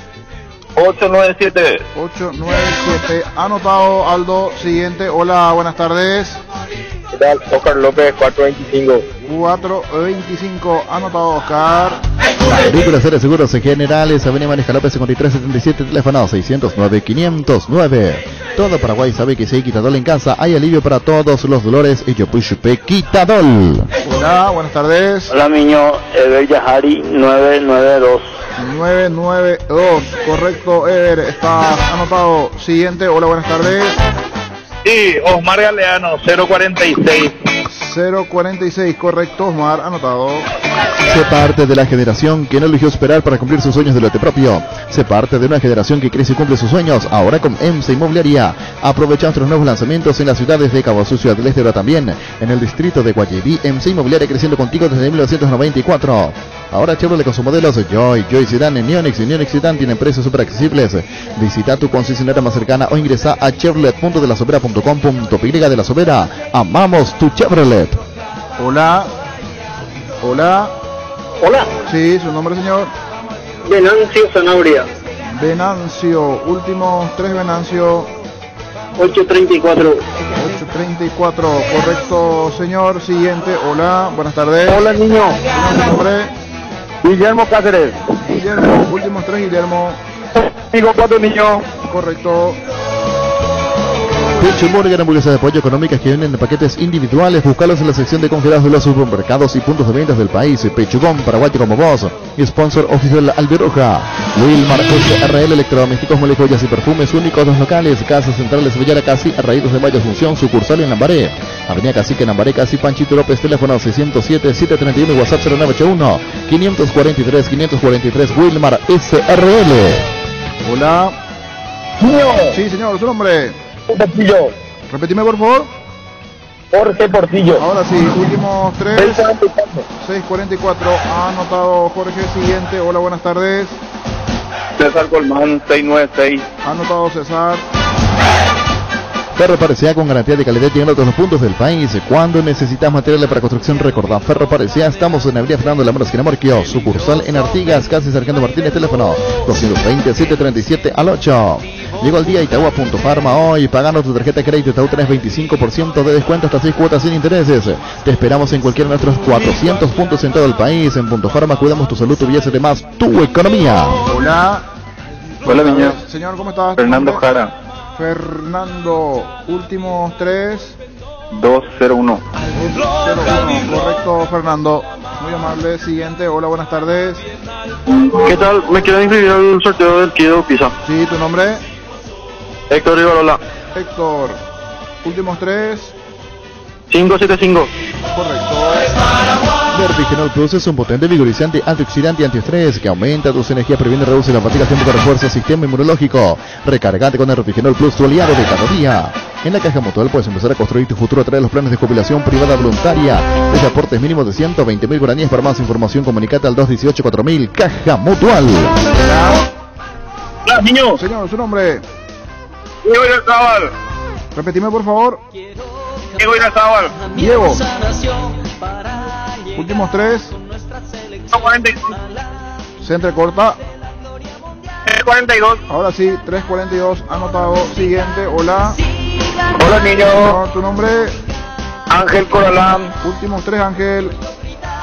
897. 897, anotado, Aldo. Siguiente, hola, buenas tardes. ¿Qué tal? Oscar López, 425. 425, anotado, Oscar. Agrícola Seres Seguros Generales, Avenida Mariscal López 5377, teléfono 609-509. Todo Paraguay sabe que si hay Quitadol en casa, hay alivio para todos los dolores. Y yo Pushpe Quitadol. Hola, buenas tardes. Hola, niño. Eber Yahari, 992. 992, correcto, Ever, está anotado. Siguiente, hola, buenas tardes. Sí, Osmar Galeano, 046. 046, correcto, Osmar, anotado. Sé parte de la generación que no eligió esperar para cumplir sus sueños de lote propio. Sé parte de una generación que crece y cumple sus sueños, ahora con EMSA Inmobiliaria. Aprovecha nuestros nuevos lanzamientos en las ciudades de Cabo Azul, Ciudad del Este, ahora también en el distrito de Guayaquil. EMSA Inmobiliaria creciendo contigo desde 1994. Ahora Chevrolet con sus modelos Joy Sedan, Neonix y Neonix Sedan tienen precios súper accesibles. Visita tu concesionaria más cercana o ingresa a chevrolet.delasobera.com.py. De La Sobera, amamos tu Chevrolet. Hola. Hola. Hola. Sí, su nombre, señor. Venancio Zanabria. Venancio, últimos 3, Venancio. 834. 834, correcto, señor. Siguiente, hola, buenas tardes. Hola, niño. ¿Tu nombre? Guillermo Cáceres. Guillermo, últimos tres, Guillermo. Digo 4, niño. Correcto. Pecho Burger, hamburguesas de pollo económicas que vienen en paquetes individuales. Búscalos en la sección de congelados de los supermercados y puntos de ventas del país. Pechugón, paraguayo como vos. Y sponsor oficial Albiroja. Wilmar SRL, electrodomésticos, mole, joyas y perfumes únicos. Dos locales, Casas Centrales Villara Casi, Arraídos de Mayo Asunción, sucursal en Lambaré. Avenida Cacique en Lambaré, Casi, Panchito López, teléfono 607-731 y WhatsApp 0981-543-543, Wilmar SRL. Hola. Niño. Sí, señor, su nombre. Portillo. Repetime, por favor. Jorge Portillo. Ahora sí, últimos tres. 644. Ha anotado Jorge. Siguiente, hola, buenas tardes. César Colmán, 696. Ha anotado César. Ferro Parecía con garantía de calidad llegando a todos los puntos del país. Cuando necesitas materiales para construcción, recordá Ferro Parecía. Estamos en Avenida Fernando Lamar, esquina Morquio, sucursal en Artigas, casi Sargento Martínez, teléfono 220-737 al 8. Llegó al día Itagua.Farma hoy, pagando tu tarjeta de crédito Itaú, tenés 25% de descuento hasta 6 cuotas sin intereses. Te esperamos en cualquiera de nuestros 400 puntos en todo el país. En Punto Farma cuidamos tu salud, tu belleza y demás, tu economía. Hola. Hola, niño. Señor, ¿cómo estás? Fernando Jara. Fernando, últimos tres. 201. 201, correcto, Fernando. Muy amable. Siguiente, hola, buenas tardes. ¿Qué tal? Me quiero inscribir al sorteo del Kido Pisa. Sí, ¿tu nombre? Héctor Rivarola. Héctor, últimos tres. 575. Correcto. Vertigenol Plus es un potente vigorizante, antioxidante y antiestrés que aumenta tus energías, previene, reduce la fatiga, tiempo que refuerza el sistema inmunológico. Recargate con el Vertigenol Plus, tu aliado de cada día. En la Caja Mutual puedes empezar a construir tu futuro a través de los planes de jubilación privada voluntaria. Desde aportes mínimos de 120.000 guaraníes. Para más información, comunicate al 218-4000. Caja Mutual. Hola, niño. Señor, su nombre. Diego Irazábal. Repetime, por favor. Diego Irazábal. Diego. Últimos tres. 42. Se entrecorta. 342. Ahora sí, 342. Anotado. Siguiente, hola. Hola, niño. ¿Tu nombre? Ángel Coralán. Últimos tres, Ángel.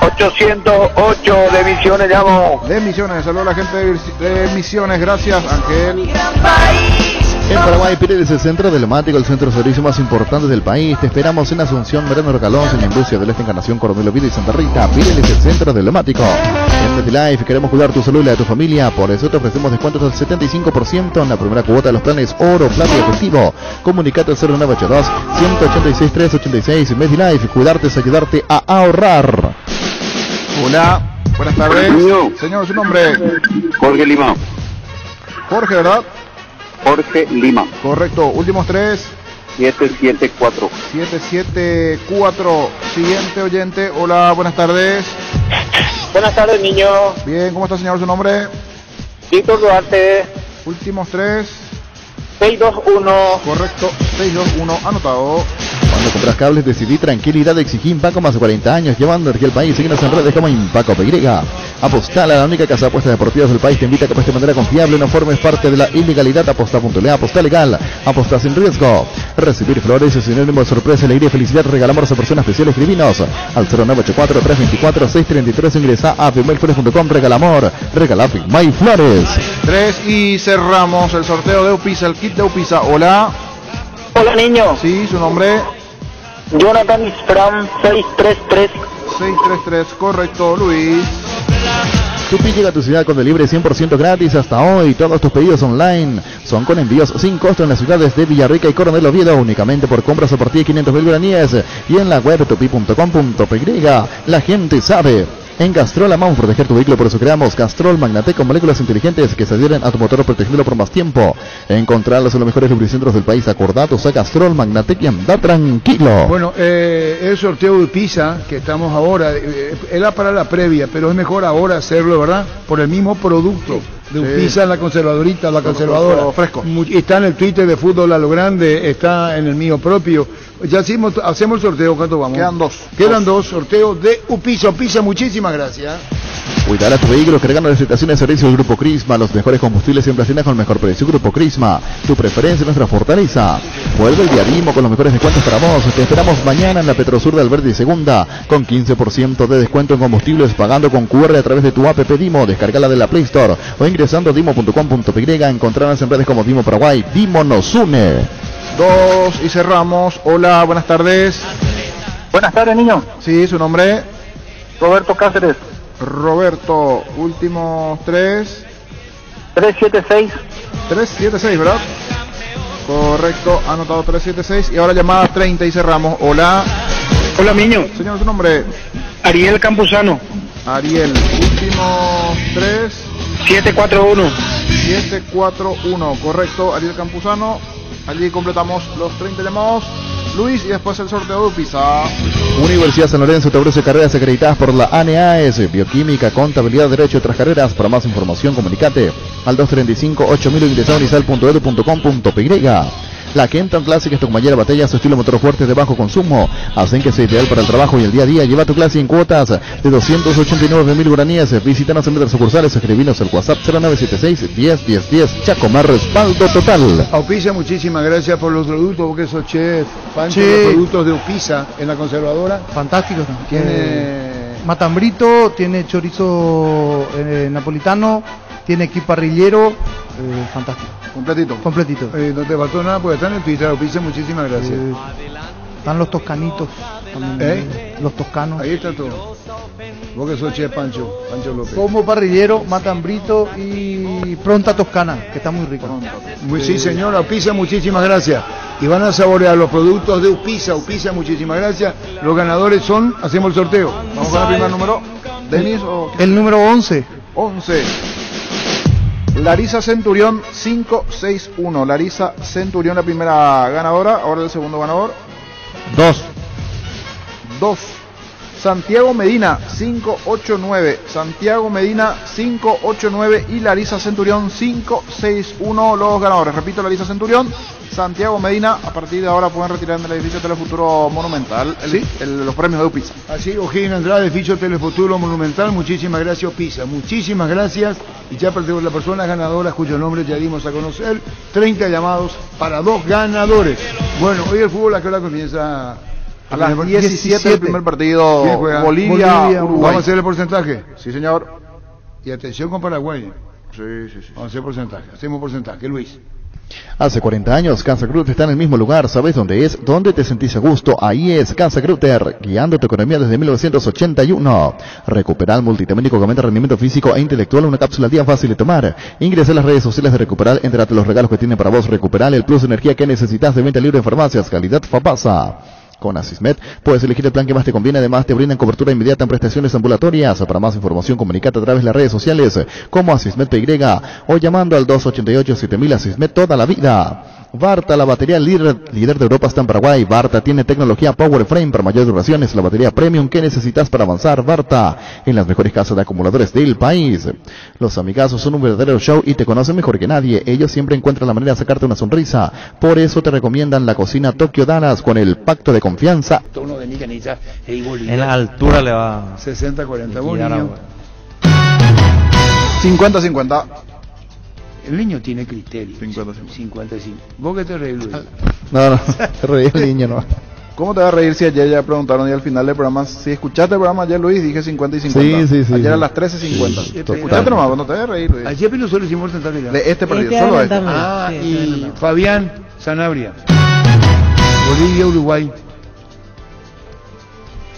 808 de Misiones, llamo. De Misiones, saludos a la gente de Misiones. Gracias, Ángel. En Paraguay, Pirelli es el centro diplomático, el centro de servicio más importante del país. Te esperamos en Asunción, Mariano Recalón, en la industria del Este, Encarnación, Coronel Oviedo y Santa Rita. Pirelli es el centro diplomático. En MediLife queremos cuidar tu salud y la de tu familia. Por eso te ofrecemos descuentos del 75% en la primera cuota de los planes Oro, Plata y Efectivo. Comunicate al 0982-186-386. MediLife, cuidarte es ayudarte a ahorrar. Hola, buenas tardes. Señor, su nombre. Jorge Lima. Jorge, ¿verdad? Jorge Lima. Correcto, últimos tres. 774. 774. Siguiente oyente, hola, buenas tardes. Buenas tardes, niño. Bien, ¿cómo está, señor? ¿Su nombre? Víctor Duarte. Últimos tres. 621. Correcto, 621, anotado. Cuando compras cables, decidí tranquilidad, exigí Impaco, más de 40 años, llevando energía al país. Síguenos en redes como Impaco PY. Apostala, la única casa de apuestas deportivas del país, te invita a que apuestes de manera confiable, no formes parte de la ilegalidad. Aposta.le, aposta legal, aposta sin riesgo. Recibir flores es sinónimo de sorpresa, alegría y felicidad. Regalamos a personas especiales. Escribinos al 0984-324-633. Ingresa a firmayflores.com. Regalamor, regala Firmay Flores. 3 y cerramos el sorteo de Upisa, el kit de Upisa. Hola. Hola, niño. Sí, su nombre. Jonathan Isfram, 633. 633, correcto, Luis. Tupi llega a tu ciudad con delivery 100% gratis hasta hoy. Todos tus pedidos online son con envíos sin costo en las ciudades de Villarrica y Coronel Oviedo, únicamente por compras a partir de 500.000 guaraníes. Y en la web tupi.com.py. La gente sabe. En Castrol amamos proteger tu vehículo, por eso creamos Castrol Magnatec con moléculas inteligentes que se adhieren a tu motor protegiéndolo por más tiempo. Encontrarlos en los mejores lubricentros del país. Acordados a Castrol Magnatec y anda tranquilo. Bueno, el sorteo de Upisa que estamos ahora, era para la previa, pero es mejor ahora hacerlo, ¿verdad? Por el mismo producto de Upisa, la conservadorita, la conservadora. Fresco. Está en el Twitter de Fútbol a lo Grande, está en el mío propio. Ya hacemos el sorteo, ¿cuánto vamos? Quedan dos sorteos de Upisa. Upisa, muchísimas gracias. Cuidar a tu vehículo cargando las estaciones de servicio del Grupo Crisma, los mejores combustibles en Brasilia con el mejor precio. Grupo Crisma, tu preferencia, nuestra fortaleza. Vuelve el día Dimo con los mejores descuentos para vos. Te esperamos mañana en la Petrosur de Alberdi Segunda con 15% de descuento en combustibles pagando con QR a través de tu app Dimo. Descargala de la Play Store o ingresando a dimo.com.py. Encontrarás en redes como Dimo Paraguay. Dimo nos une. 2 y cerramos. Hola, buenas tardes. Buenas tardes, niño. Sí, su nombre. Roberto Cáceres. Roberto, últimos 3. 376. 376, ¿verdad? Correcto, anotado 376. Y ahora llamada 30 y cerramos. Hola. Hola, niño. Señor, su nombre. Ariel Campuzano. Ariel, últimos 3. 741. 741, correcto, Ariel Campuzano. Allí completamos los 30 llamados. Luis, y después el sorteo de Upisa. Universidad San Lorenzo te ofrece carreras acreditadas por la ANEAES, Bioquímica, Contabilidad, Derecho y otras carreras. Para más información, comunicate al 235-8000 ingresado en isal.edu.com.py. La Kentan Classic es tu compañera batalla, su estilo motor fuerte de bajo consumo, hacen que sea ideal para el trabajo y el día a día. Lleva tu clase en cuotas de 289.000 guaraníes. Visítanos en nuestras sucursales, escribinos el WhatsApp 0976-10-10-10. Chacomar, respaldo total. A Upisa, muchísimas gracias por los productos, porque sos chef, Pancho, Sí. los productos de Upisa en la conservadora. Fantástico. Tiene matambrito, tiene chorizo napolitano, tiene aquí parrillero, fantástico. Completito. Completito. No te faltó nada porque está en el Twitter, Upisa, muchísimas gracias. Están los toscanitos también. Los toscanos. Ahí está todo. Vos que sos chef, Pancho López. Como parrillero, matambrito y pronta toscana, que está muy rica. Sí, señora, Upisa, muchísimas gracias. Y van a saborear los productos de Upisa. Upisa, muchísimas gracias. Los ganadores son, hacemos el sorteo. Vamos con el primer número. Denis o... El número 11. 11. Larisa Centurión 561. Larisa Centurión, la primera ganadora. Ahora el segundo ganador. 2. Santiago Medina 589. Santiago Medina 589 y Larisa Centurión 561 los ganadores. Repito, Larisa Centurión, Santiago Medina. A partir de ahora pueden retirar en el edificio Telefuturo Monumental los premios de Upisa. Así, O'Higgins Andrade, edificio Telefuturo Monumental. Muchísimas gracias, Upisa. Muchísimas gracias. Y ya perdimos las personas ganadoras cuyo nombre ya dimos a conocer. 30 llamados para 2 ganadores. Bueno, hoy el fútbol a qué hora comienza. A las 17 el primer partido. Bolivia, Uruguay. ¿Vamos a hacer el porcentaje? Sí, señor. Y atención con Paraguay. Sí. Vamos a hacer porcentaje. Hacemos porcentaje, Luis. Hace 40 años, Casa Grutter está en el mismo lugar. ¿Sabes dónde es? ¿Dónde te sentís a gusto? Ahí es Casa Grutter, guiando tu economía desde 1981. Recuperal multivitamínico que aumenta rendimiento físico e intelectual, una cápsula al día fácil de tomar. Ingresa a las redes sociales de Recuperal, entérate los regalos que tiene para vos Recuperal, el plus de energía que necesitas, de venta libre en farmacias, calidad Fapasa. Con Asismed puedes elegir el plan que más te conviene, además te brindan cobertura inmediata en prestaciones ambulatorias. Para más información comunicate a través de las redes sociales como Asismed PY o llamando al 288-7000. Asismed toda la vida. Varta, la batería líder de Europa, está en Paraguay. Varta tiene tecnología Power Frame para mayor duración, es la batería premium que necesitas para avanzar. Varta, en las mejores casas de acumuladores del país. Los amigazos son un verdadero show y te conocen mejor que nadie. Ellos siempre encuentran la manera de sacarte una sonrisa. Por eso te recomiendan la cocina Tokyo Dallas con el pacto de confianza. En la altura le va 60-40. Buen niño. 50-50. El niño tiene criterio. 50-50. 55. ¿Vos qué te reís, Luis? No, te reí el niño, no. ¿Cómo te vas a reír si ayer ya preguntaron y al final del programa, si escuchaste el programa ayer, Luis, dije 50 y 50? Sí. Ayer a las 13:50. Escuchaste nomás, no te vas a reír, Luis. Ayer nosotros hicimos el porcentaje ya. De este partido, solo este. Y Fabián Sanabria. Bolivia, Uruguay.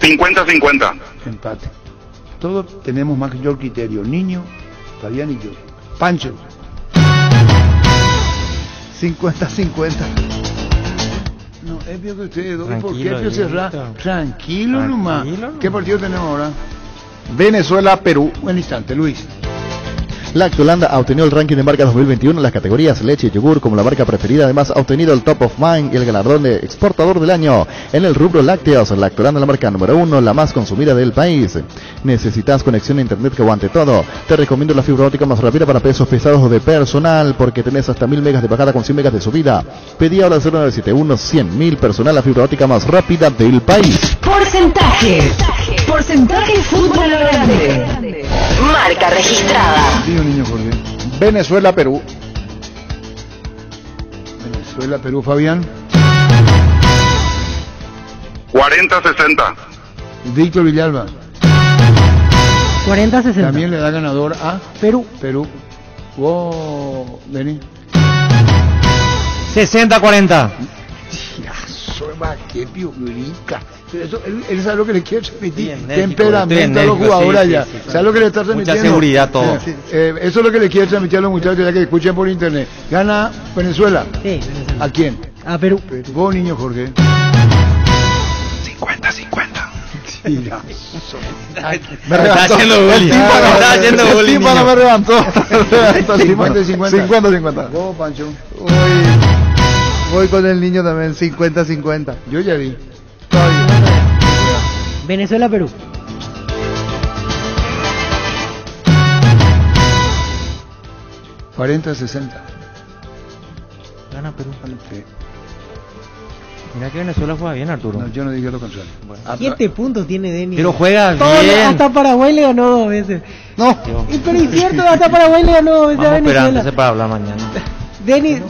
50-50. Empate. Todos tenemos mayor criterio. El niño, Fabián y yo. Pancho. 50-50. No, es peor que ustedes dos. ¿Por qué Tranquilo, cerrar? Tranquilo nomás. ¿Qué partido tenemos ahora? Venezuela, Perú. Buen instante, Luis. Lactolanda ha obtenido el ranking de marcas 2021 en las categorías leche y yogur como la marca preferida. Además ha obtenido el Top of Mind y el galardón de exportador del año en el rubro lácteos. Lactolanda, la marca número 1, la más consumida del país. ¿Necesitas conexión a internet que aguante todo? Te recomiendo la fibra óptica más rápida para pesos pesados o de personal, porque tenés hasta 1000 megas de bajada con 100 megas de subida. Pedí ahora al 0971 100.000 personal, la fibra óptica más rápida del país. Porcentaje fútbol a lo grande. Marca registrada. Niño, por bien. Venezuela, Perú. Venezuela, Perú, Fabián. 40-60. Víctor Villalba. 40-60. También le da ganador a Perú. Perú. Vos, Denis. 60-40. Qué piurica. Eso, él sabe lo que le quiere transmitir. Bien, Temperamento a los jugadores allá. ¿Sabe lo que le está transmitiendo? Mucha seguridad todo. Eso es lo que le quiere transmitir a los muchachos ya que escuchen por internet. ¿Gana Venezuela? Sí, Venezuela. ¿A quién? A Perú. Vos, niño Jorge. 50-50. Mira. Me levantó. Está haciendo El bullying, tímpano niño. me levantó. 50-50. 50-50. Vos, Pancho. Voy con el niño también, 50-50. Yo ya vi. Venezuela, Perú. ¿40-60? Gana Perú. Sí. Mira que Venezuela juega bien, Arturo. No, yo no dije lo contrario. 7 puntos tiene Denis. Pero juega Todo, bien. hasta Paraguay le ganó 2 veces. No. Pero es cierto, hasta Paraguay le ganó 2 veces a Vamos a esperar Venezuela. entonces para hablar mañana. Denis,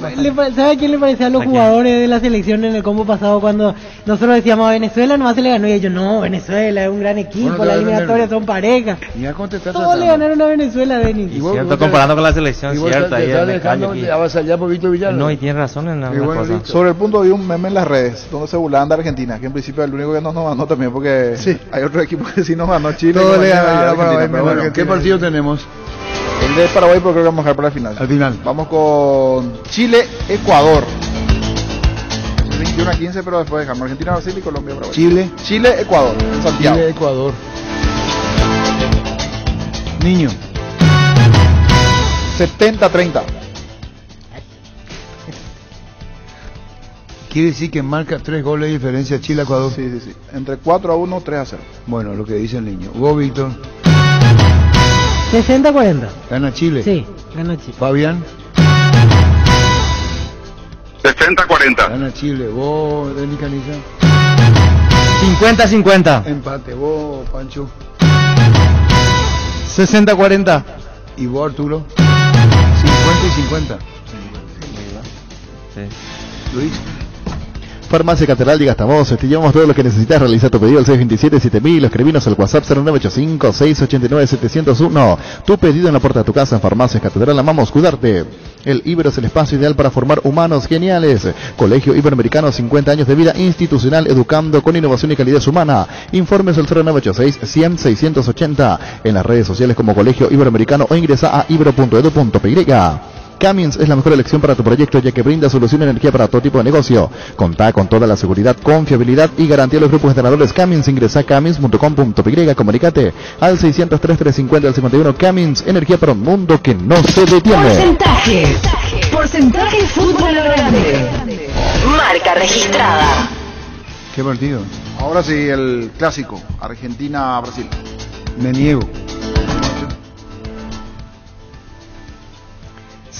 ¿sabe a quién le parecía a los jugadores de la selección en el combo pasado cuando nosotros decíamos a Venezuela nomás se le ganó y ellos no, Venezuela es un gran equipo, Bueno, la te eliminatoria son parejas. Ni a contestar. Todos le ganaron a Venezuela, Denis. Y vos- Cierto, vos te- comparando con la selección, y vos cierto, te ahí estás es me dejando callo aquí. de avasallar por Víctor Villalba. No, y tiene razón en Y algunas bueno, cosas. listo. Sobre el punto vi un meme en las redes donde se burlaban de Argentina, que en principio es el único que nos ganó también, porque hay otro equipo que sí nos ganó, Chile. Todos que le ganó ganaron a Argentina, Paraguay, pero menos bueno, ¿Qué partido tenemos? el de Paraguay, pero creo que vamos a dejar para el final. Al final. Vamos con Chile-Ecuador. 21-15, pero después dejamos Argentina, Brasil y Colombia, Paraguay. Chile-Ecuador, en Santiago. Chile, Ecuador. Niño. 70-30. Quiere decir que marca 3 goles de diferencia Chile-Ecuador. Sí, sí, sí. Entre 4-1, 3-0. Bueno, lo que dice el niño. Vos, Víctor. 60-40. Gana Chile. Sí, gana Chile. Fabián. 60-40. Gana Chile. Vos, Denis Caniza. 50-50. Empate. Vos, Pancho. 60-40. Y vos, Arturo. 50 y 50. Sí. Luis. Farmacia Catedral y Gastamos, te llevamos todo lo que necesitas. Realiza tu pedido al 627-7000, escribinos al WhatsApp 0985-689-701. Tu pedido en la puerta de tu casa en Farmacia Catedral. Amamos cuidarte. El Ibero es el espacio ideal para formar humanos geniales. Colegio Iberoamericano, 50 años de vida institucional, educando con innovación y calidad humana. Informes al 0986-100-680. En las redes sociales como Colegio Iberoamericano o ingresa a ibero.edu.py. Cummins es la mejor elección para tu proyecto, ya que brinda solución de energía para todo tipo de negocio. Contá con toda la seguridad, confiabilidad y garantía de los grupos generadores Cummins. Ingresa a cummins.com.py, comunicate al 603-350-51. Cummins, energía para un mundo que no se detiene. Porcentajes. Porcentaje fútbol a lo grande. Marca registrada. ¿Qué partido? Ahora sí, el clásico. Argentina-Brasil. Me niego.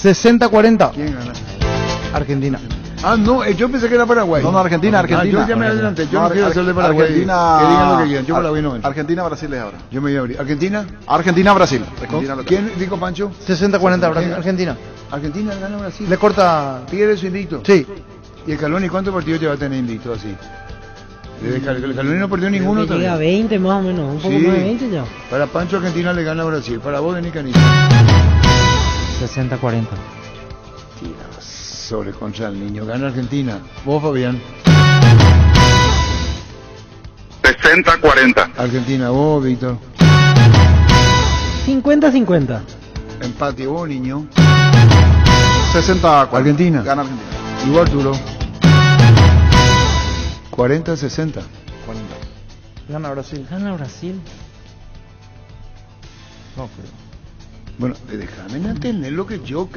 60-40. ¿Quién gana? Argentina. Ah, no, yo pensé que era Paraguay. No, Argentina. Yo ya me adelanté. Yo no quiero hacer de Paraguay. Argentina. Que digan lo que quieran. Yo Paraguay no entro. Argentina-Brasil es ahora. Yo me voy a abrir. ¿Argentina? Argentina-Brasil. Argentina ¿Quién dijo Pancho? 60-40 Argentina. Argentina gana Brasil. Le corta. ¿Tigre su invicto? Sí. ¿Y el Caloni cuántos partidos te va a tener invicto así? El Caloni no perdió ninguno Llega todavía. a 20 más o menos, un poco Sí. más de 20 ya. Para Pancho Argentina le gana a Brasil. Para vos, Denis Caniza. 60-40. Sobre contra el niño. Gana Argentina. Vos, Fabián. 60-40. Argentina. Vos, Víctor. 50-50. Empate. Vos, niño. 60-40. Argentina. Gana Argentina. Y vos, Arturo. 40-60. 40. Gana Brasil. Gana Brasil. No creo. Bueno, déjame entender lo que yo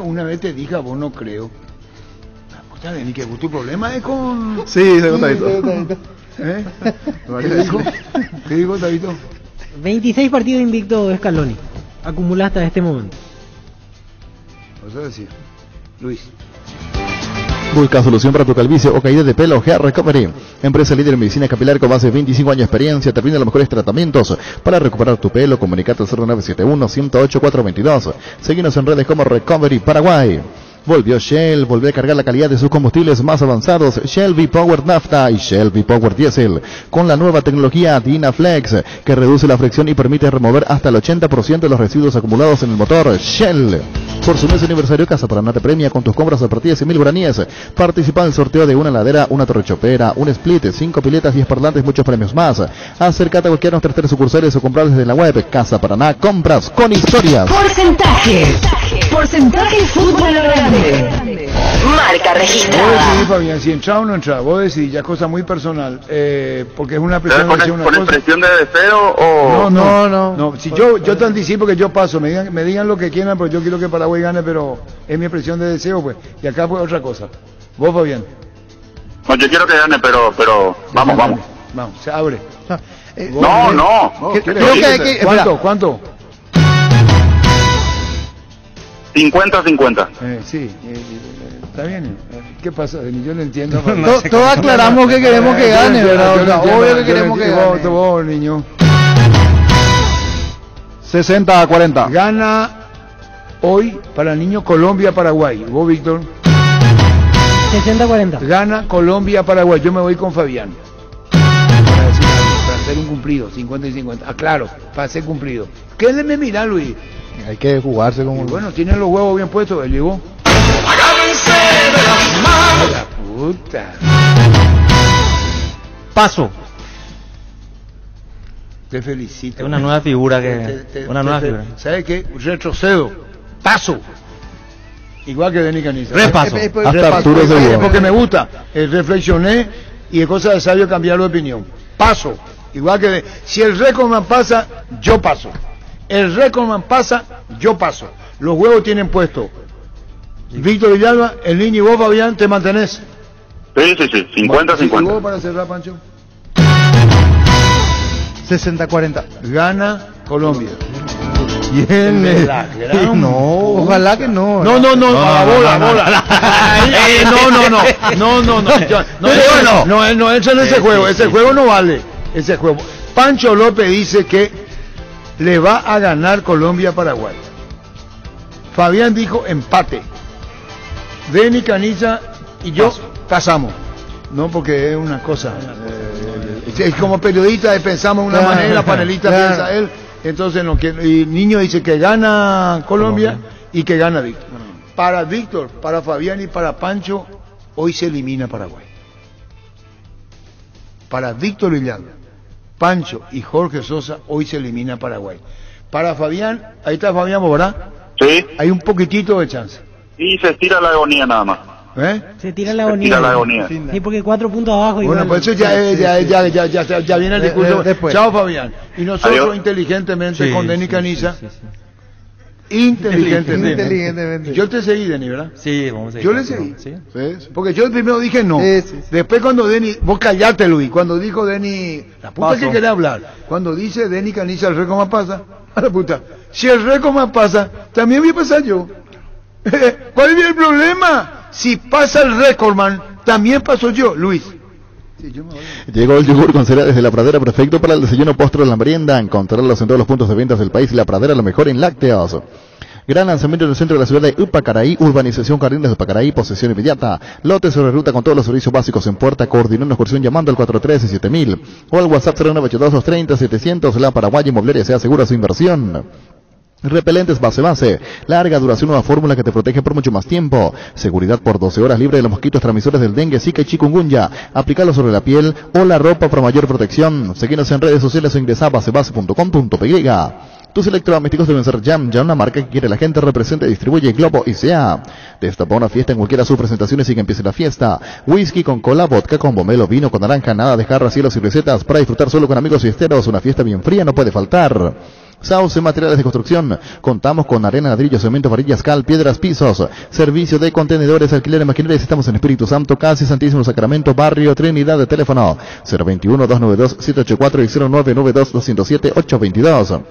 una vez te dije, a vos no creo. Escucha, Denis, que tu problema es con... Sí, se gusta eso. ¿Eh? ¿Qué dijo? ¿Qué dijo, Davidito? 26 partidos invicto Scaloni. Acumula hasta este momento. Vas a decir. Luis. Busca solución para tu calvicie o caída de pelo. Hair Recovery, empresa líder en medicina capilar con más de 25 años de experiencia, te brinda los mejores tratamientos para recuperar tu pelo. Comunicate al 0971-108-422. Seguinos en redes como Recovery Paraguay. Volvió Shell, volvió a cargar la calidad de sus combustibles más avanzados, Shell V-Power Nafta y Shell V-Power Diesel, con la nueva tecnología Dynaflex, que reduce la fricción y permite remover hasta el 80% de los residuos acumulados en el motor. Shell. Por su mes aniversario, Casa Paraná te premia con tus compras a partir de 100.000 guaraníes. Participa en el sorteo de una heladera, una torrechopera, un split, 5 piletas, 10 parlantes, muchos premios más. Acércate a cualquiera de nuestras 3 sucursales o comprar desde la web. Casa Paraná, compras con historias. Porcentaje fútbol grande. Marca registrada. Vos decidís, Fabián, si entra o no entra. Vos decidís, ya cosa muy personal. Porque es una presión. ¿Con expresión de deseo o...? No. Si yo te anticipo que yo paso, me digan lo que quieran, pero yo quiero que Paraguay gane, pero es mi expresión de deseo, pues. Y acá pues otra cosa. Vos, Fabián. No, yo quiero que gane, pero vamos. Vamos, se abre. No. Creo que hay que... ¿Cuánto? 50-50. Sí, está bien. ¿Qué pasa? Yo no entiendo. Todos aclaramos que queremos que gane, ¿verdad? Obvio que queremos que gane. Vos, niño. 60-40. Gana hoy para el niño Colombia-Paraguay. ¿Vos, Víctor? 60-40. Gana Colombia-Paraguay. Yo me voy con Fabián. Para decir algo, para hacer un cumplido, 50 y 50. Claro, para hacer cumplido. ¿Qué me mira, Luis? Hay que jugarse como... Bueno, tiene los huevos bien puestos, él llegó. Agárrense de las manos. La puta. Paso. Te felicito. Es una nueva figura que... figura. ¿Sabes qué? Retrocedo. Paso. Igual que Denis Caniza. Repaso. Hasta Arturo se lleva. Porque me gusta. Reflexioné y es cosa de sabio cambiar de opinión. Paso. Igual que... Si el Recordman pasa, yo paso. El Recordman pasa, yo paso. Los huevos tienen puesto. Víctor Villalba, el niño y vos, Fabián, ¿te mantenés? Sí, 50-50. ¿Y vos para cerrar, Pancho? 60-40. Gana Colombia. Bien. No, ojalá que no. No, a bola. No, entra en ese juego. Ese juego no vale. Ese juego. Pancho López dice que le va a ganar Colombia a Paraguay. Fabián dijo empate. Denis Caniza y yo pasamos. No, porque es una cosa. Como periodista pensamos de una manera, panelista piensa él. Entonces no quiere. Y Niño dice que gana Colombia y que gana Víctor. Para Víctor, para Fabián y para Pancho, hoy se elimina Paraguay. Para Víctor Villalba, Pancho y Jorge Sosa, hoy se elimina Paraguay. Para Fabián, ahí está Fabián, ¿verdad? Sí. Hay un poquitito de chance. Y se estira la agonía nada más. Se tira la agonía. Sí, porque 4 puntos abajo. Bueno, igual. pues eso ya viene el discurso. Chao, Fabián. Y nosotros, adiós, inteligentemente, con Denis Caniza. Inteligentemente. Yo te seguí, Denis, ¿verdad? Sí, vamos a seguir. Yo le seguí. ¿Sí? Porque yo primero dije no. Después cuando Denis, vos callate, Luis, cuando dijo Denis, la puta que quería hablar, cuando dice Denis Caniza, el Recordman pasa, a la puta, si el Recordman pasa, también voy a pasar yo. ¿Cuál es el problema? Si pasa el Recordman, también paso yo, Luis. Llegó el yogur con cereales de La Pradera, perfecto para el desayuno, postre o la merienda. Encontrarlos en todos los puntos de ventas del país. La Pradera, lo mejor en lácteos. Gran lanzamiento en el centro de la ciudad de Upacaraí, urbanización Jardines de Upacaraí, posesión inmediata. Lote sobre ruta con todos los servicios básicos en puerta. Coordinó una excursión llamando al 413-7000 o al WhatsApp 0982-230-700. La Paraguay Inmobiliaria se asegura su inversión. Repelentes base, larga duración, nueva fórmula que te protege por mucho más tiempo. Seguridad por 12 horas, libre de los mosquitos transmisores del dengue, zika y chikungunya. Aplícalo sobre la piel o la ropa para mayor protección. Seguinos en redes sociales o ingresa a basebase.com.py. Tus electrodomésticos deben ser Jam, una marca que quiere la gente, representa y distribuye Globo y sea. Destapa una fiesta en cualquiera de sus presentaciones y que empiece la fiesta. Whisky con cola, vodka con pomelo, vino con naranja, nada de jarras, cielos y recetas para disfrutar solo con amigos fiesteros. Una fiesta bien fría no puede faltar. Sauce Materiales de Construcción. Contamos con arena, ladrillo, cemento, varillas, cal, piedras, pisos. Servicio de contenedores, alquiler de maquinarias. Estamos en Espíritu Santo, casi Santísimo Sacramento, Barrio Trinidad. De teléfono 021-292-784 y 0992-207-822.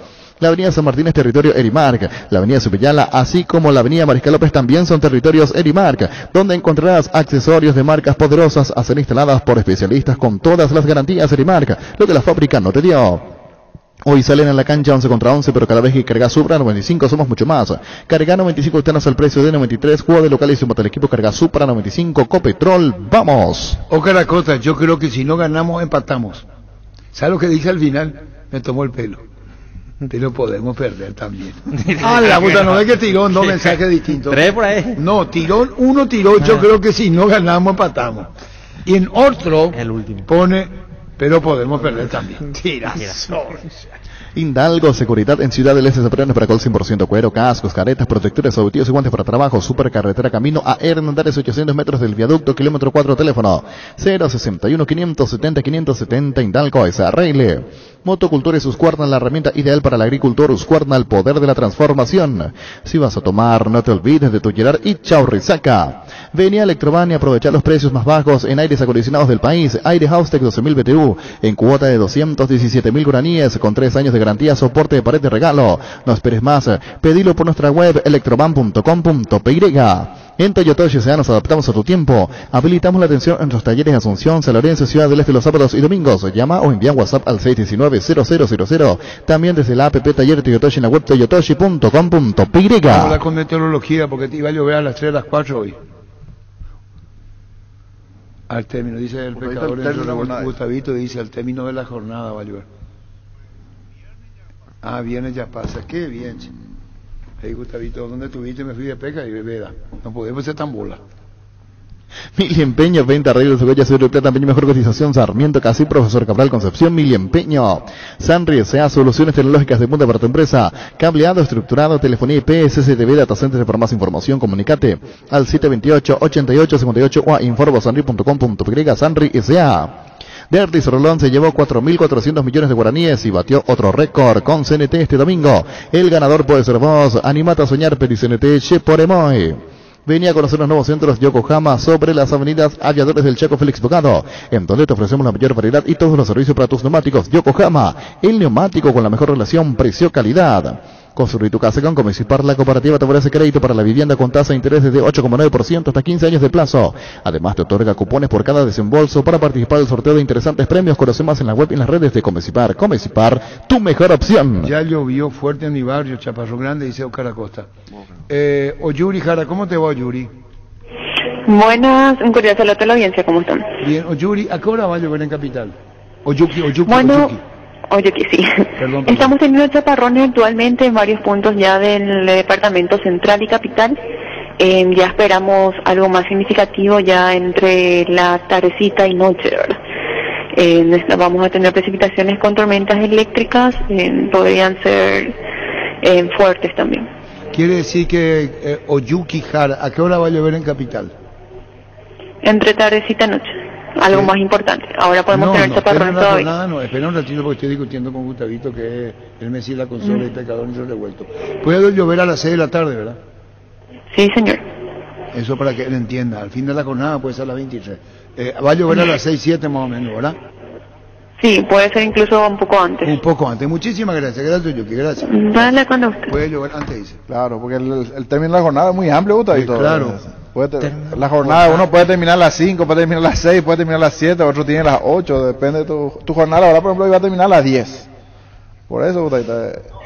La avenida San Martín es territorio Erimark. La avenida Subillala, así como la avenida Mariscal López, también son territorios Erimark, donde encontrarás accesorios de marcas poderosas a ser instaladas por especialistas con todas las garantías Erimark, lo que la fábrica no te dio. Hoy salen a la cancha 11 contra 11, pero cada vez que cargas Supra 95 somos mucho más. Carga 95 octanos al precio de 93. Juego de local y sumate al equipo Carga Supra 95 Copetrol. ¡Vamos! O Caracota, yo creo que si no ganamos, empatamos. ¿Sabes lo que dije al final? Me tomó el pelo. Pero podemos perder también. La puta, no es que tiró dos mensajes distintos. ¿Tres por ahí? No, uno tiró, yo creo que si no ganamos, empatamos. Y en otro el último pone, pero podemos perder también. Tirazo. Hidalgo, seguridad en Ciudad del Este, Zapariones para Col 100% cuero, cascos, caretas, protectores auditivos y guantes para trabajo. Supercarretera camino a Hernandares, 800 metros del viaducto, kilómetro 4, teléfono 061 570 570. Hidalgo, SRL. Motocultura y Husqvarna, la herramienta ideal para el agricultor. Husqvarna, el poder de la transformación. Si vas a tomar, no te olvides de tu Gerard y Chaurrizaca. Vení a Electroban y aprovechar los precios más bajos en aires acondicionados del país. Aire Haustec 12.000 BTU en cuota de 217.000 guaraníes con 3 años de garantía, soporte de pared de regalo. No esperes más, pedilo por nuestra web electroban.com.py. En Toyotoshi S.A. nos adaptamos a tu tiempo. Habilitamos la atención en nuestros talleres de Asunción, San Lorenzo, Ciudad del Este los sábados y domingos. Llama o envía WhatsApp al 619-0000. También desde la app Taller Toyotoshi en la web toyotoshi.com.py. Vamos a hablar con meteorología porque te iba a llover a las 3, a las 4 hoy. Al término, dice el pecador Gustavito, dice al término de la jornada va a llover. Viernes ya pasa, qué bien. Hey Gustavito, ¿dónde estuviste? Me fui de pesca y bebeda. No podemos ser tan bola. Mil Empeño, venta, arreglos, Goya, Seguro Plata, Empeño, mejor cotización, Sarmiento, Casi, Profesor Cabral, Concepción, Mil Empeño. Sanri S.A. Soluciones tecnológicas de punta para tu empresa. Cableado, estructurado, telefonía IP, SCTV, data centers. Para más información, comunicate al 728-8858 o a informosanri.com.py. Sanri S.A. Dertis Rolón se llevó 4.400 millones de guaraníes y batió otro récord con CNT este domingo. El ganador puede ser vos. Animate a soñar, Peri CNT, Che por Emoy. Venía a conocer los nuevos centros Yokohama sobre las avenidas Aviadores del Chaco Félix Bogado, en donde te ofrecemos la mayor variedad y todos los servicios para tus neumáticos. Yokohama, el neumático con la mejor relación precio-calidad. Construir tu casa con Comecipar, la cooperativa te ofrece crédito para la vivienda con tasa de interés desde 8,9% hasta 15 años de plazo. Además te otorga cupones por cada desembolso para participar del sorteo de interesantes premios. Conoce más en la web y en las redes de Comecipar. Comecipar, tu mejor opción. Ya llovió fuerte en mi barrio, Chaparro Grande, dice Oscar Acosta. Oyuri Jara, ¿cómo te va, Oyuri? Buenas, un cordial saludo a la audiencia, ¿cómo están? Bien, Oyuri, ¿a qué hora va a llover en Capital? Oyuki. Oye, que sí. Perdón. Estamos teniendo chaparrones actualmente en varios puntos ya del departamento central y capital. Ya esperamos algo más significativo ya entre la tardecita y noche, ¿verdad? Vamos a tener precipitaciones con tormentas eléctricas, podrían ser fuertes también. Quiere decir que Oyuki Jara, ¿a qué hora va a llover en Capital? Entre tardecita y noche. Algo más importante. Ahora podemos tener chaparrones todavía. No, espera un ratito porque estoy discutiendo con Gustavito que él me sigue la consola y pecador y yo revuelto. Puede llover a las 6 de la tarde, ¿verdad? Sí, señor. Eso para que él entienda. Al fin de la jornada puede ser a las 23. Va a llover a las 6, 7 más o menos, ¿verdad? Sí, puede ser incluso un poco antes. Un poco antes. Muchísimas gracias. Gracias, Yuki. Gracias. Dale cuando usted. Puede llover antes, dice. Claro, porque el término de la jornada es muy amplio, Gustavito. Sí, claro. La jornada, uno puede terminar a las 5, puede terminar a las 6, puede terminar a las 7, otro tiene a las 8, depende de tu jornada. Ahora, por ejemplo, iba a terminar a las 10. Por eso, Gustavito,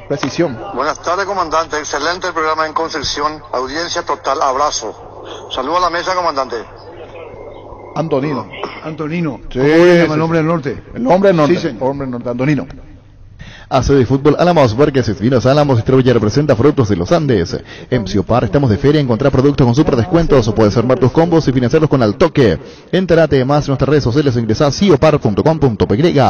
precisión. Buenas tardes, comandante. Excelente el programa en Concepción. Audiencia total, abrazo. Saludos a la mesa, comandante. Antonino. Sí, ¿cómo se llama el hombre del norte? El hombre del norte. Sí, señor. Hombre del norte, Antonino. AC de Fútbol Álamos, Borges, Vinos Álamos, distribuye representa Frutos de los Andes. En Ciopar estamos de feria, encontrar productos con super descuentos o puedes armar tus combos y financiarlos con Al Toque. Entérate más en nuestras redes sociales o ingresá a ciopar.com.py.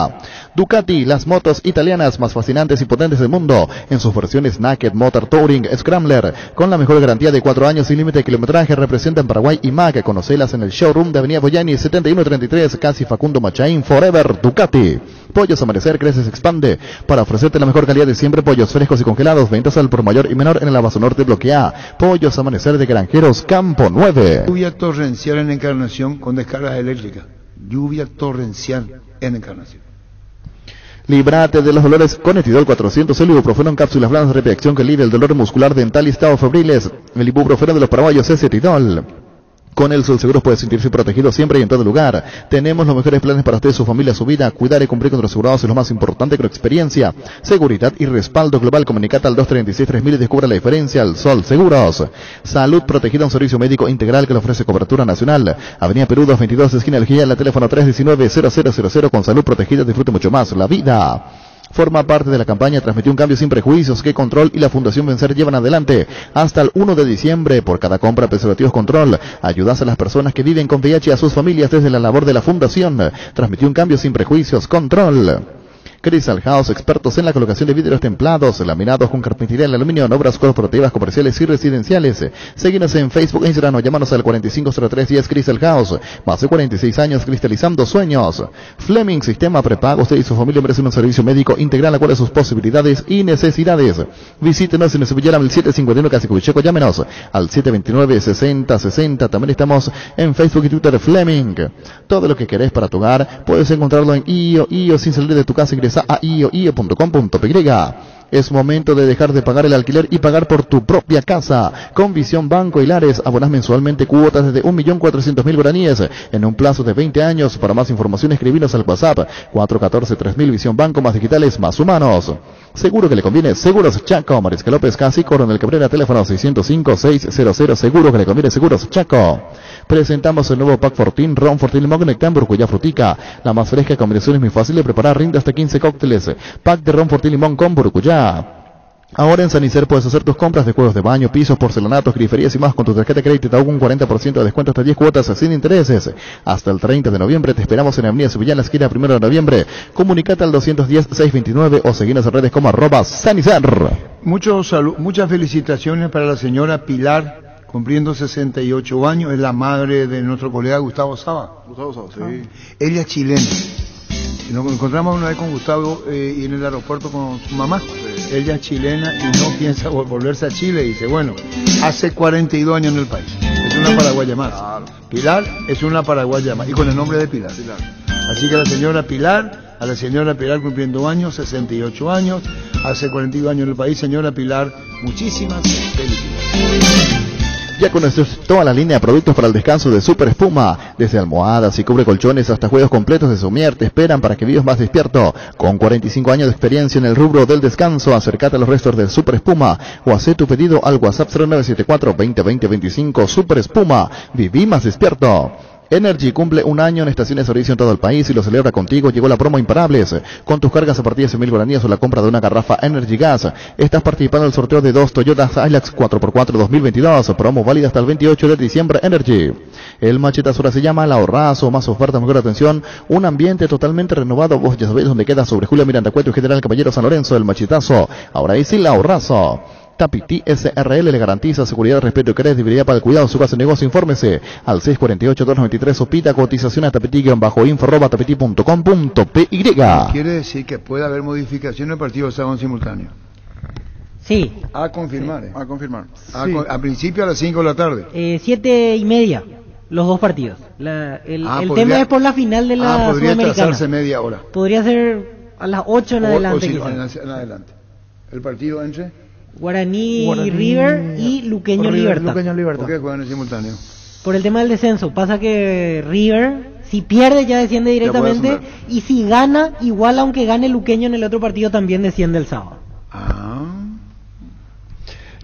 Ducati, las motos italianas más fascinantes y potentes del mundo, en sus versiones Naked, Motor, Touring, Scrambler, con la mejor garantía de 4 años sin límite de kilometraje, representan Paraguay y MAC. Conocelas en el showroom de Avenida Boyani 7133, casi Facundo Machaín. Forever Ducati. Pollos Amanecer crece, se expande para ofrecerte la mejor calidad de siempre. Pollos frescos y congelados, ventas al por mayor y menor en el Abasto Norte Bloque A. Pollos Amanecer de Granjeros Campo 9. Lluvia torrencial en Encarnación con descargas eléctricas. Lluvia torrencial en Encarnación. Líbrate de los dolores con Etidol 400, el ibuprofeno en cápsulas blandas de reacción que alivia el dolor muscular, dental y estado febriles. El ibuprofeno de los paraguayos es Etidol. Con el Sol Seguros puede sentirse protegido siempre y en todo lugar. Tenemos los mejores planes para usted, su familia, su vida. Cuidar y cumplir con los asegurados es lo más importante, con experiencia, seguridad y respaldo global. Comunicate al 236-3000 y descubra la diferencia. El Sol Seguros. Salud protegida, un servicio médico integral que le ofrece cobertura nacional. Avenida Perú 222, esquina El Guía, en la teléfono 319-0000. Con salud protegida disfrute mucho más la vida. Forma parte de la campaña Transmitió un cambio sin prejuicios que Control y la Fundación Vencer llevan adelante hasta el 1 de diciembre. Por cada compra preservativos Control, ayudas a las personas que viven con VIH y a sus familias desde la labor de la Fundación. Transmitió un cambio sin prejuicios, Control. Crystal House, expertos en la colocación de vidrios templados, laminados con carpintería en aluminio en obras corporativas, comerciales y residenciales. Síguenos en Facebook e Instagram o llámanos al 450310 Crystal House. Más de 46 años cristalizando sueños. Fleming, sistema prepago. Usted y su familia merecen un servicio médico integral acorde a sus posibilidades y necesidades. Visítenos en el Sevillana 751 Casicucheco. Llámenos al 729-6060. También estamos en Facebook y Twitter Fleming. Todo lo que querés para tu hogar puedes encontrarlo en IO sin salir de tu casa. Ingresa a io.com.py. Es momento de dejar de pagar el alquiler y pagar por tu propia casa. Con Visión Banco Hilares, abonás mensualmente cuotas desde 1.400.000 guaraníes en un plazo de 20 años. Para más información, escribinos al WhatsApp 414-3000. Visión Banco, más digitales, más humanos. Seguro que le conviene. Seguros Chaco. Marisca López Casi, Coronel Cabrera, teléfono 605-600. Seguro que le conviene. Seguros Chaco. Presentamos el nuevo Pack Fortín, Ron Fortín Limón Conectan Burcuya Frutica. La más fresca combinación es muy fácil de preparar, rinde hasta 15 cócteles. Pack de Ron Fortín Limón con Burcuya. Ahora en San Isidro puedes hacer tus compras de juegos de baño, pisos, porcelanatos, griferías y más con tu tarjeta de crédito. Te hago un 40% de descuento hasta 10 cuotas sin intereses. Hasta el 30 de noviembre te esperamos en Avenida Sevillana, esquina 1 de noviembre. Comunicate al 210-629 o seguinos en redes como @Sanizar. Muchas felicitaciones para la señora Pilar, cumpliendo 68 años. Es la madre de nuestro colega Gustavo Saba. Gustavo Saba, sí. Ella es chilena. Nos encontramos una vez con Gustavo y en el aeropuerto con su mamá. Ella es chilena y no piensa volverse a Chile. Y dice, bueno, hace 42 años en el país. Es una paraguaya más. Claro. Pilar es una paraguaya más. Y con el nombre de Pilar. Así que a la señora Pilar cumpliendo años, 68 años, hace 42 años en el país. Señora Pilar, muchísimas felicidades. Ya conoces toda la línea de productos para el descanso de Super Espuma. Desde almohadas y cubre colchones hasta juegos completos de somier te esperan para que vivas más despierto. Con 45 años de experiencia en el rubro del descanso, acércate a los restos de Super Espuma o haz tu pedido al WhatsApp 0974-2020-25. Super Espuma, viví más despierto. Energy cumple un año en estaciones de servicio en todo el país y lo celebra contigo. Llegó la promo Imparables. Con tus cargas a partir de 100.000 guaraníes o la compra de una garrafa Energy Gas, estás participando en el sorteo de 2 Toyota Hilux 4x4 2022. Promo válida hasta el 28 de diciembre. Energy. El machetazo ahora se llama El Ahorrazo. Más ofertas, mejor atención. Un ambiente totalmente renovado. Vos ya sabéis dónde queda, sobre Julio Miranda Cueto y General Caballero San Lorenzo. El machetazo. Ahora es El Ahorrazo. Tapiti SRL le garantiza seguridad, respeto y credibilidad para el cuidado de su casa o negocio. Infórmese al 648-293 o pida cotización a tapiti-info@tapiti.com.py. Quiere decir que puede haber modificaciones, el partido se hagan simultáneo. Sí. A confirmar. A confirmar. A principio a las 5 de la tarde. 7:30. Los dos partidos. El tema es por la final de la podría Sudamericana. trazarse media hora. Podría ser a las 8 en adelante. En adelante. El partido entre Guaraní River y Luqueño Libertad. ¿Por qué juegan en simultáneo? Por el tema del descenso. Pasa que River, si pierde ya desciende directamente, y si gana, igual aunque gane Luqueño en el otro partido, también desciende el sábado.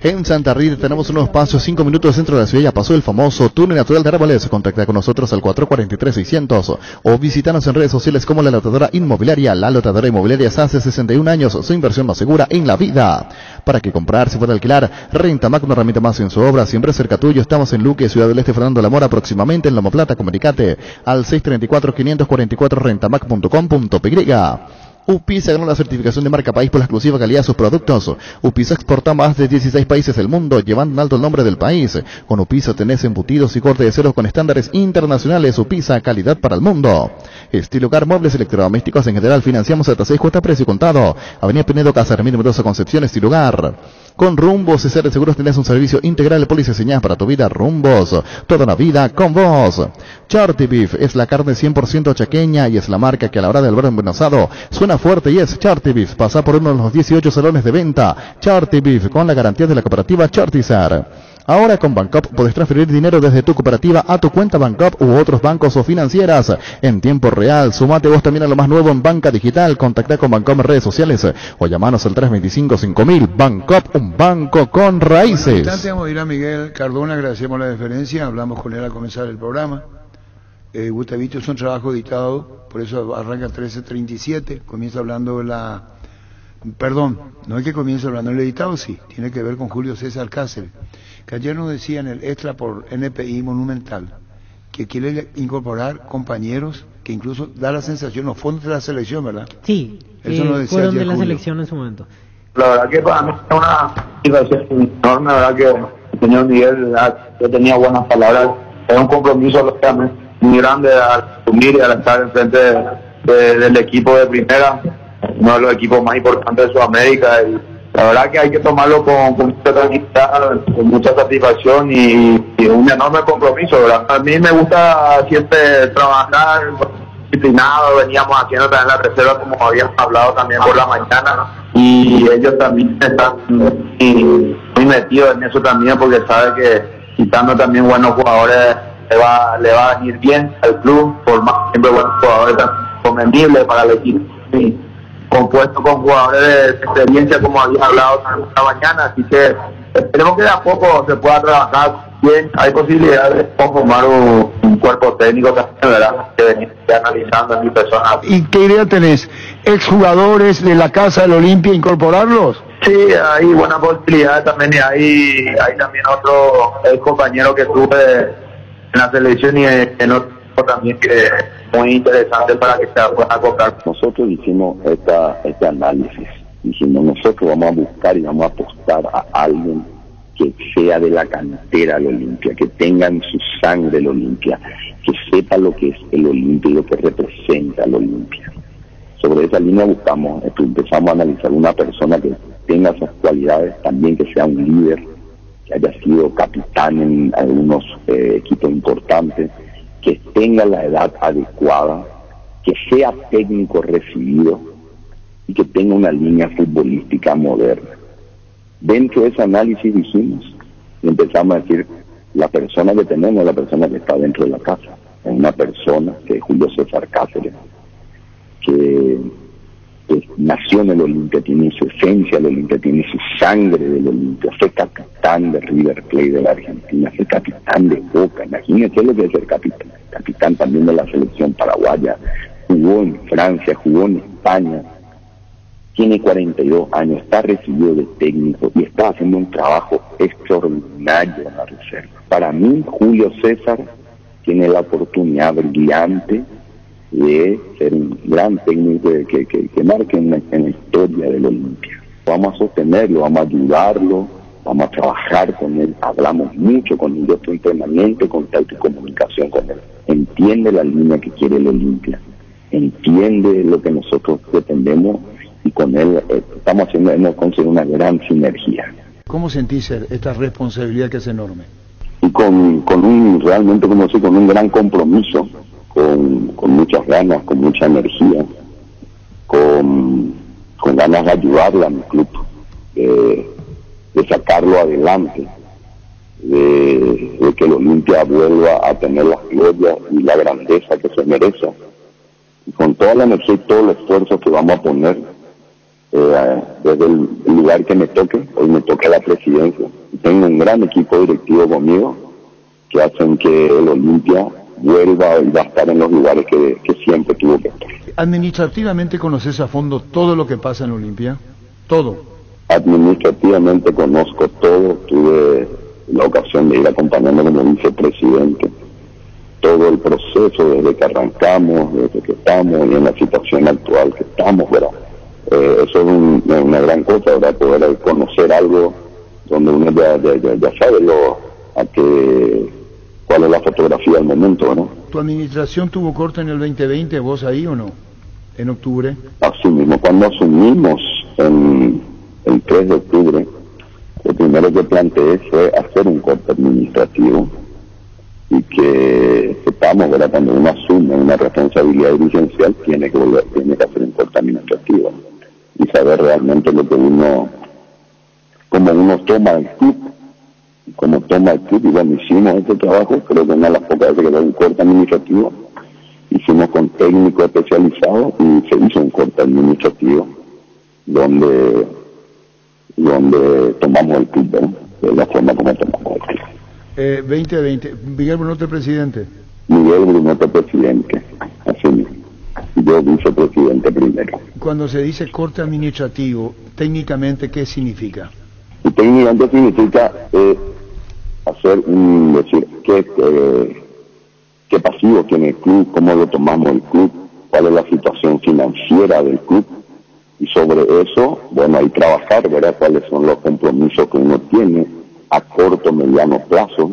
En Santa Rita tenemos unos pasos 5 minutos centro de la ciudad. Ya pasó el famoso túnel natural de Árboles. Contacta con nosotros al 443-600 o visítanos en redes sociales como La Lotadora Inmobiliaria. La Lotadora Inmobiliaria hace 61 años, su inversión más segura en la vida. Para que comprar, se puede alquilar, Rentamac, una herramienta más en su obra, siempre cerca tuyo. Estamos en Luque, Ciudad del Este, Fernando La Mora, próximamente en Loma Plata. Comunicate al 634-544 rentamac.com.py. UPISA ganó la certificación de marca país por la exclusiva calidad de sus productos. UPISA exporta a más de 16 países del mundo, llevando en alto el nombre del país. Con UPISA tenés embutidos y corte de ceros con estándares internacionales. UPISA, calidad para el mundo. Estilo Hogar, muebles electrodomésticos en general, financiamos hasta 6 cuotas precio contado. Avenida Pinedo, Casa Hermín, Mendoza, Concepción. Estilo Hogar. Con Rumbos CCR Seguros tenés un servicio integral de póliza señal para tu vida. Rumbos, toda una vida con vos. Charty Beef es la carne 100% chaqueña y es la marca que a la hora del verano embuenazado suena fuerte y es Charty Beef. Pasa por uno de los 18 salones de venta. Charty Beef con la garantía de la cooperativa Chartizar. Ahora con Bancop podés transferir dinero desde tu cooperativa a tu cuenta Bancop u otros bancos o financieras en tiempo real. Sumate vos también a lo más nuevo en banca digital. Contactá con Bancop en redes sociales o llamanos al 325-5000. Bancop, un banco con raíces. Bueno, en instante vamos a ir a Miguel Cardona, agradecemos la deferencia, hablamos con él al comenzar el programa. Gustavito es un trabajo editado, por eso arranca 13:37, comienza hablando Perdón, no es que comience hablando el editado, sí, tiene que ver con Julio César Cáceres, que ayer nos decía en el extra por NPI Monumental, que quiere incorporar compañeros que incluso da la sensación, los fondos de la selección, ¿verdad? Sí, eso nos decía fueron ayer de la Julio. selección en su momento. La verdad que para mí es una situación enorme, la verdad que el señor Miguel yo tenía buenas palabras, es un compromiso lógicamente muy grande al asumir y al estar enfrente del equipo de primera, uno de los equipos más importantes de Sudamérica, y la verdad que hay que tomarlo con mucha tranquilidad, con mucha satisfacción y un enorme compromiso, ¿verdad? A mí me gusta siempre trabajar disciplinado, veníamos haciendo también la reserva como habíamos hablado también por la mañana, y ellos también están muy metidos en eso también, porque saben que quitando también buenos jugadores le va a venir bien al club, por más siempre buenos jugadores convenibles para el equipo, y compuesto con jugadores de experiencia como había hablado también esta mañana, así que esperemos que de a poco se pueda trabajar bien. Hay posibilidades de conformar un cuerpo técnico también, ¿verdad?, que venía analizando en mi persona. ¿Y qué idea tenés? ¿Exjugadores de la Casa del Olimpia incorporarlos? Sí, hay buena posibilidad también, y hay también otro compañero que tuve en la selección y en otro también que es muy interesante para que se pueda acoplar. Nosotros hicimos este análisis, dijimos nosotros vamos a buscar y vamos a apostar a alguien que sea de la cantera del Olimpia, que tenga en su sangre el Olimpia, que sepa lo que es el Olimpia y lo que representa el Olimpia. Sobre esa línea buscamos, empezamos a analizar una persona que tenga esas cualidades, también que sea un líder, que haya sido capitán en algunos equipos importantes, que tenga la edad adecuada, que sea técnico recibido y que tenga una línea futbolística moderna. Dentro de ese análisis dijimos y empezamos a decir, la persona que tenemos es la persona que está dentro de la casa, es una persona que es Julio César Cáceres, que nació en el Olimpia, tiene su esencia del Olimpia, tiene su sangre del Olimpia, fue capitán de River Plate de la Argentina, fue capitán de Boca, imagínense lo que es ser capitán también de la selección paraguaya, jugó en Francia, jugó en España, tiene 42 años, está recibido de técnico y está haciendo un trabajo extraordinario en la reserva. Para mí, Julio César tiene la oportunidad brillante de ser un gran técnico que marque en la historia del Olimpia. Vamos a sostenerlo, vamos a ayudarlo, vamos a trabajar con él, hablamos mucho con él, yo estoy permanente en contacto y comunicación con él. Entiende la línea que quiere el Olimpia, entiende lo que nosotros pretendemos y con él hemos conseguido una gran sinergia. ¿Cómo sentís esta responsabilidad que es enorme? Y realmente como decir, con un gran compromiso, con muchas ganas, con mucha energía, con ganas de ayudarle a mi club, de sacarlo adelante, de que el Olimpia vuelva a tener la gloria y la grandeza que se merece. Y con toda la energía y todo el esfuerzo que vamos a poner, desde el lugar que me toque, hoy me toca la presidencia, y tengo un gran equipo directivo conmigo, que hacen que el Olimpia vuelva y va a estar en los lugares que siempre tuvo que estar. ¿Administrativamente conoces a fondo todo lo que pasa en Olimpia? ¿Todo? Administrativamente conozco todo, tuve la ocasión de ir acompañando como vicepresidente todo el proceso desde que arrancamos, desde que estamos y en la situación actual que estamos, ¿verdad? Eso es una gran cosa, ¿verdad? Poder conocer algo donde uno ya sabe cuál es la fotografía del momento, ¿no? ¿Tu administración tuvo corte en el 2020, vos ahí o no? ¿En octubre? Así mismo, cuando asumimos el 3 de octubre, lo primero que planteé fue hacer un corte administrativo y que sepamos, ¿verdad? Cuando uno asume una responsabilidad dirigencial, tiene que hacer un corte administrativo y saber realmente lo que cómo uno toma el club como toma el club, y bueno, hicimos este trabajo, creo que una de las pocas veces que era un corte administrativo, hicimos con técnico especializado y se hizo un corte administrativo donde tomamos el club, ¿no? De la forma como tomamos el club. 2020, Miguel Brunote, presidente. Miguel Brunote, presidente, así mismo. Yo vicepresidente primero. Cuando se dice corte administrativo, técnicamente, ¿qué significa? Y técnicamente significa hacer decir qué pasivo tiene el club, cómo lo tomamos el club, cuál es la situación financiera del club, y sobre eso, bueno, ahí trabajar, ¿verdad? Cuáles son los compromisos que uno tiene a corto, mediano plazo,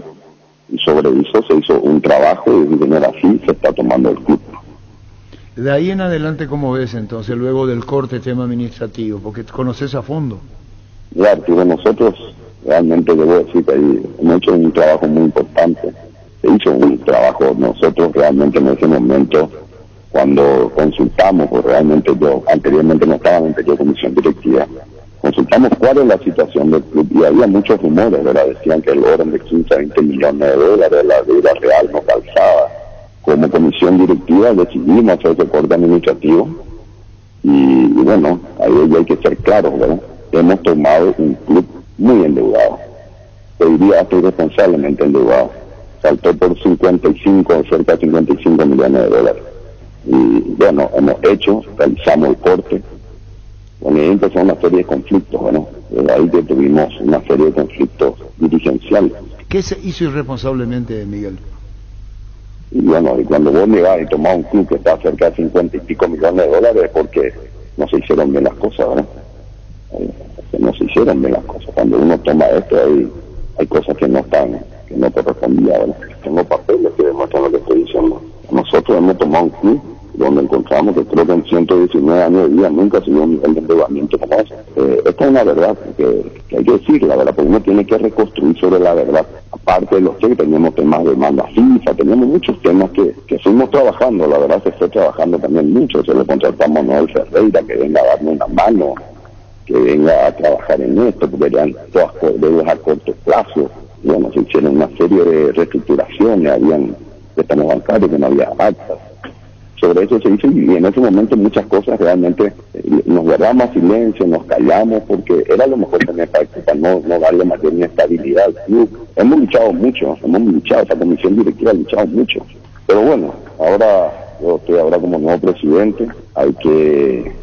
y sobre eso se hizo un trabajo y de manera así se está tomando el club. De ahí en adelante, ¿cómo ves entonces, luego del corte tema administrativo? Porque conoces a fondo. Claro, Arturo, nosotros realmente debo decir que ahí hemos hecho un trabajo muy importante. Se hizo un trabajo nosotros realmente en ese momento, cuando consultamos, pues realmente yo, anteriormente no estaba en la comisión directiva, consultamos cuál es la situación del club y había muchos rumores, ¿verdad? Decían que el orden de 15 a 20 millones de dólares, la deuda real no calzaba. Como comisión directiva decidimos hacer ese corte administrativo y bueno, ahí hay que ser claros, ¿verdad? Hemos tomado un club muy endeudado, te diría hasta irresponsablemente endeudado, saltó por 55, cerca de 55 millones de dólares. Y bueno, realizamos el corte, bueno, y empezó una serie de conflictos, bueno, desde ahí que tuvimos una serie de conflictos dirigenciales. ¿Qué se hizo irresponsablemente, Miguel? Y bueno, y cuando vos me vas y tomás un club que está cerca de 50 y pico millones de dólares es porque no se hicieron bien las cosas, ¿verdad? No se hicieron bien las cosas. Cuando uno toma esto hay cosas que no correspondían, ¿verdad? Tengo papeles que demuestran lo que estoy diciendo. Nosotros hemos tomado un club donde encontramos que creo que en 119 años de vida nunca se dio un nivel de endeudamiento como ese. Esta es una verdad que hay que decirla, ¿verdad? Porque uno tiene que reconstruir sobre la verdad. Aparte de los que tenemos temas de demanda FIFA, tenemos muchos temas que fuimos trabajando, la verdad se fue trabajando también mucho. Se le contratamos a Noel Ferreira que venga a darme una mano, que venga a trabajar en esto, porque eran todas deudas a corto plazo. Y bueno, se hicieron una serie de reestructuraciones, habían préstamos bancarios que no había actas. Sobre eso se hizo y en ese momento muchas cosas realmente nos guardamos silencio, nos callamos porque era lo mejor tener práctica, no darle mayor inestabilidad al club. Hemos luchado mucho, esa comisión directiva ha luchado mucho. Pero bueno, yo estoy ahora como nuevo presidente, hay que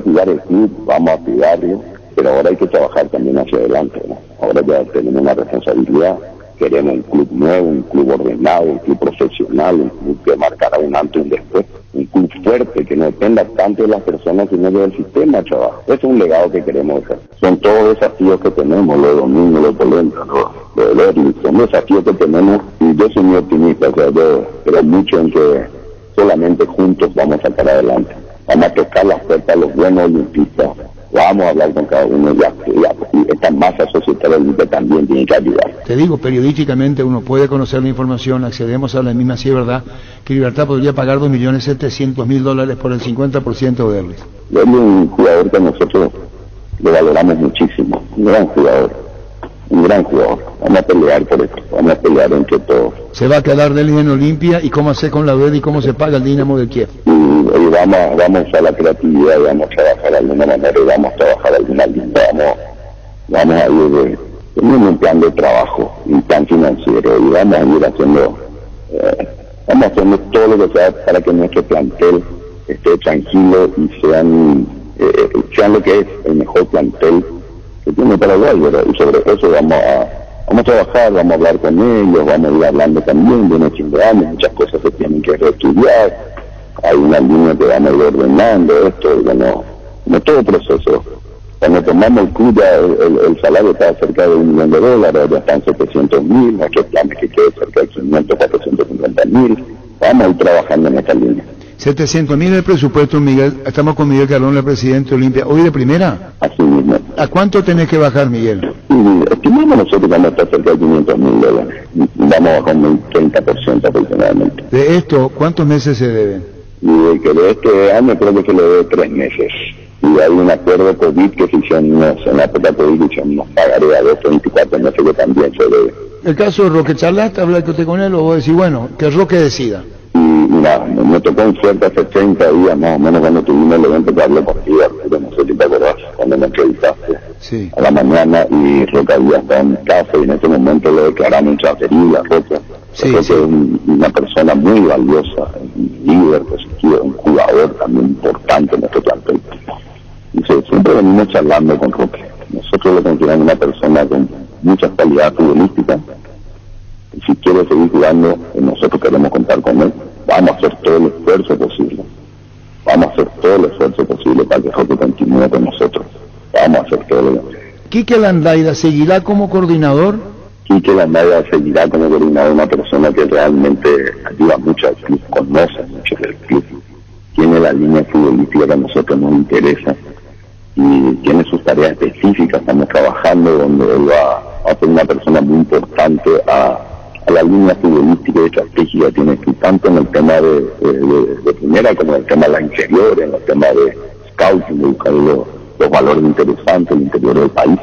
cuidar el club, vamos a cuidarlo, pero ahora hay que trabajar también hacia adelante, ¿no? Ahora ya tenemos una responsabilidad. Queremos un club nuevo, un club ordenado, un club profesional, un club que marcará un antes y un después, un club fuerte, que no dependa tanto de las personas sino del sistema de trabajo. Ese es un legado que queremos dejar. Son todos desafíos que tenemos, lo de Domingo, lo de Polenta, lo de Lerly, son desafíos que tenemos y yo soy muy optimista, yo creo mucho en que solamente juntos vamos a sacar adelante. Vamos a tocar las puertas a los buenos olimpistas, vamos a hablar con cada uno y esta masa societaria que también tiene que ayudar. Te digo, periodísticamente uno puede conocer la información, accedemos a la misma, si es verdad, que Libertad podría pagar $2.700.000 por el 50% de él. Él es un jugador que nosotros le valoramos muchísimo, un gran jugador. Vamos a pelear por esto, vamos a pelear entre todos. Se va a quedar de él en Olimpia y cómo hacer con la deuda y cómo se paga el Dinamo de Kiev. Y vamos a usar la creatividad, y vamos a trabajar de alguna manera, y vamos a trabajar alguna línea, vamos a ir teniendo un plan de trabajo, un plan financiero, y vamos a ir haciendo todo lo que sea para que nuestro plantel esté tranquilo y sean lo que es el mejor plantel que tiene Paraguay, ¿verdad? Y sobre eso vamos a trabajar, vamos a hablar con ellos, vamos a ir hablando también de unos 5 años, muchas cosas se tienen que reestudiar, hay una línea que vamos a ir ordenando esto, y bueno, como todo proceso. Cuando tomamos el club ya el salario está cerca de $1 millón, ya están 700.000, nuestros planes que quede cerca de 500, 450.000, vamos a ir trabajando en esta línea. 700.000 el presupuesto, Miguel. Estamos con Miguel Carlón, el presidente de Olimpia. ¿Hoy de primera? Así mismo. ¿A cuánto tenés que bajar, Miguel? Estimamos nosotros que vamos a estar cerca de $500.000. Vamos a bajar un 30% aproximadamente. De esto, ¿cuántos meses se deben? Y que de este año creo que le debe 3 meses. Y hay un acuerdo COVID que se hicieron en la época COVID, que hicieron unos pagaré a 12, 24 meses que también se debe. El caso de Roque, ¿charlaste, hablaste usted con él o vos decís, bueno, que Roque decida? Y mira, me tocó en suerte hace 30 días más o menos cuando tuvimos el evento que hablé contigo, Arturo, no sé si te acordás, cuando me entrevistaste a la mañana, y Roque había estado en mi casa y en ese momento le declararon transferible a Roque. Roque es una persona muy valiosa, un líder positivo, un jugador también importante en nuestro plantel. Y siempre venimos charlando con Roque. Nosotros lo consideramos una persona con muchas cualidades futbolísticas. Y si quiere seguir jugando, nosotros queremos contar con él. Vamos a hacer todo el esfuerzo posible. Vamos a hacer todo el esfuerzo posible para que Roque continúe con nosotros. Vamos a hacer todo lo que... ¿Quique Landaida seguirá como coordinador? Quique Landaida seguirá como coordinador, una persona que realmente ayuda mucho al club, conoce mucho del club, tiene la línea futbolística que a nosotros nos interesa y tiene sus tareas específicas. Estamos trabajando donde él va a ser una persona muy importante a la línea futbolística y estratégica que tiene que tanto en el tema de primera como en el tema de la inferior, en el tema de scouting, de buscar los valores interesantes del interior del país.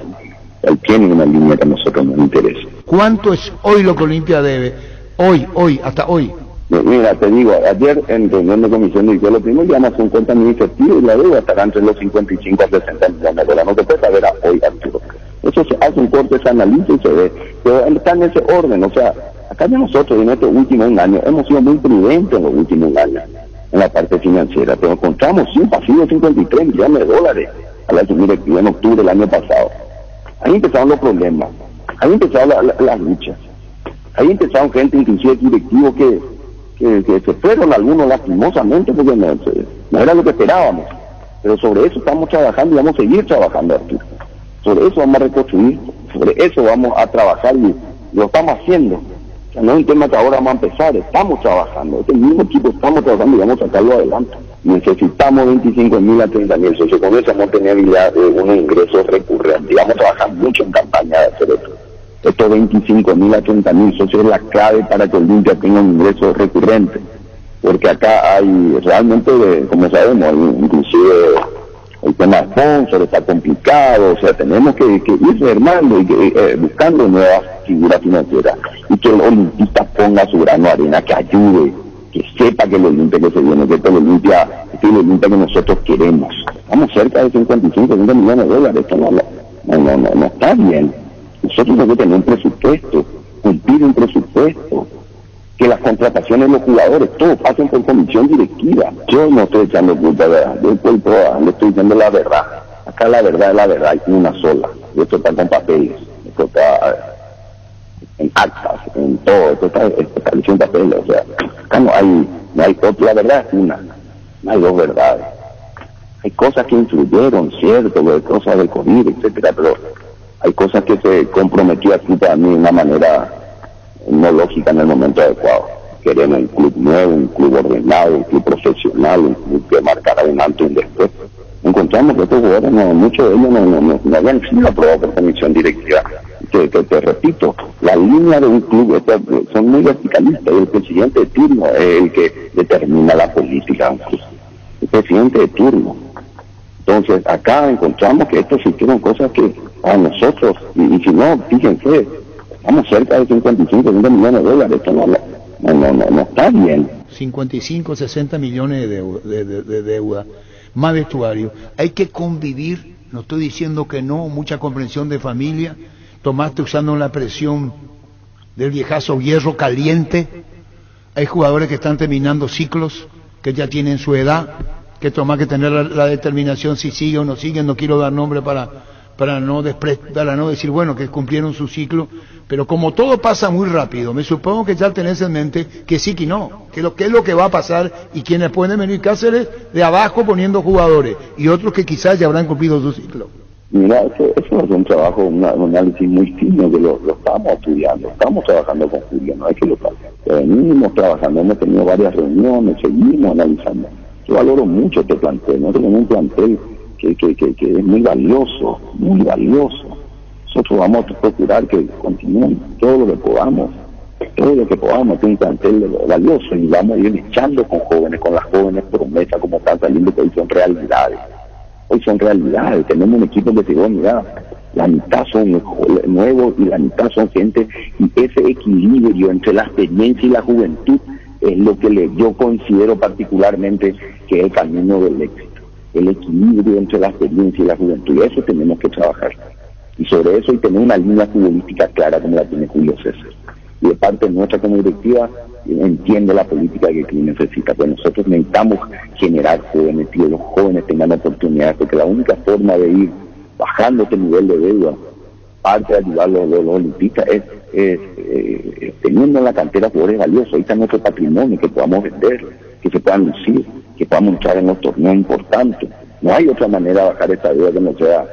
Él tiene una línea que a nosotros nos interesa. ¿Cuánto es hoy lo que Olimpia debe? Hoy, hasta hoy. Mira, te digo, ayer en reunión de comisión directiva lo primero llamamos a un cuenta administrativo y la deuda estará entre los 55 a 60 millones de dólares. No se puede saber a hoy, Arturo. Eso se hace un corte, se analiza y se ve. Pero está en ese orden, o sea, acá de nosotros en estos últimos un año hemos sido muy prudentes en los últimos un año en la parte financiera. Pero encontramos un pasivo de 53 millones de dólares a la directiva en octubre del año pasado. Ahí empezaron los problemas, ahí empezaron las luchas, ahí empezaron gente, inclusive directivos que se fueron algunos lastimosamente porque no era lo que esperábamos. Pero sobre eso estamos trabajando y vamos a seguir trabajando, Arturo. Sobre eso vamos a reconstruir, sobre eso vamos a trabajar y lo estamos haciendo. O sea, no es un tema que ahora vamos a empezar, estamos trabajando. Este mismo equipo estamos trabajando y vamos a sacarlo adelante. Necesitamos 25.000 a 30.000 socios, con eso vamos a tener unos ingresos recurrentes y vamos a trabajar mucho en campaña de hacer esto. Estos 25.000 a 30.000 socios es la clave para que Olimpia tenga un ingreso recurrente, porque acá hay realmente, como sabemos, inclusive el tema de sponsor está complicado, o sea, tenemos que ir rearmando y buscando nuevas figuras financieras y que el olimpista ponga su grano de arena, que ayude, que sepa que el Olimpia que se viene, que este Olimpia es el Olimpia que nosotros queremos. Estamos cerca de 55 millones de dólares, esto no está bien. Nosotros tenemos que tener un presupuesto, cumplir un presupuesto, que las contrataciones de los jugadores, todos pasen por comisión directiva. Yo no estoy echando culpa, yo le estoy diciendo la verdad. Acá la verdad, hay una sola. Esto está con papeles, esto está en actas, en todo, esto está establecido en papeles. O sea, acá no hay otra, la verdad es una, no hay dos verdades. Hay cosas que influyeron, cierto, hay cosas del COVID, etcétera, pero hay cosas que se comprometió aquí para mí de una manera no lógica en el momento adecuado. Queremos un club nuevo, un club ordenado, un club profesional, un club que marcará un antes y un después. Encontramos que estos jugadores, muchos de ellos no habían sido aprobados por comisión directiva. Te repito, la línea de un club son muy verticalistas y el presidente de turno es el que determina la política. El presidente de turno. Entonces, acá encontramos que estos hicieron cosas que a nosotros, y si no, fíjense, estamos cerca de 55 millones de dólares, esto no está bien. 55, 60 millones de deuda, más vestuario. Hay que convivir, no estoy diciendo que no, mucha comprensión de familia. Tomaste usando la presión del viejazo hierro caliente. Hay jugadores que están terminando ciclos, que ya tienen su edad, que Tomás que tener la determinación si sigue o no sigue. No quiero dar nombre para no decir, bueno, que cumplieron su ciclo, pero como todo pasa muy rápido, me supongo que ya tenés en mente que sí que no, que es lo que va a pasar y quienes pueden venir Cáceres de abajo poniendo jugadores y otros que quizás ya habrán cumplido su ciclo. Mira, eso es un trabajo, un análisis muy fino que lo estamos estudiando, estamos trabajando con Julio, no hay que lo pase. Venimos trabajando, hemos tenido varias reuniones, seguimos analizando. Yo valoro mucho este plantel, nosotros tenemos un plantel que es muy valioso, muy valioso. Nosotros vamos a procurar que continúen todo lo que podamos, que un plantel valioso, y vamos a ir echando con las jóvenes promesas como están saliendo que son realidades. Hoy son realidades. Tenemos un equipo que se digo, mira, la mitad son nuevos y la mitad son gente, y ese equilibrio entre la experiencia y la juventud es lo que yo considero particularmente que es el camino del éxito. El equilibrio entre la experiencia y la juventud, y eso tenemos que trabajar. Y sobre eso, y tener una línea futbolística clara como la tiene Julio César. Y de parte nuestra como directiva, entiendo la política que el club necesita, pero nosotros necesitamos generar jóvenes, que los jóvenes tengan oportunidades, porque la única forma de ir bajando este nivel de deuda, parte de ayudar a los olimpistas, es teniendo en la cantera jugadores valiosos. Ahí está nuestro patrimonio, que podamos vender, que se puedan lucir, que podamos entrar en los torneos importantes. No hay otra manera de bajar esta deuda que no sea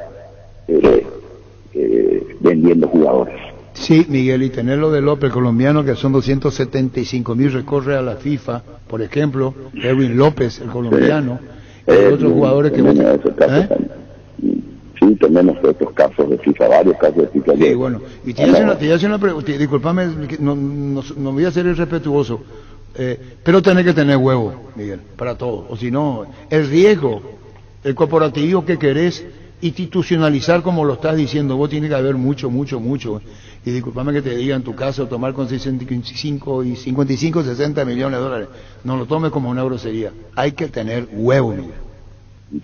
vendiendo jugadores. Sí, Miguel, y tener lo de López, el colombiano, que son 275.000, recorre a la FIFA, por ejemplo, Erwin López, el colombiano, y otros jugadores que... Sí, tenemos estos casos de FIFA, varios casos de FIFA. Sí, bueno, y te hace una pregunta, discúlpame, no voy a ser irrespetuoso, pero tenés que tener huevo, Miguel, para todo, o si no, el riesgo, el corporativo que querés institucionalizar como lo estás diciendo, vos tienes que haber mucho, y discúlpame que te diga en tu caso, tomar con 55, 60 millones de dólares, no lo tomes como una grosería, hay que tener huevo, Miguel.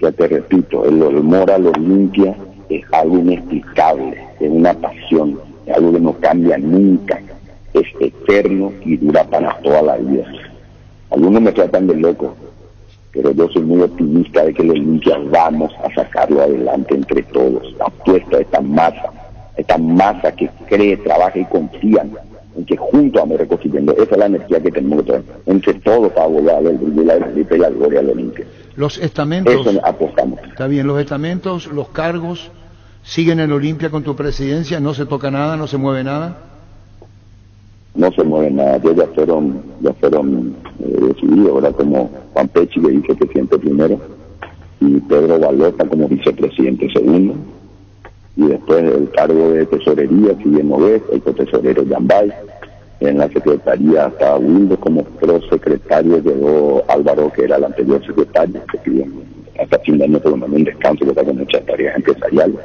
Ya te repito, el olor al Olimpia es algo inexplicable, es una pasión, es algo que no cambia nunca, es eterno y dura para toda la vida. Algunos me tratan de loco, pero yo soy muy optimista de que el Olimpia vamos a sacarlo adelante entre todos. Apuesto a esta masa que cree, trabaja y confía en que juntos vamos reconstruyendo. Esa es la energía que tenemos que tener entre todos para volver a ver la gloria al Olimpia. Los estamentos, eso apostamos. Está bien, los estamentos, los cargos, siguen en Olimpia con tu presidencia, no se toca nada, no se mueve nada. No se mueve nada, ya fueron decididos, ahora como Juan Pechi, que vicepresidente primero, y Pedro Balota como vicepresidente segundo, y después el cargo de tesorería sigue Nogués, el cotesorero Yambay, en la secretaría está Wilde, como prosecretario llegó Álvaro, que era el anterior secretario, que hasta fin de año por lo menos un descanso, que está con muchas tareas empresariales,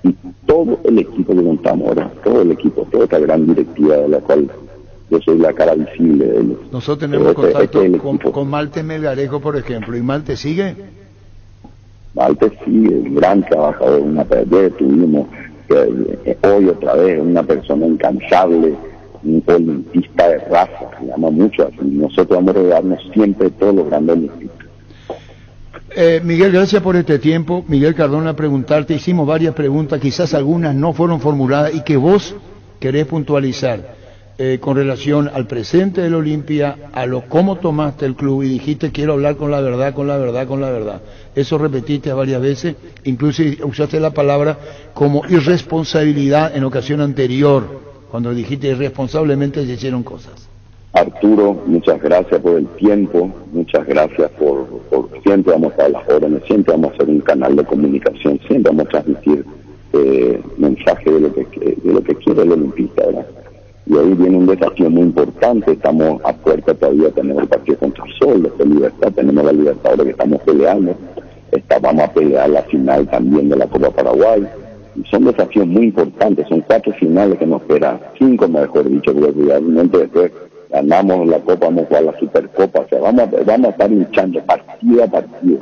y todo el equipo que contamos ahora, todo el equipo, toda esta gran directiva de la cual yo soy la cara visible de ellos. Nosotros tenemos contacto con Malte Melgarejo, por ejemplo, ¿y Malte sigue? Malte sigue, gran trabajador, una pérdida, tuvimos hoy otra vez, una persona incansable, un olimpista de raza, se llama mucho así. Nosotros vamos a rodearnos siempre de todos los grandes olimpistas. Miguel, gracias por este tiempo. Miguel Cardona, preguntarte, hicimos varias preguntas, quizás algunas no fueron formuladas y que vos querés puntualizar con relación al presente del Olimpia, a lo cómo tomaste el club y dijiste quiero hablar con la verdad. Eso repetiste varias veces, incluso usaste la palabra como irresponsabilidad en ocasión anterior, cuando dijiste irresponsablemente se hicieron cosas. Arturo, muchas gracias por el tiempo, muchas gracias por siempre vamos a estar a las órdenes, siempre vamos a hacer un canal de comunicación, siempre vamos a transmitir mensaje de lo que quiere el olimpista, ¿verdad? Y ahí viene un desafío muy importante, estamos a puerta todavía, tenemos el partido contra Sol, después Libertad, tenemos la Libertad ahora que estamos peleando, vamos a pelear la final también de la Copa Paraguay, y son desafíos muy importantes, son 4 finales que nos esperan, 5 mejor dicho, pero realmente después ganamos la Copa, vamos a jugar la Supercopa, o sea, vamos a estar luchando partido a partido.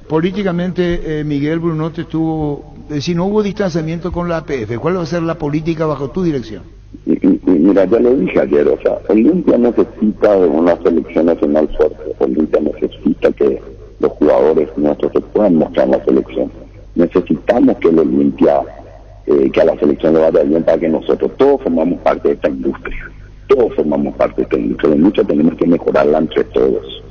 Políticamente, Miguel Brunote estuvo, si no hubo distanciamiento con la APF, ¿cuál va a ser la política bajo tu dirección? Y mira, ya lo dije ayer, o sea, Olimpia necesita de una selección nacional fuerte, Olimpia necesita que los jugadores nuestros se puedan mostrar en la selección, necesitamos que el Olimpia, que a la selección le vaya bien para que nosotros todos formamos parte de esta industria, la industria tenemos que mejorarla entre todos.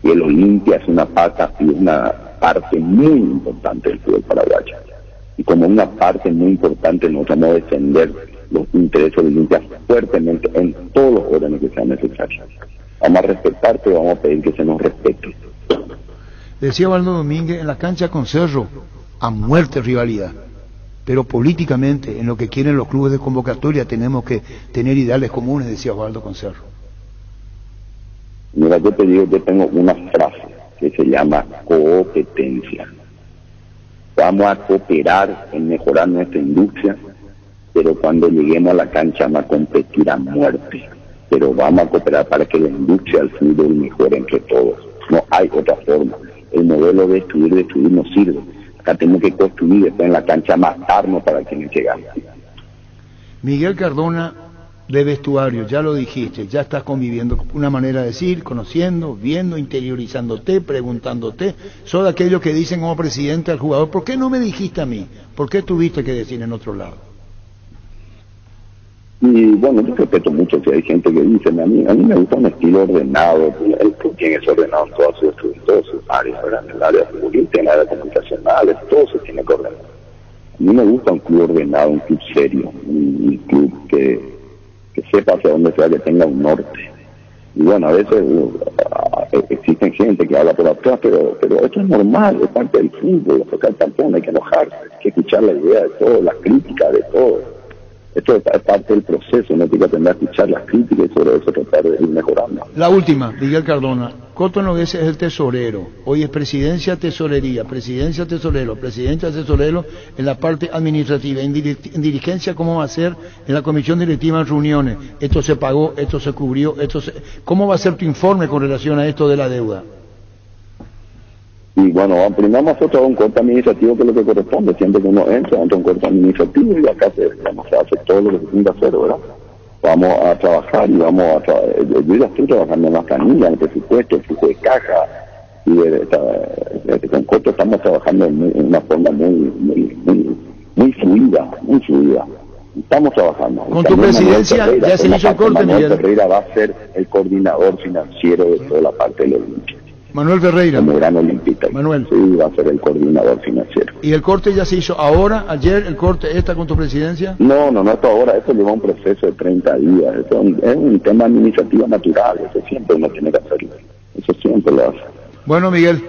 Y el Olimpia es una parte muy importante del fútbol paraguayo. Y como una parte muy importante nosotros vamos a defender los intereses del Olimpia fuertemente en todos los órdenes que sean necesarios. Vamos a respetarte y vamos a pedir que se nos respete. Decía Waldo Domínguez, en la cancha con Cerro, a muerte rivalidad. Pero políticamente, en lo que quieren los clubes de convocatoria, tenemos que tener ideales comunes, decía Waldo con Cerro. Mira, yo te digo, yo tengo una frase que se llama competencia. Vamos a cooperar en mejorar nuestra industria, pero cuando lleguemos a la cancha vamos a competir a muerte. Pero vamos a cooperar para que la industria del fútbol mejore entre todos. No hay otra forma. El modelo de destruir no sirve. Acá tenemos que construir, después en la cancha matarnos para que nos llegamos. Miguel Cardona, de vestuario, ya lo dijiste, ya estás conviviendo, una manera de decir, conociendo, viendo, interiorizándote, preguntándote. Sos de aquellos que dicen como presidente al jugador, ¿por qué no me dijiste a mí? ¿Por qué tuviste que decir en otro lado? Y bueno, yo respeto mucho que hay gente que dice, a mí me gusta un estilo ordenado, el club tiene que ser ordenado en todas sus áreas, ¿verdad? En el área futbolística, en el área comunicacional, todo se tiene que ordenar. A mí me gusta un club ordenado, un club serio, un club que sepa hacia dónde se va, que tenga un norte. Y bueno, a veces existen gente que habla por atrás, pero esto es normal, es parte del fútbol, tocar el tampón, hay que enojarse, hay que escuchar la idea de todo, las críticas de todo. Esto es parte del proceso, no hay que aprender a escuchar las críticas y sobre eso tratar de ir mejorando. La última, Miguel Cardona. Coto Nogués es el tesorero. Hoy es presidencia, tesorería, presidencia, tesorero, presidencia, tesorero en la parte administrativa. En dirigencia, ¿cómo va a ser en la comisión directiva en reuniones? Esto se pagó, esto se cubrió, ¿cómo va a ser tu informe con relación a esto de la deuda? Y bueno, primero nosotros un corte administrativo que es lo que corresponde, siempre que uno entra un corte administrativo y acá se hace todo lo que se tiene que hacer, ¿verdad? Vamos a trabajar y yo ya estoy trabajando en las planillas, en el presupuesto, el flujo de caja, y con corte estamos trabajando en una forma muy fluida, Estamos trabajando. Con tu presidencia ya se hizo el corte, Manuel Ferreira va a ser el coordinador financiero de toda la parte de los Olimpia. Manuel Ferreira. Como gran olimpista. Manuel. Sí, va a ser el coordinador financiero. ¿Y el corte ya se hizo ahora, ayer, el corte está con tu presidencia? No, esto ahora, esto lleva un proceso de 30 días. Es un tema administrativo natural, eso siempre uno tiene que hacerlo. Eso siempre lo hace. Bueno, Miguel,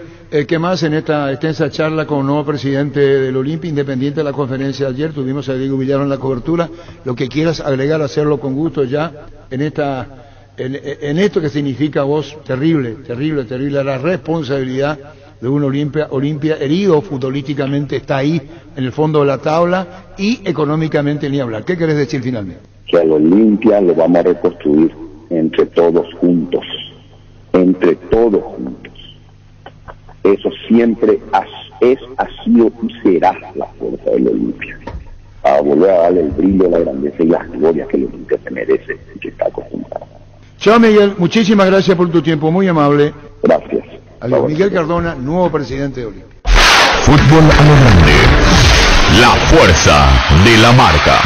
¿qué más en esta extensa charla con el nuevo presidente del Olimpia, independiente de la conferencia de ayer? Tuvimos a Diego Villar en la cobertura. Lo que quieras agregar, hacerlo con gusto ya en esto que significa vos, terrible, la responsabilidad de un Olimpia herido futbolísticamente, está ahí en el fondo de la tabla y económicamente ni hablar. ¿Qué querés decir finalmente? Que al Olimpia lo vamos a reconstruir entre todos juntos, Eso siempre ha sido y será la fuerza del Olimpia. A volver a darle el brillo, la grandeza y las glorias que el Olimpia se merece y que está acostumbrado. Chao, Miguel, muchísimas gracias por tu tiempo, muy amable. Gracias. Adiós. Miguel Cardona, nuevo presidente de Olimpia. Fútbol a lo grande. La fuerza de la marca.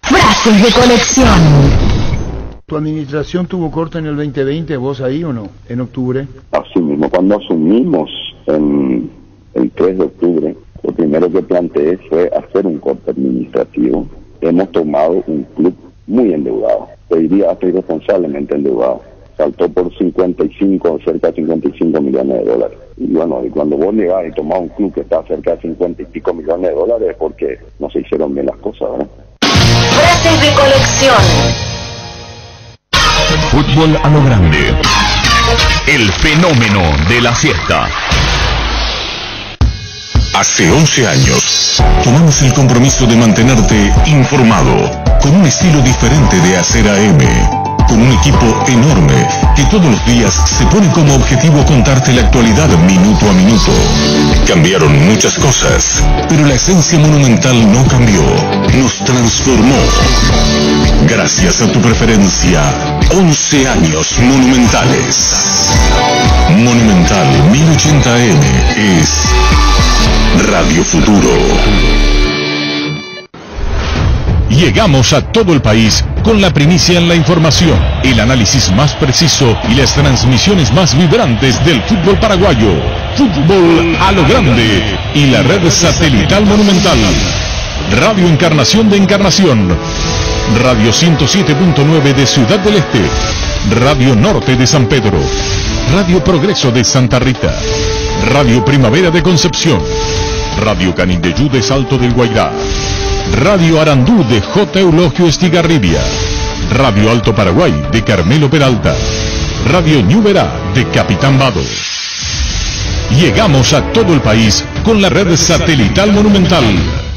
Frases de colección. ¿Tu administración tuvo corte en el 2020, vos ahí o no? ¿En octubre? Así mismo, cuando asumimos en el 3 de octubre, lo primero que planteé fue hacer un corte administrativo. Hemos tomado un club muy endeudado, te diría hasta irresponsablemente endeudado. Saltó por cerca de 55 millones de dólares. Y bueno, y cuando vos llegás y tomás un club que está cerca de 50 y pico millones de dólares es porque no se hicieron bien las cosas, ¿verdad? Frases de colección. Fútbol a lo grande. El fenómeno de la siesta. Hace 11 años, tomamos el compromiso de mantenerte informado, con un estilo diferente de hacer AM, con un equipo enorme que todos los días se pone como objetivo contarte la actualidad minuto a minuto. Cambiaron muchas cosas, pero la esencia monumental no cambió, nos transformó. Gracias a tu preferencia, 11 años monumentales. Monumental 1080 AM es Radio Futuro. Llegamos a todo el país con la primicia en la información, el análisis más preciso y las transmisiones más vibrantes del fútbol paraguayo. Fútbol a lo grande y la red satelital monumental. Radio Encarnación de Encarnación, Radio 107.9 de Ciudad del Este, Radio Norte de San Pedro, Radio Progreso de Santa Rita, Radio Primavera de Concepción, Radio Canindeyú de Salto del Guairá, Radio Arandú de J. Eulogio Estigarribia, Radio Alto Paraguay de Carmelo Peralta, Radio Ñuberá de Capitán Vado. Llegamos a todo el país con la red satelital Monumental.